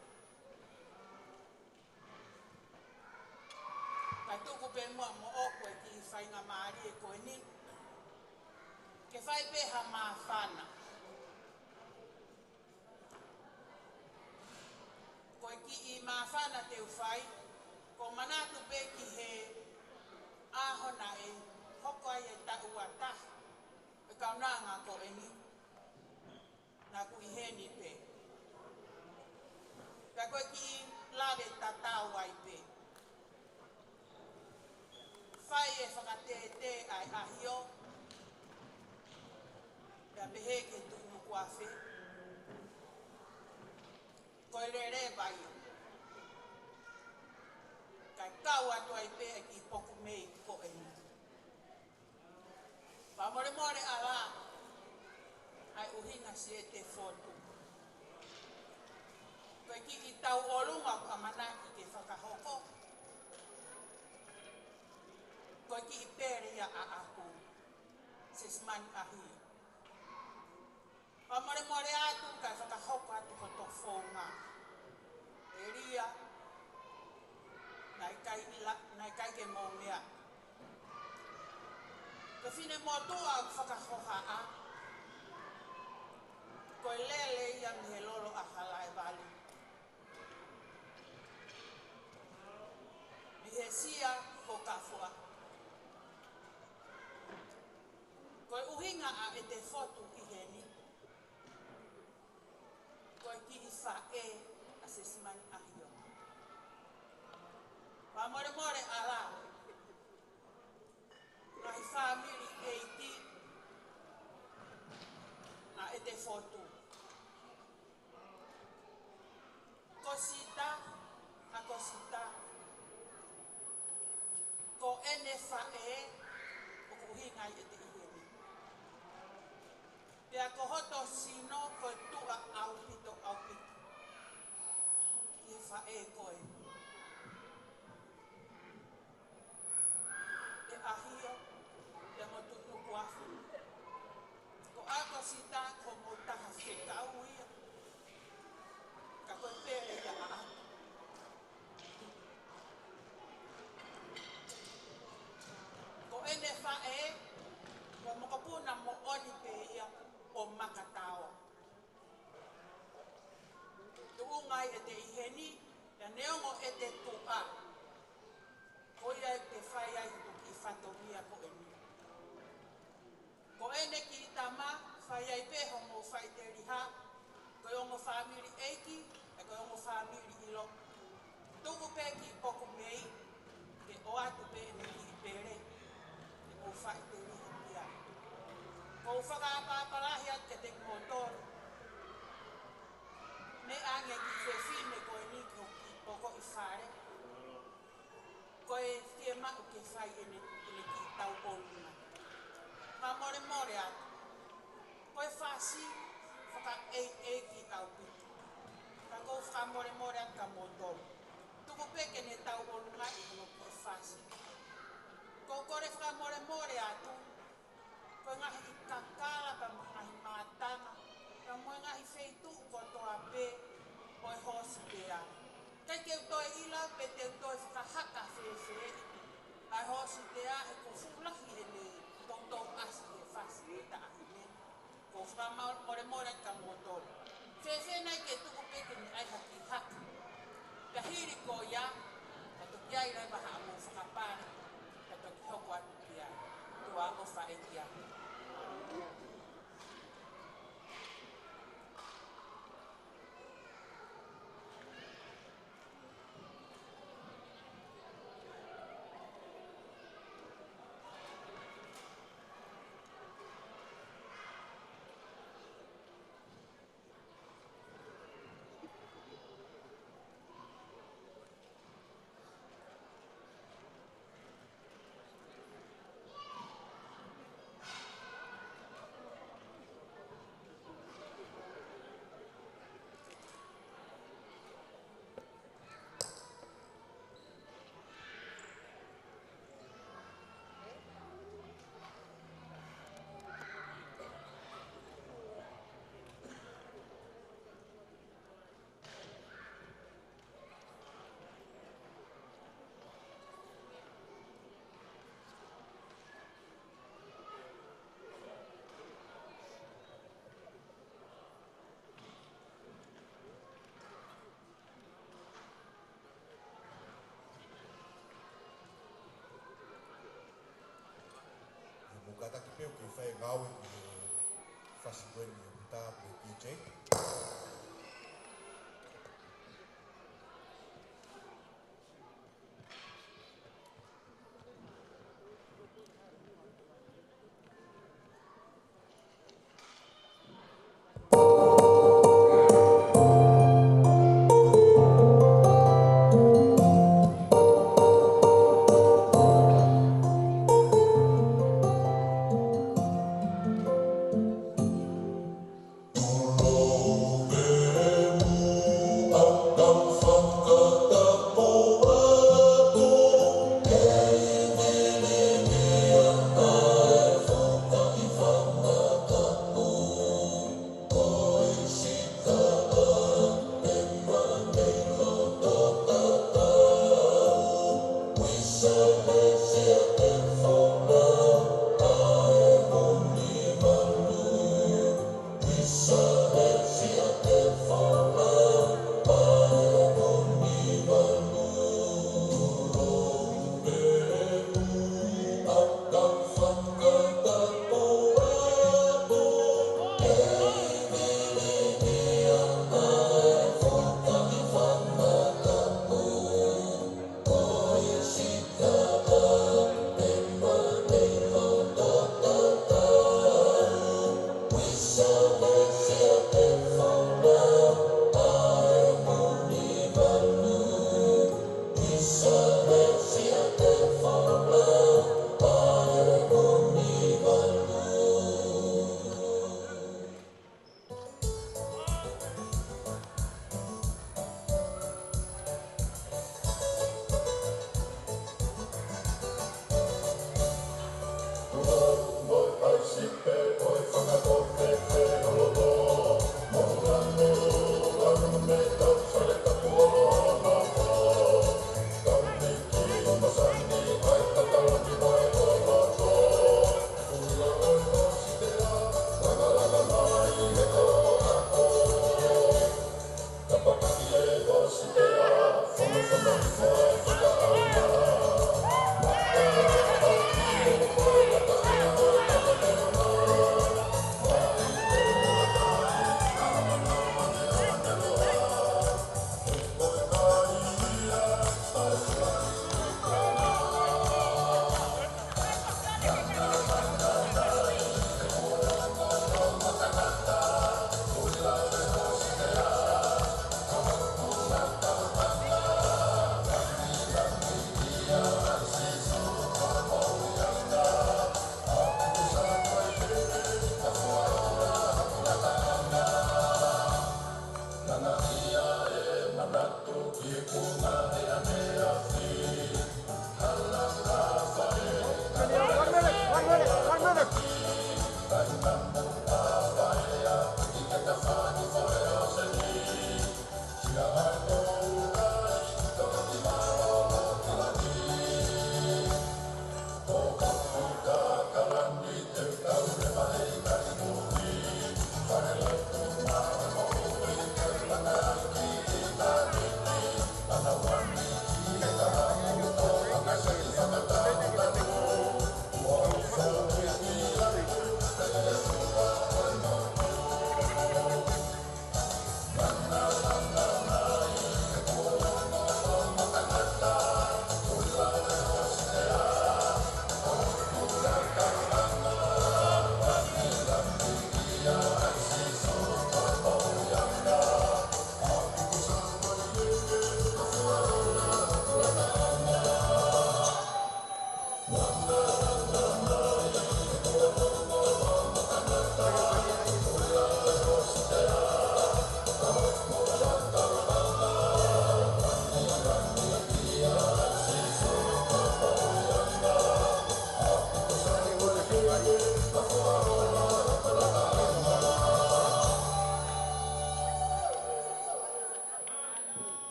Kai tuku pe mua mo okwe ki whainga maari e koe ni. Ke whai peha maa whana. Koe ki I mawhana te uwhai, ko manatu pe ki he ahona e hoko ai e taua tahi, e kaunanga ko e ni, na ku I heni pe. Ka koe ki lawe tatau ai pe. Whai e whakatete ai ahio, pea pehe ke tunu kuawhi, koe re vai. Kai kau atu ai pe ki poku mei ko e ni. Pamore more ala ai uhinga si e te fotu. Koe ki I tau olunga ka manaki ke whakahoko. Koe ki I perea a aku. Sesman ahi. Pamore more atu kai whakahoko atu ko to whonga. Eria. Nai kai ke mō mea. Ka whine mō toa whakahoha a. Koe lele ia mi he lolo a halai wali. kafua. Koe uhinga a e te fotu I heni. Koe ki I whae a se simani ahio. Wa more more ala. Ngai family 18 a e te fotu. Kosita a kosita. Ko ene whae o kuhinga I e te iheni. Pea ko hoto sino ko tua au pito. I whae koe. E ahio, e motutu kuafu. Ko a kosita ko motaha whekau ia. Ka koe pere ia a atu. Ko ene whae, ko mokapuna mo oni pe ia o makatawa. Tuungai e te iheni, e neongo e te tua. Ko ia e te whai ai ki whatongia ko eni. Ko ene ki itama, whai ai peho mo whai te riha, ko ongo whamiri eiki, e ko ongo whamiri ilo. Tuku pe ki poku mei, ke o atu pe ene ki pere, e o whai te riha pia. Ko whakapapalahia ke te motoru. Me ange ki whewhine ko eni ki poko I whare. Ko e whie mako ke whai ene ki tau oluna. Ma more more atu. Ko e whasi whaka ki tau pitu. Ka kou whaka more atu ka motoru. Tuku peke ne tau oluna I kono ko e whasi. Ko kore whaka more atu. Ko ngahi I kakala pa ngahi mātanga. Ka moe ngahi wheitu ko toa pe o e hosi pe a. Kei ke utoe ila pe te utoe whakahaka whewhe. Ai hosi te a e ko whulahi e le tautou asi e whasi e ta ahi ne. Ko whaka more ka motoru. Whewhe nei ke tuku peke ni ai haki haki. Ka hiri ko ia, ka toki ai rai maha amo whakapare. Ka toki hoko atu ki a. Tua o whae ki a. Kata ki peo ki whai ngāwe ki whasiweni o tā pe PJ. Oh, Thank you.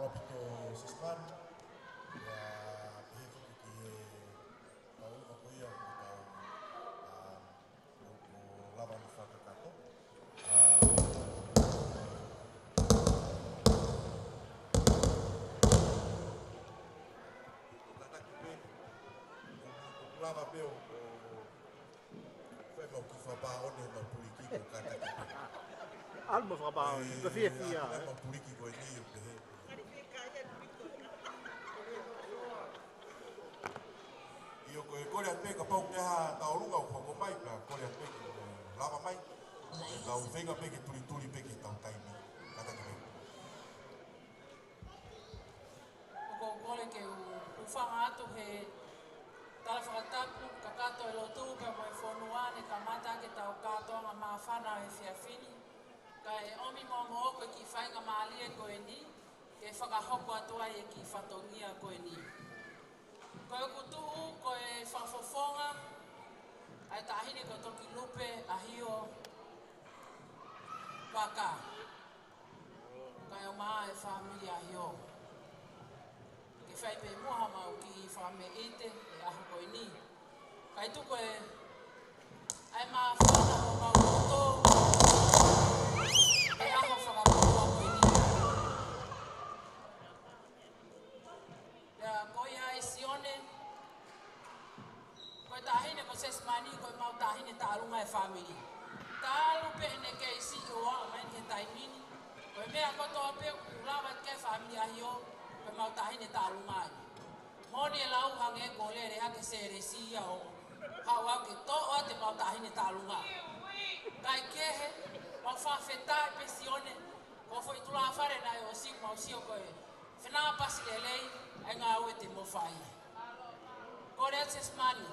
apito sisman ya hifu ki tau ko ia ko lava no faka kato lava peo foi mo ki fa ba one ma puliki ko kata ki Alma frabao, que fia. ma puliki ko ni o pe io ko ko le pe ka pau te ha ta orunga ko mai ka ko le pe lava mai la u venga pe ki tuli pe ki ta tai ni kata ki ko kole ke u whanga atu he tala whakatapu ka kato e lotu ka moe whonuane ka mata ke tau katoanga maa whana e whiawhini ka e omi mo mooko ki whainga maalie koe ni ke whakahoko atua e ki whatongia koe ni koe kutuu koe whafofonga ai tahine ko toki lupe ahio waka ka e o maa e whamiri ahio whai pe moha mau ki whame ite e aho koe ni. Kai tuko e ai maa whana o mau koto e aho whakakoa koe ni. Ia koe ai sione koe tahine ko sesmani koe mau tahine taalunga e whamiri. Tālu pe ne ke isi oa o main ke taimini koe mea koto pe ulawa ke whamiri ahio pe mau tahine taalungai. Moni e lau hange kole re hake se resi ia o hawa ke toa te mau tahine taalungai. Kai kehe, mau whawheta e pesione, ko fo itula whare nai o si mau sio koe. Whina pasi le lei, e ngā ue te mowhai. Kore at sesmani.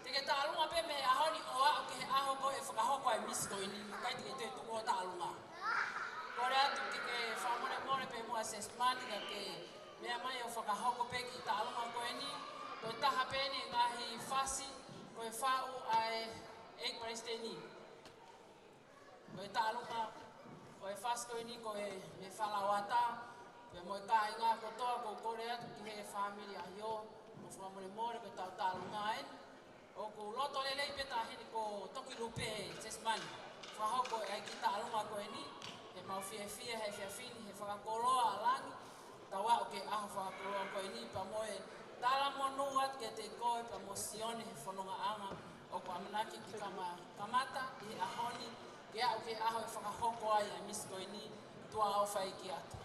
Te ke taalunga pe me ahoni oa o ke he aho koe e whakahoko e misi koe ni, kai te ke te tuko o taalunga. Kore atu ke whamone more pe mua sesmani ka ke mea mai o whakahoko pe ki taalunga koe ni, koe taha pene ngahi whasi, koe whau ai ekmariste ni. Koe taalunga, koe whasi koe ni, koe me whalawata, koe moe ka inga kotoa ko kore atu ki he whamiri a hio, mo whamone more koe tau taalunga en. O ko loto lelei pe tahini ko toki lupe sesmani, whahoko ai ki taalunga koe ni, he mau he whiawhini, he whakakoloa alangi, tawa o ke aho whakakoloa koe ni, pa moe tala monu at ke te koe, pa mo sione he whanonga anga, o ko amanaki ki kamata, i ahoni, ke au ke aho e whakahoko ai a misi koe ni, tua au whai ki atu.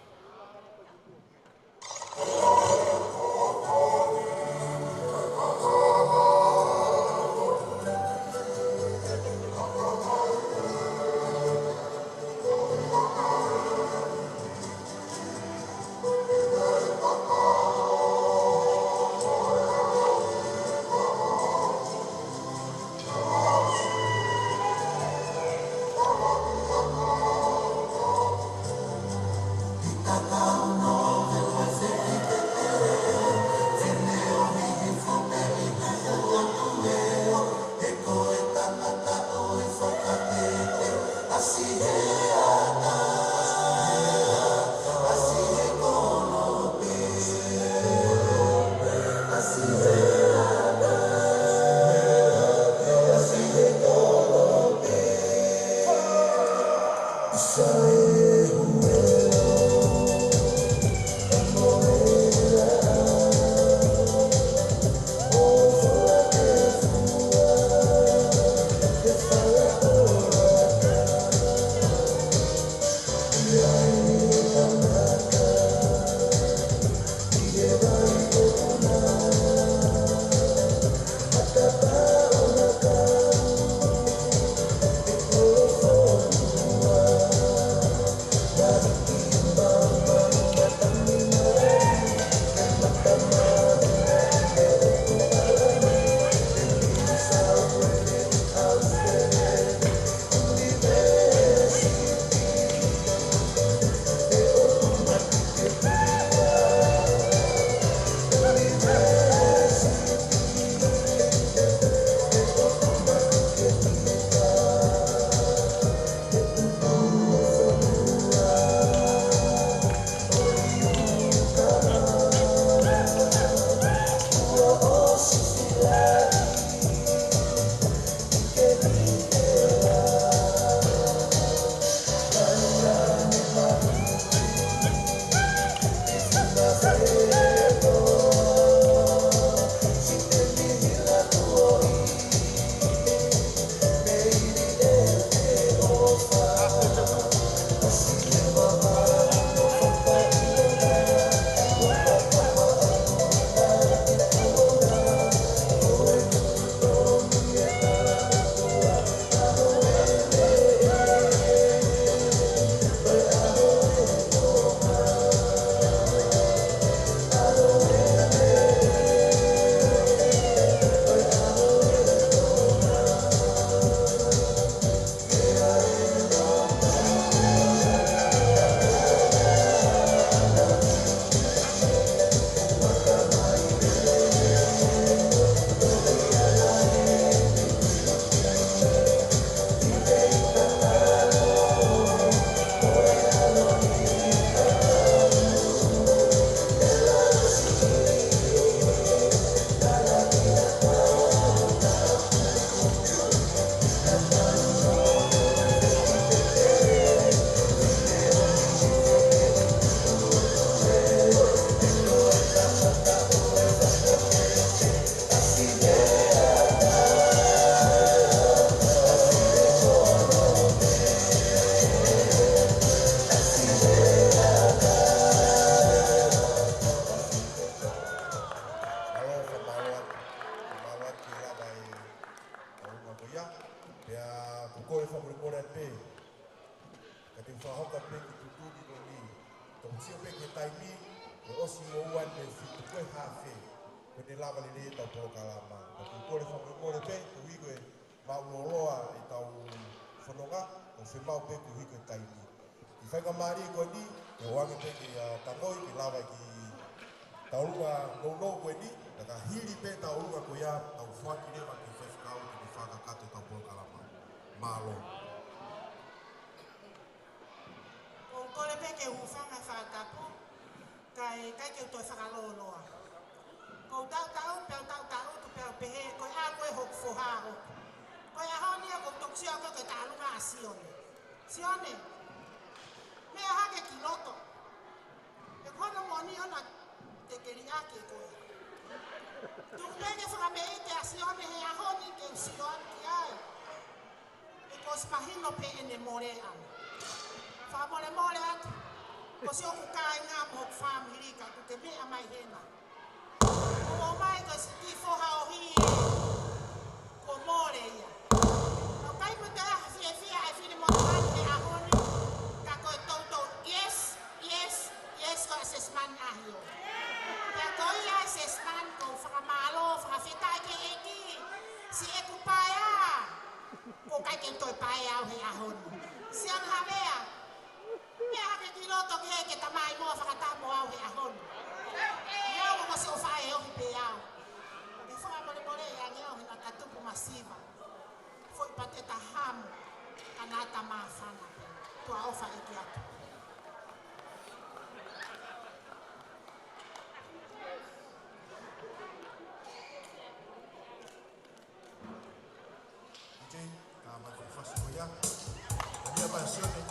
sio peke taimi o osi o wan le fitu koe hafe ko ne lava le le tau polo kalama ko kore fa mo le pe ko higo e ma uloa e tau fononga o fe mau pe ko higo taimi i fai mari ko ni e wange pe ki tangoi ki lava ki taulua no ko ni daga hili pe taulua ko ya tau fuaki le va ki fe kau ki faka kato tau polo kalama malo ko le pe ke ufanga whakapo, kai ke utoi whakaloloa. Ko tau, tu peo pehe, ko a koe hok foharo. Ko a honi a ko toksia ko ke tālunga a Sione. Sione, mea hake ki loto. E kono moni ona te keri ake koe. Tu penge whakameite a Sione he a honi ke Sione ki ai. E ko spahino pe ene more ana. Whamore atu, ko se oku kai ngā mok whamiri ka tu te mea mai hena. O mai ko se ti foha o hi e, ko more ia. O kai mo te aha fia e whine mo tani e ahoni, ka koe tautou, yes, ko asesman ahio. Pea ko ia asesman ko whakamalo, whakawhetai ke eki, si e ku pai a, ko kai ke toi pai au he ahoni. Si ang hawea, mea hake ki loto ki heke tamai moa whakatamo au he ahonu. Iau mo se o whae ohi pe au. Ke whakamore e ange au hina katupu masiva. Foi pa te tahamu kanata maa whana. Tua ofa e ki atu. DJ, kama kufasi moya. Dia pasione.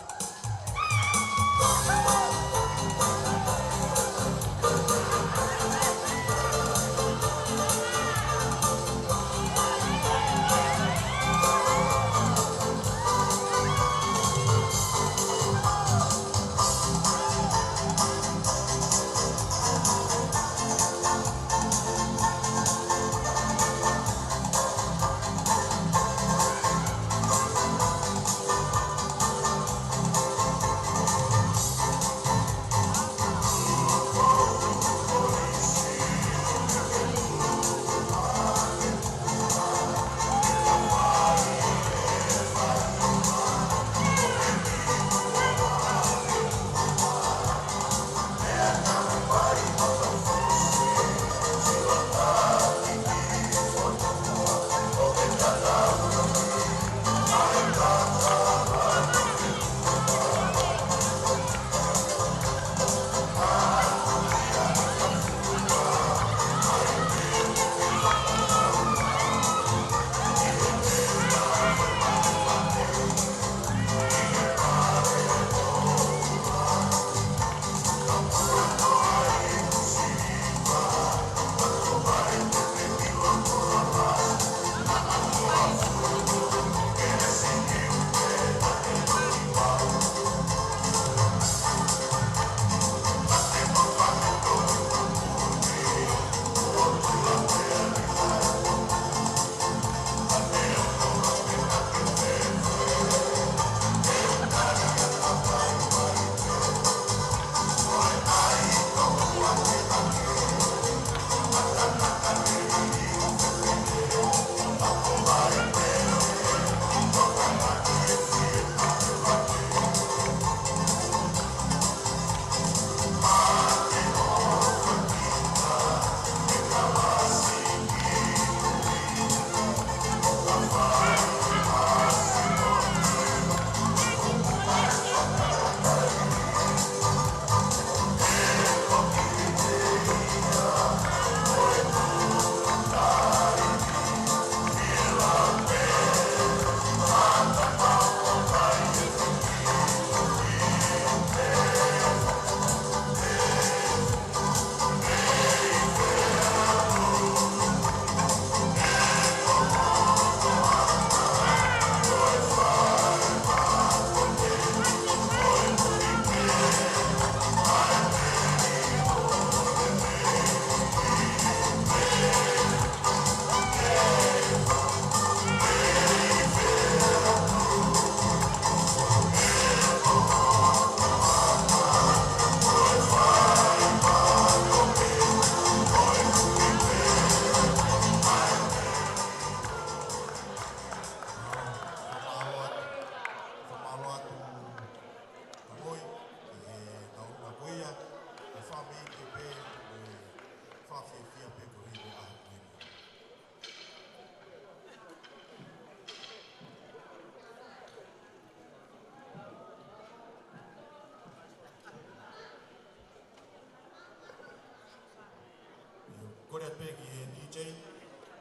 rea pe ki e DJ.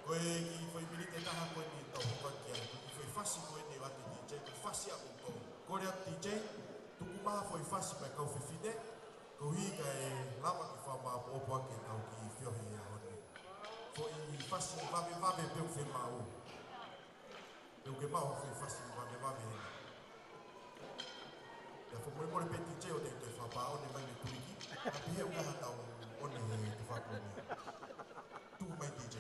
Koe ki foi milite taha koe ni tau hokan ki ai. Ki foi fasi koe ni wate DJ. Koe fasi a kuto. Koe rea DJ. Tuku maha foi fasi pai kau whiwhine. Ko hi ka e lama ki wha maa pōpua ke tau ki whiohe e hone. Ko i fasi vave peu whi maa u. Peu ke maa hoi fasi vave he. Ia wha more pe DJ o te wha paa one mai me turiki. A pihe unga hatau one he te whakone. Tu mai DJ.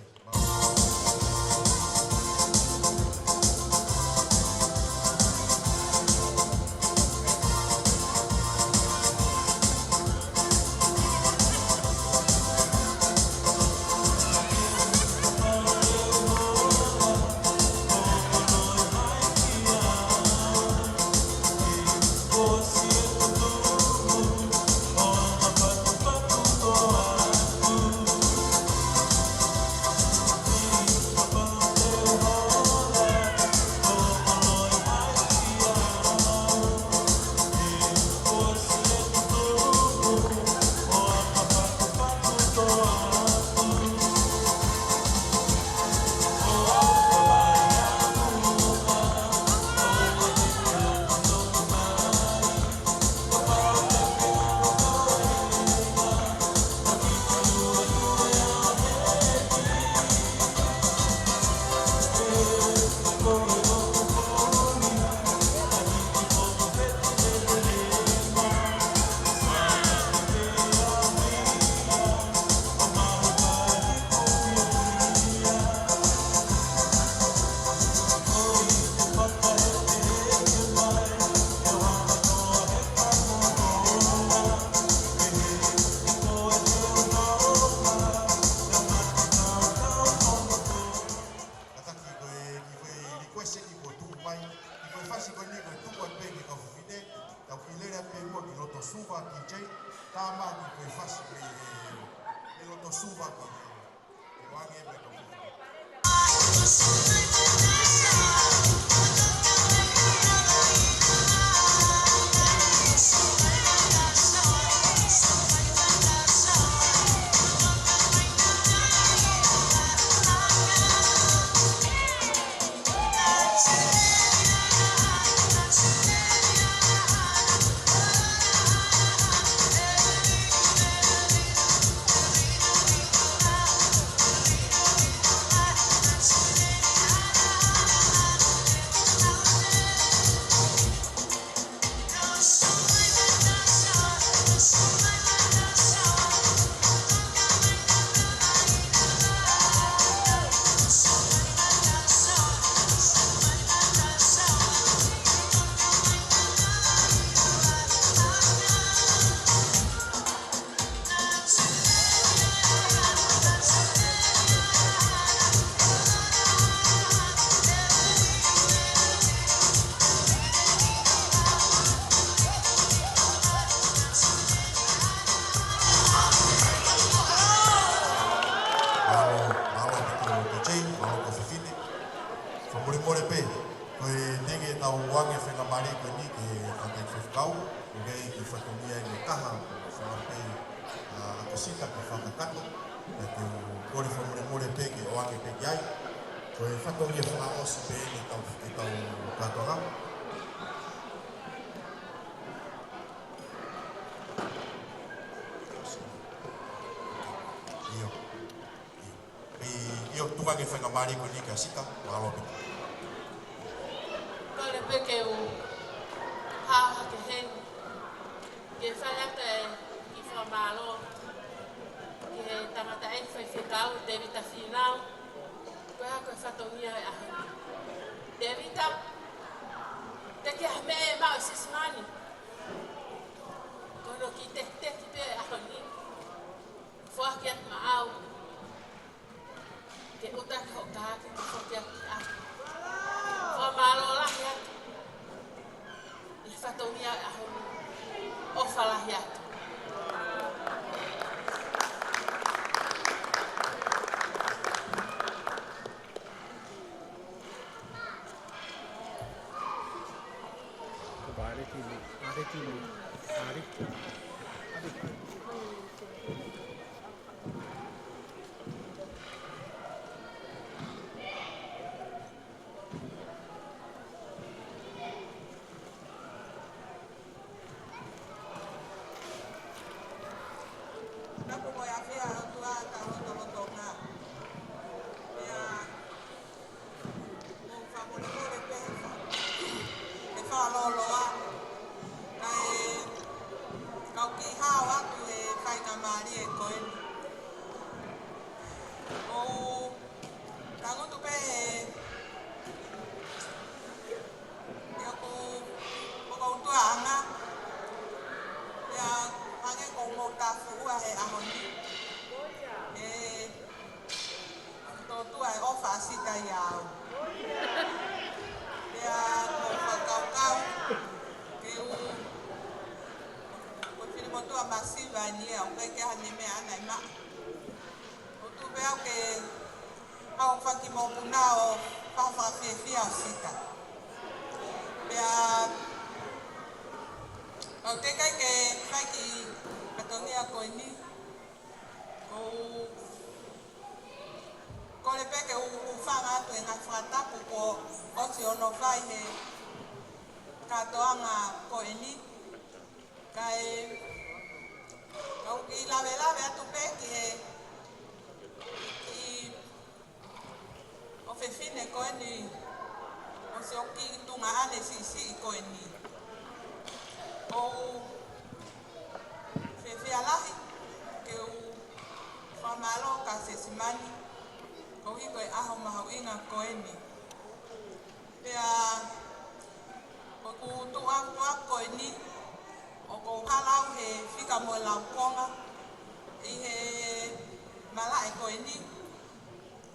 Io tu vai che fai mari con i casita, ma lo vedo. Kole peke o ha ke hen ke fala te ki formalo ke tamata e fai fitau devita final ko ha ko fatomia a devita te ke me ma sismani kono ki te pe a honi fo ke ma au ke uta ko ka ke fo ke a formalo la ya fatomia a honi o fala ya Tapo ko ya fea o tua ta o to nga. Ya o fa mo le mo le pe. E fa lo lo a. Kai kau ki hawa tu e kai ka mari e koe. O tango tu pe ya ko tua anga. Ya hange ko mo ta fu a he a honi. To tua e ofa sita ya. Ya ko kau ke u ko fili mo tua masiva ni e o ke hani me ana ma. O tu be au ke au fa ki mo puna o fa fi a sita. Ya au te kai ke fai ki katongia ko ni ko le pe ke u fanga to en afata ko o si ono fai he katoanga ko ni kai au ki la vela ve tu pe ki o fe fine ko ni o se o ki tunga ane si ko ni o fe alahi ke u famalo ka se simani ko hi ko aho maho inga ko ni pea o ku tu a ko ni o ko halau he fika mo la konga i he mala e ko ni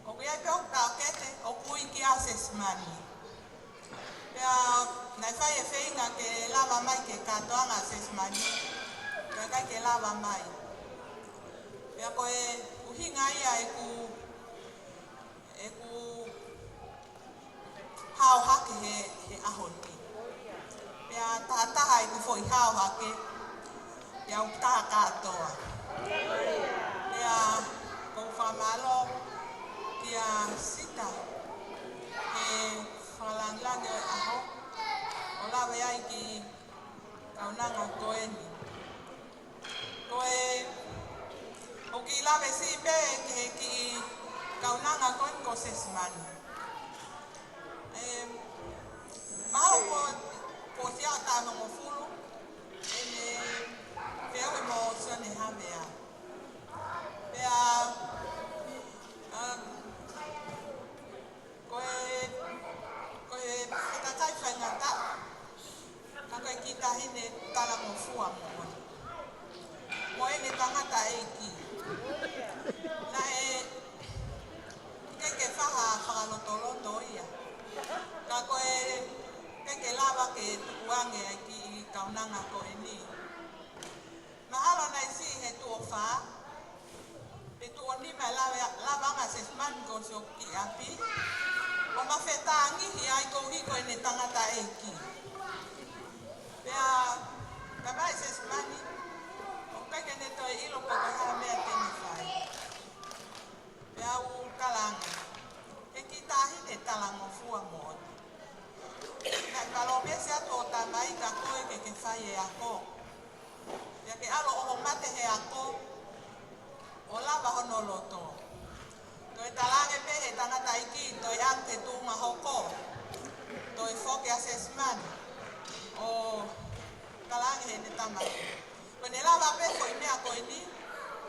o ku ia pe o ka kete o ku i ki a se simani pea nai fai e feinga ke lava mai ke katoanga se simani ka ke lava mai pea ko e uhinga ia e ku hao hake he ahoni pea tataha e ku foi hao hake pea u taha katoa pea ko whamalo kia sita he whalanglange aho o lawe ai ki kaunanga koe ni koe o ki lawe si pe ki kaunanga koe ko sesimani mahalo ko sia tano mo fulu ene veo mo sone hamea pea koe tatai whaingata kai kita hine tala mo fua mo ene tangata e ki na ke whaha whakalotoloto ia ka koe ke lava ke tukuange ki kaunanga koe ni mahalo na isi he tuofa pe tuoni ma lava nga se man ko so ki api o mafetangi hi ai ko hi ko ene tangata e ki pea kabai se smani o kai ke ne to ilo ko ka me te ni fai pea u kalanga e ki tahi ne talango fua mo na kalobe se ato tamai ka koe ke fai e ako ya ke alo o mate he ako o lava hono loto to e talange pe he tangata iki to e ante tu mahoko to e foke assessment o talange he ne tamai pene lava pe ko ime ako ini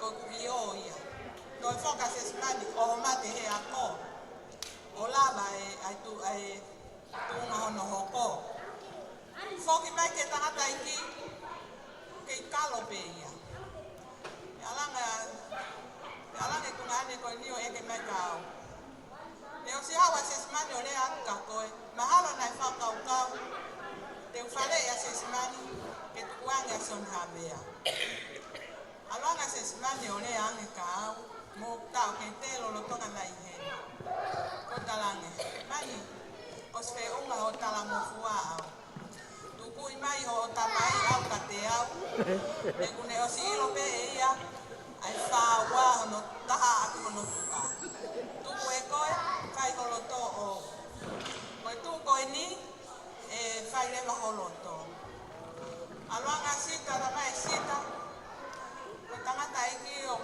ko kuhio ia to e foke assessment o mate he ako o lava e tu hono hoko foke mai ke tangata iki ke kalope ia alanga tungane ko ni o eke mai kau le o si hawa sesmani o le aka koe mahalo na fa kau te ufale ya sesmani ke tukuange son habea alanga sesmani o le ange kau mo tau ke telo lo tonga na ihe ko talange mani o sfe unga o talango fua au tukui mai o tamai au kate au le kune o si ilo pe ia ai whawa hono taha aki hono tua. Tuku e koe, kai holoto o. Koe tu koe ni, e whai lewa holoto. Aloanga sita, rama e sita. Koe tangata iki o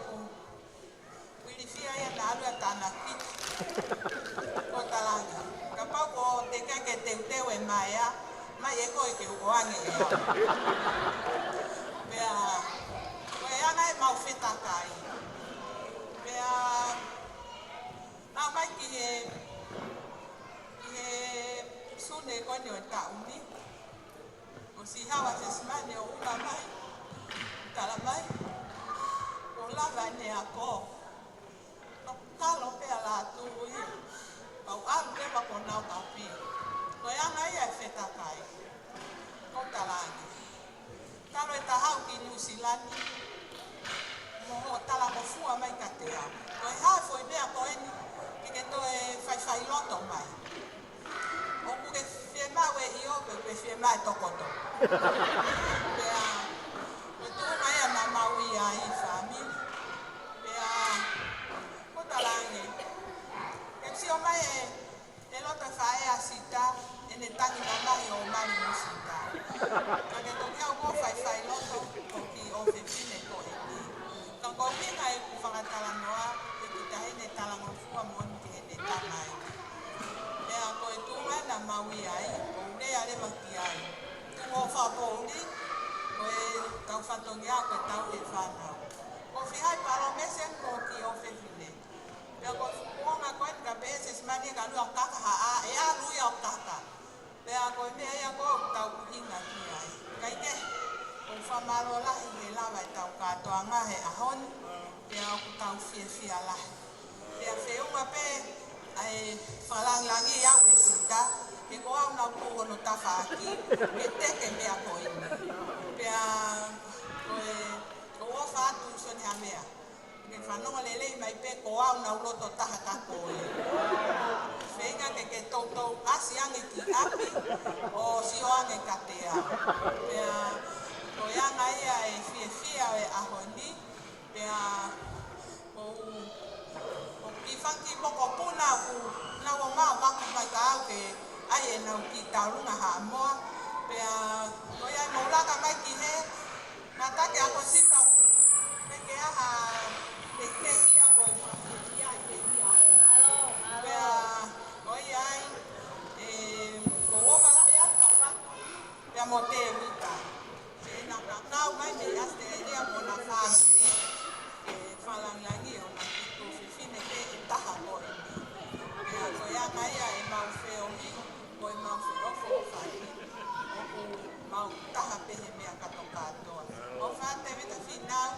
ange e au. Pea, koe anga e mau wheta kai. Pea, nā mai ki he sune kone o ta uni. O si hawa se smane o ula mai. Tala mai. O lava ne a ko. No talo pea la tu ui. Pau alu lewa ko nau ka pi. Koe anga ia e wheta kai. Ko talangi. Talo e tahau ki New Zealand. Mo tala mo fua mai ka te au. Koe hae foi mea ko eni. Ke to e whai loto mai. O kuke fie mau e i ope, pe fie mai tokoto. Pea, me tu mai a mamau ia i famili. Pea, ko talangi. E si o mai e loto whae a sita, e ne tangi na mahi o mani mo sita. Ka ke toki au ko whai loto, o ki o fe pine ko e ni. Ka ko pinga e ku whangatala noa, e ki tahe ne talango fua moni ke ne tangai. Pea ko e tunga na maui ai, o ne ale maki ai. Tungo whaponi, ko e tau whatongi a koe tau e whanau. Ko whihai paro mese ko ki o whewhine. Pea ko fukuonga koe ka beses mani ka lua kaka haa, e a lui au kaka. Pea ko e mea ia ko tau kuhinga ki ai. Kai ke, ko whamaro lahi he lawa e tau katoa ngahe ahoni, pea o ku tau fia lahi. Pea whiunga pe, ai whalanglangi au e sita, e ko au nau kuho no tawhaki, e teke mea ko ini. Pea, ko o whātu soni ha mea. Ke whanonga lelei mai pe ko au nau loto taha kako e. Whenga ke tautou asi ange ki api, o si o ange ka te au. Pea, ko ianga ia e fia e ahoni, pea, ki whanki moko puna ku nawa maa maku mai ka au ke ai e nau ki taurunga haa moa. Pea, ko iai maulaka mai ki he, nga take ako sita peke aha te kia ko i whawhiti ai te ia o. Pea, ko iai, ko wokala ia tafa, pea mo te wika. Se na kakau mai me aste ea mo na whamiri, e whalanglangi o na kiko whiwhine ke e taha ko e ni. Pea ko ia mai a e mau whiohi, ko e mau whiofo o whai. O ku mau taha pehe mea kato katoa. O wha te wita whinau,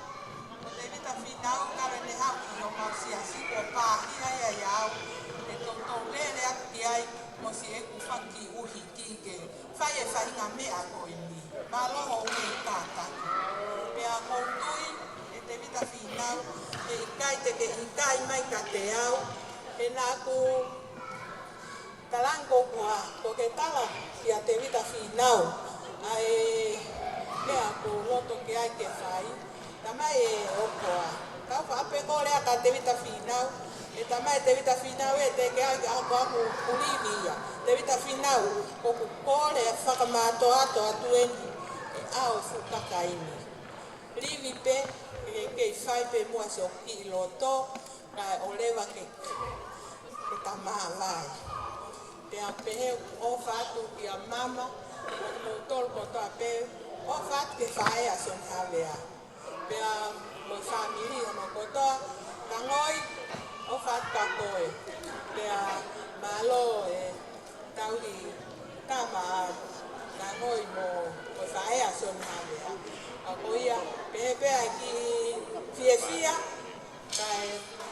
o te wita whinau kare ne hau ki o mau siasi ko pāhia ia iau. E tau lele atu ki ai, mo si e ku whaki uhi ki ke whai e whainga mea ko e ni. Maloho ue i tātaki. Pea koutui, e te wita whinau, e ikai te ke ikai mai ka te au, e nā ku talango kua, ko ke tala ki a te wita whinau, ai mea ko loto ke ai ke whai, tamai e okoa. Kau whape korea ka te wita whinau, e tamai te wita whinau e te ke ai ako aku kurivia. Te wita whinau, ko ku kore whakamāto ato atu eni, e ao whukaka ini. Rivi pe, ke i whai pe mua se o ki loto, kai o lewa ke tamaa lai. Pea pehe o whātu ki a mama, o tolu ko toa pe, o whātu ke whae a son hawea. Pea mo whamiri o mo kotoa, ka ngoi, o whātu ka koe. Pea malo e tauri tama ka ngoi mo whae a son hawea. A koia, pehe pea ki fia, kai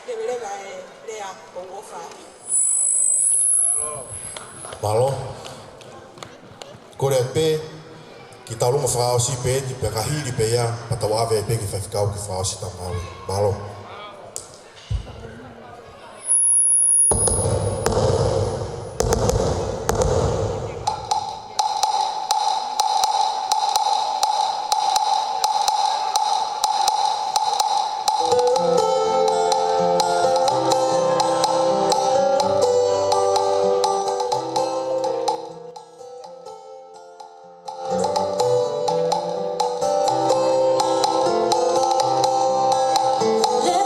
lewa e lea ko o whātu. Malo. Kore pe ki taurunga whakaosi pe ni pe kahiri pe ia patawawe pe ki whakikau ki whakaosi tamawe. Malo. Let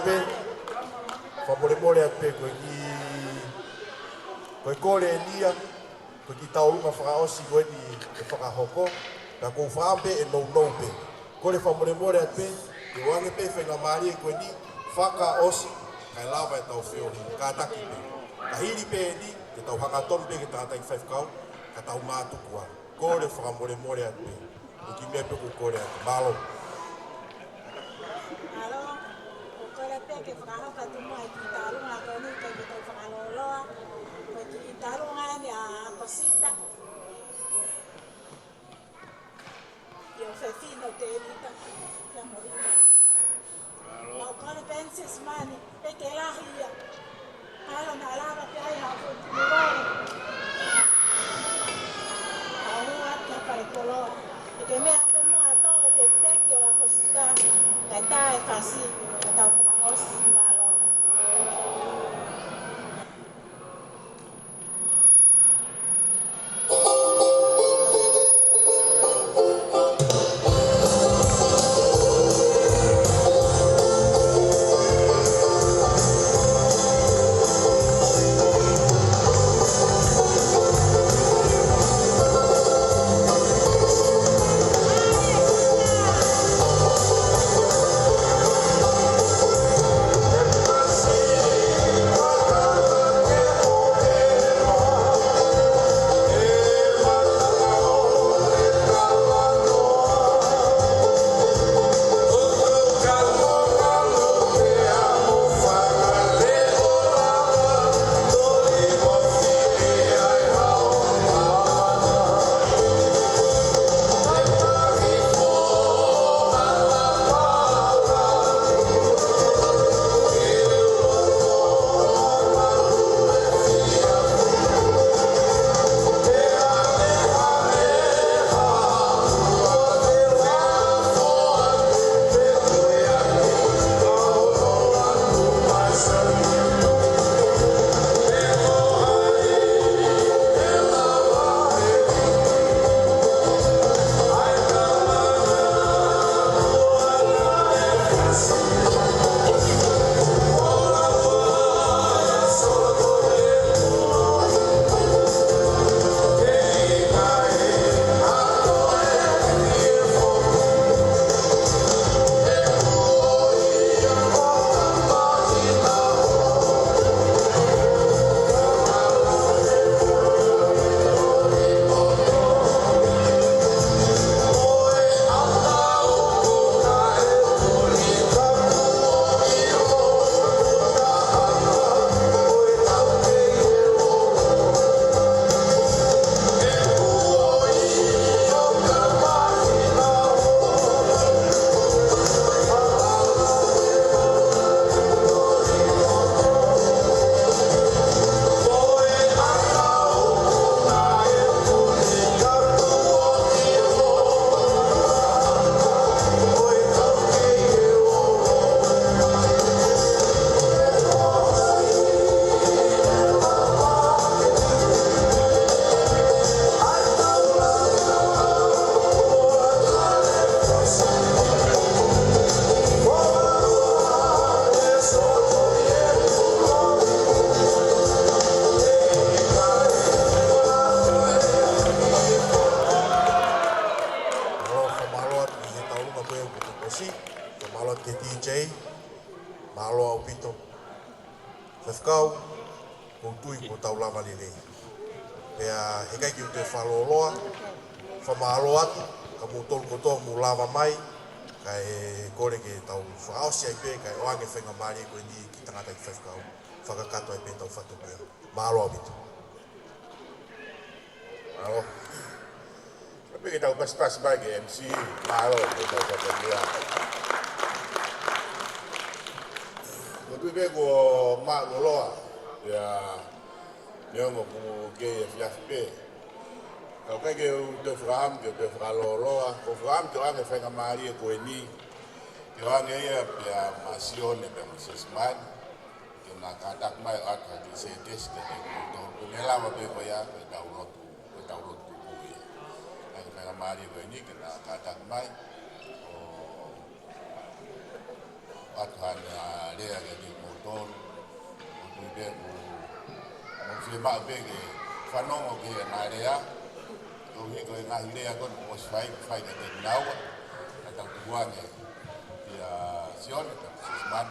pe. Whamore at pe koe kore e lia, koe ki taurunga whakaosi koe ni e whakahoko, na kou whaampe e nou pe. Kore whamore at pe, te wange pe whenga maari e koe ni, whakaosi, kai lava e tau whio ni, ka taki pe. Ka hiri pe e ni, ke tau hangaton pe ke tātai whaifkau, ka tau mātukua. Kore whamore at pe. O ki mea pe ko kore at, malo. Ke whakahoka tu mai ki tarunga ko ni kai ki tau whakaloloa ko ki tarunga ni a kosita yo fefino te elita ya morita o kore pensis mani pe ke lahia alo na lava pe ai ha ko tumore ahua ka pare koloa ke me ando mo ato te peki o a kosita kai tai fasi tau whakaosi malo. Whewhkau, ko tui ko tau lama lelei. Pea he kai ki te whaloloa, whamahalo atu, ka mu tolu kotoa mu lava mai, kai kore ke tau whaaosi ai pe, kai oange whenga maari koe ni ki tangata ki whewhkau, whakakato ai pe tau whatumea. Mahalo abitu. Mahalo. Tapi kita pas-pas bagi MC, mahalo ke tau whatumea. Kotu be ko mak goloa, ya nyongo ko ke FFP. Kau kai ke te fram ke te fraloloa, ko fram te anga fenga mari ko ni. Ke anga ya masione be masisman. Ke na kadak mai at di setes ke to ko nela ma be ko ya ke download ko ya. Anga fenga mari ko ni ke na kadak mai. atuhana lea ke di motor o tu be ko mo fi ba be ke fanongo ke na lea o ni ko na lea ko mo fai ke nau ata tuane ya sion sisman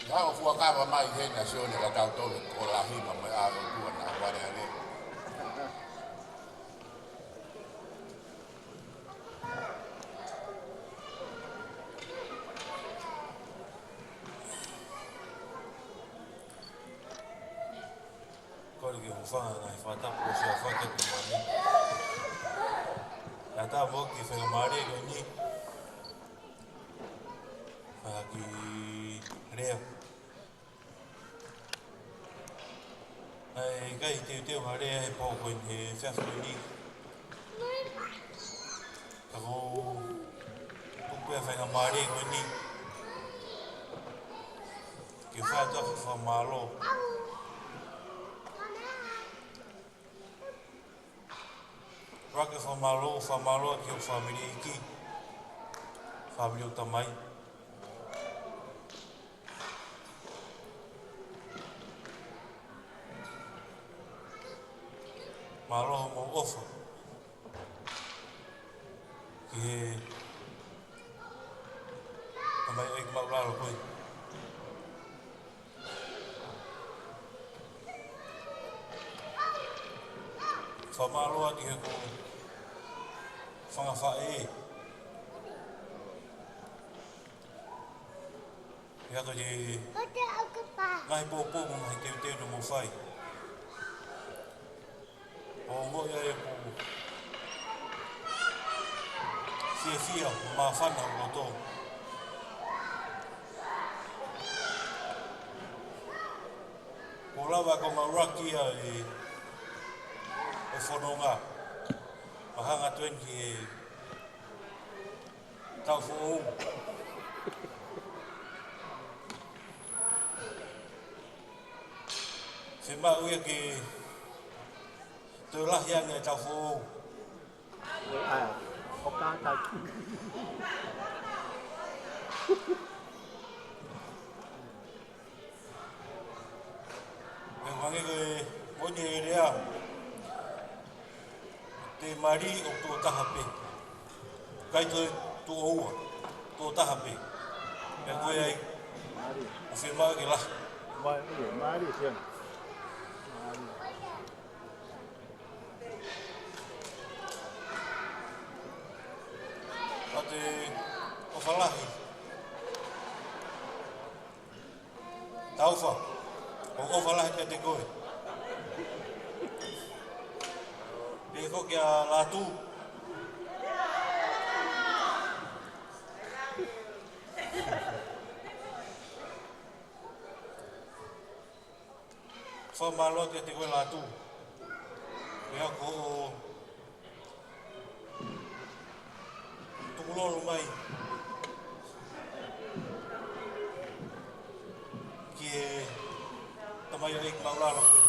ya o fu ka mai he na sion ka tau to ko la hi ma mai a tu na wa le Kau lagi ufang ngai fata po siya fata ko mani. Kata mo ki fe mari ko ni. Aki reo. Ai kai te mari ai po ko ni fa ko ni. Ako pe fe mari ko ni. Ki fata fa malo. Rake whamalo ki o whamiri iki. Whamiri o tamai. Malo mo ofa. Ki he tamai eik mauraro koi. Whamalo ati he ko whangawhae. Ia ko te ngai pōpō mo mai teo no mo whai. O ngo ia e ko fia mā whana o tō. Ko lawa ko ngā rakia e whanonga. Mahanga tuen ki e tau who'ou. Se mā uia ki tō lahi anga e tau who'ou. O kātai. Me wangi koe moini e rea. Te mari o tō tahape. Kai tō oua, tō tahape. Me koe ai, o whenmaa ke lahi. Mari sian. A te o whalahi. Tauwha, o whalahi kia te koe. Pei ko kia lātū. Whamalo kia te koe lātū. Pea ko tukulolo mai. Ki e tamai o eik maurara koe.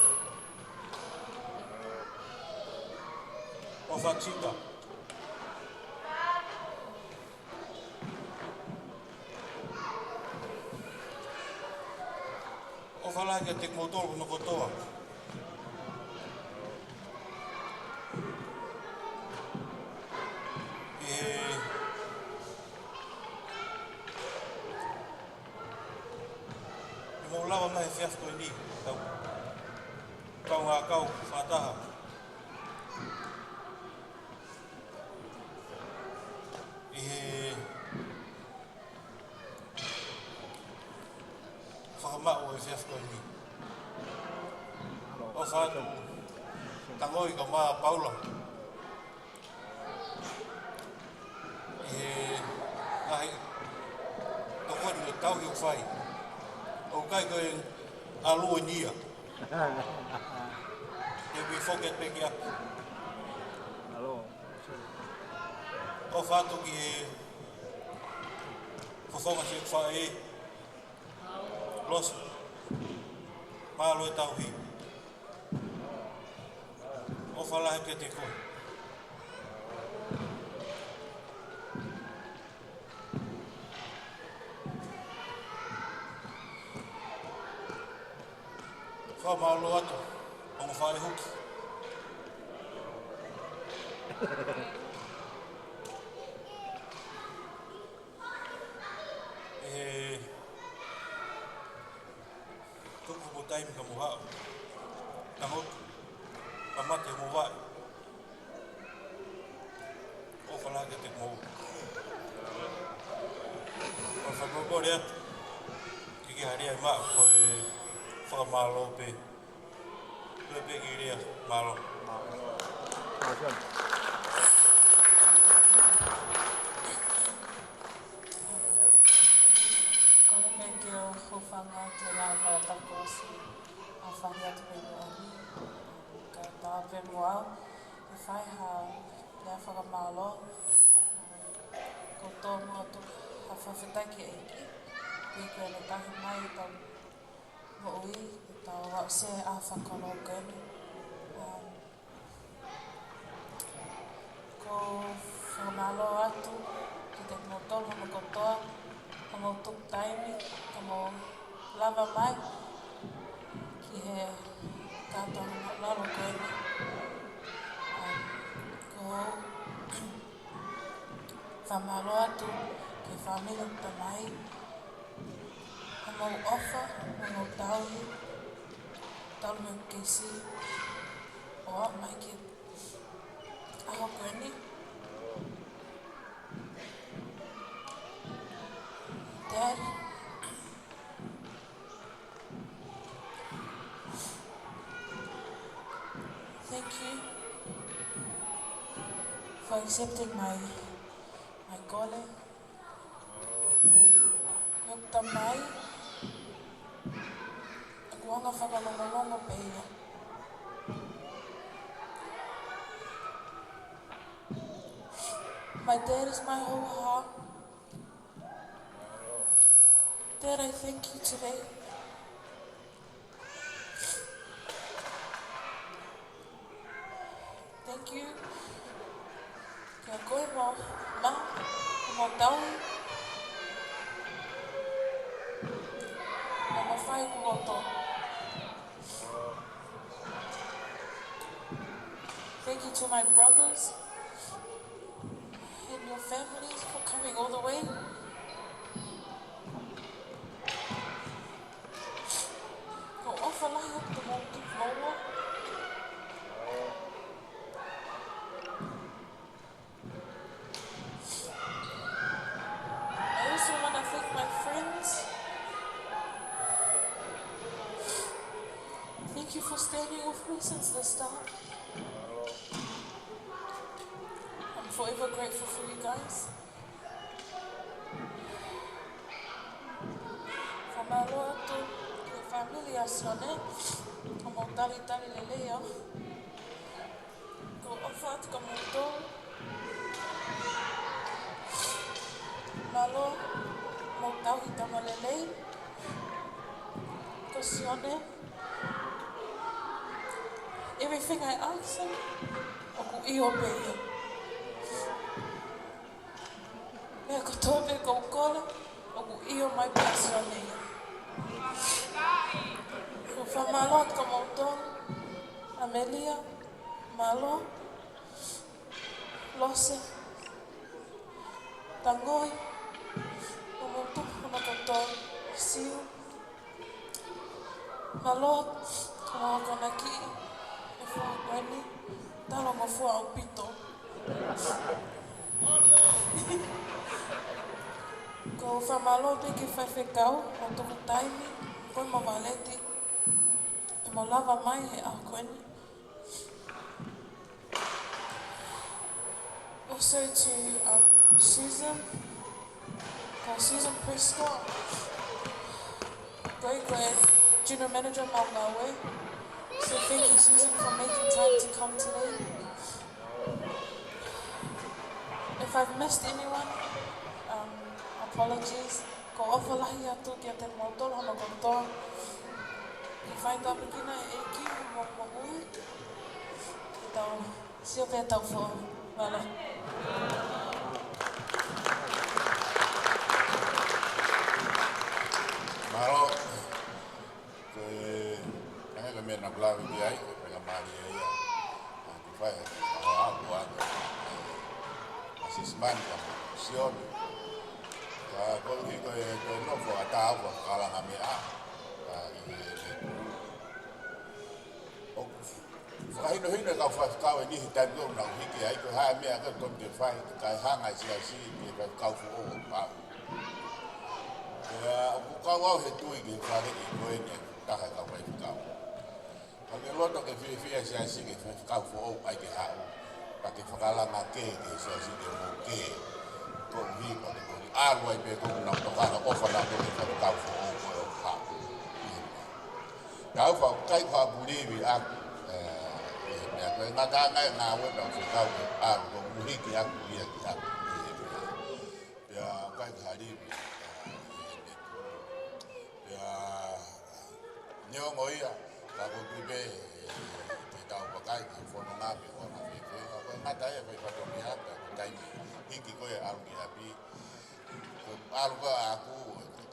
O whachita. O whalanga te kmotoro no kotoa. Mo lawa mai whiaf koe ni. Kau ngā kau whataha. Whakamau e whiaf koe ni. O whātu tangoi ka mā Paula. Ngahi tokoni o tauhi o whai. O kai koe alua nia. Te wi whoket peki aki. O whātu ki e whawhonga se whae e. Losu. Mālo e tauhi. O whalahe kia te koe. Whamalo atu, o mo whare hoki. Tuku mo taimi ka mo hao. Tangot, kamate mo vai. O whalage te mo. O whamabore atu. Kiki hari ai maa koe whakamalo pe. Lepe ki rea malo. Kole me ke o hofanga te lava takosi a whare atu me mo ani. Ka taha pe mo au, ke whai ha lea whakamalo. Ko tō mo atu ha whawhetaki eiki. Pui koe ne tahi mai i tau mo ui, i tau wau se a whakano koeni. Ko whanalo atu, ki te motolo mo kotoa, ka mo tuk taimi, ka mo lava mai, ki he tātou lalo koeni. Ko whamalo atu, ki whamino tamai, ka mo ofa, ka mo tauhi, tau me kesi, o a mai ki aho koeni. Dad, thank you for accepting my calling. Yok tamai, aku anga whakalongalonga peia. My dad is my whole heart. Dad, I thank you today. Thank you. Kia koe mo ma, mo tau. Mo mawhai kuroto. Thank you to my brothers and your families for coming all the way. Ko ofa lai o te motu maua. I also want to thank my friends. Thank you for standing with me since the start. I'm forever grateful for you guys. Whamalo atu ki familia sone, ka mo tari le leo. Ko ofa atu ka mo tō. Malo, mo tauhi tama lelei. Ko sione. Everything I ask him, oku iho peia. Mea ko tōpe kou kola, oku iho mai pasione ia. Ko whamalo at ka mautong, Amelia, Malo, Lose, Tangoi, o mautu hana koto, Siu, Malo, ka mawakona ki, e fua koeni, talo ma fua au pito. Ko whamalo pe ki whaiwhekau, o tuku taimi, koe ma waleti, e mo lava mai he a koeni. Also to Susan, ko Susan Prescott, koe General Manager Mount Ngawe. So thank you Susan for making time to come today. If I've missed anyone, apologies. Ko ofa lahi atu ki a te mautolo hana kontoa. Ki whai tāpikina e ki mo ui. Ki tau sio pēr tau fo. Wale. Maro, koe kange ka me na blavi di ai pe la mari ai ti fai a buono asisman ka sion ka ko ki ko no fo ata ko kala na me a o fai no hina ka fa ka ni hita go na hiki ai ko ha me ka to te fai ka ha ngai si ki ka ka fu o pa o ka wa he tu i ka re ki ko ni ta ha ka wa ka Porque lo que fui es así que fue causo hay que hacer para que fuera la maquete que es así de lo que con vivo con agua y con una tocada o fuera de que causo o por causo kai kwa buribi a ya ko ngata ngai na we ba fu causo a ko buriki a ku ya ya kai khari ya nyongo ya la ko be te ta o kai ki fo no na be ko na be ko mata ya be ko mi ha ko kai hiki ko ya alu ya bi ko alu ko aku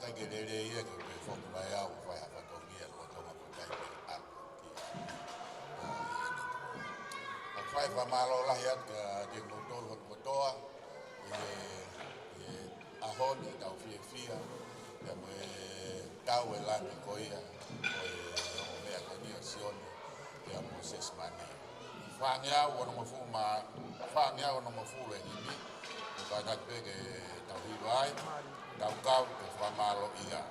ta ke le ya ke be fo ma ya o fa ya ko mi ya ko to ma ko kai alu ki a fai fa malo la ya de ko to ko to a honi ta o fia ya me tau la ni ko ya ya Moses Mani. Fanya wana mafuma, fanya wana mafule ini. Bukan ke tawibai, taukau ke famalo iya.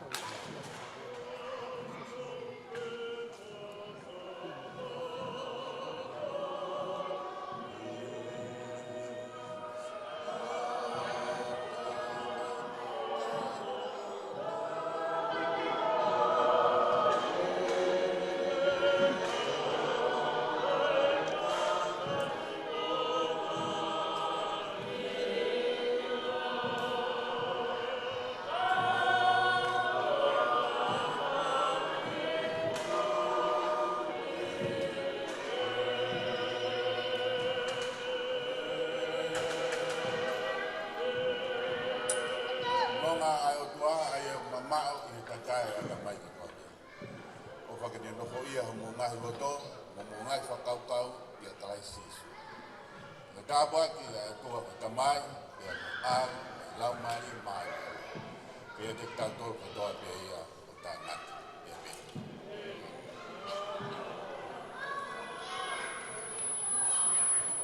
Kaba ki tua tamai ya al lau mari mai ke te tanto ko to pe ya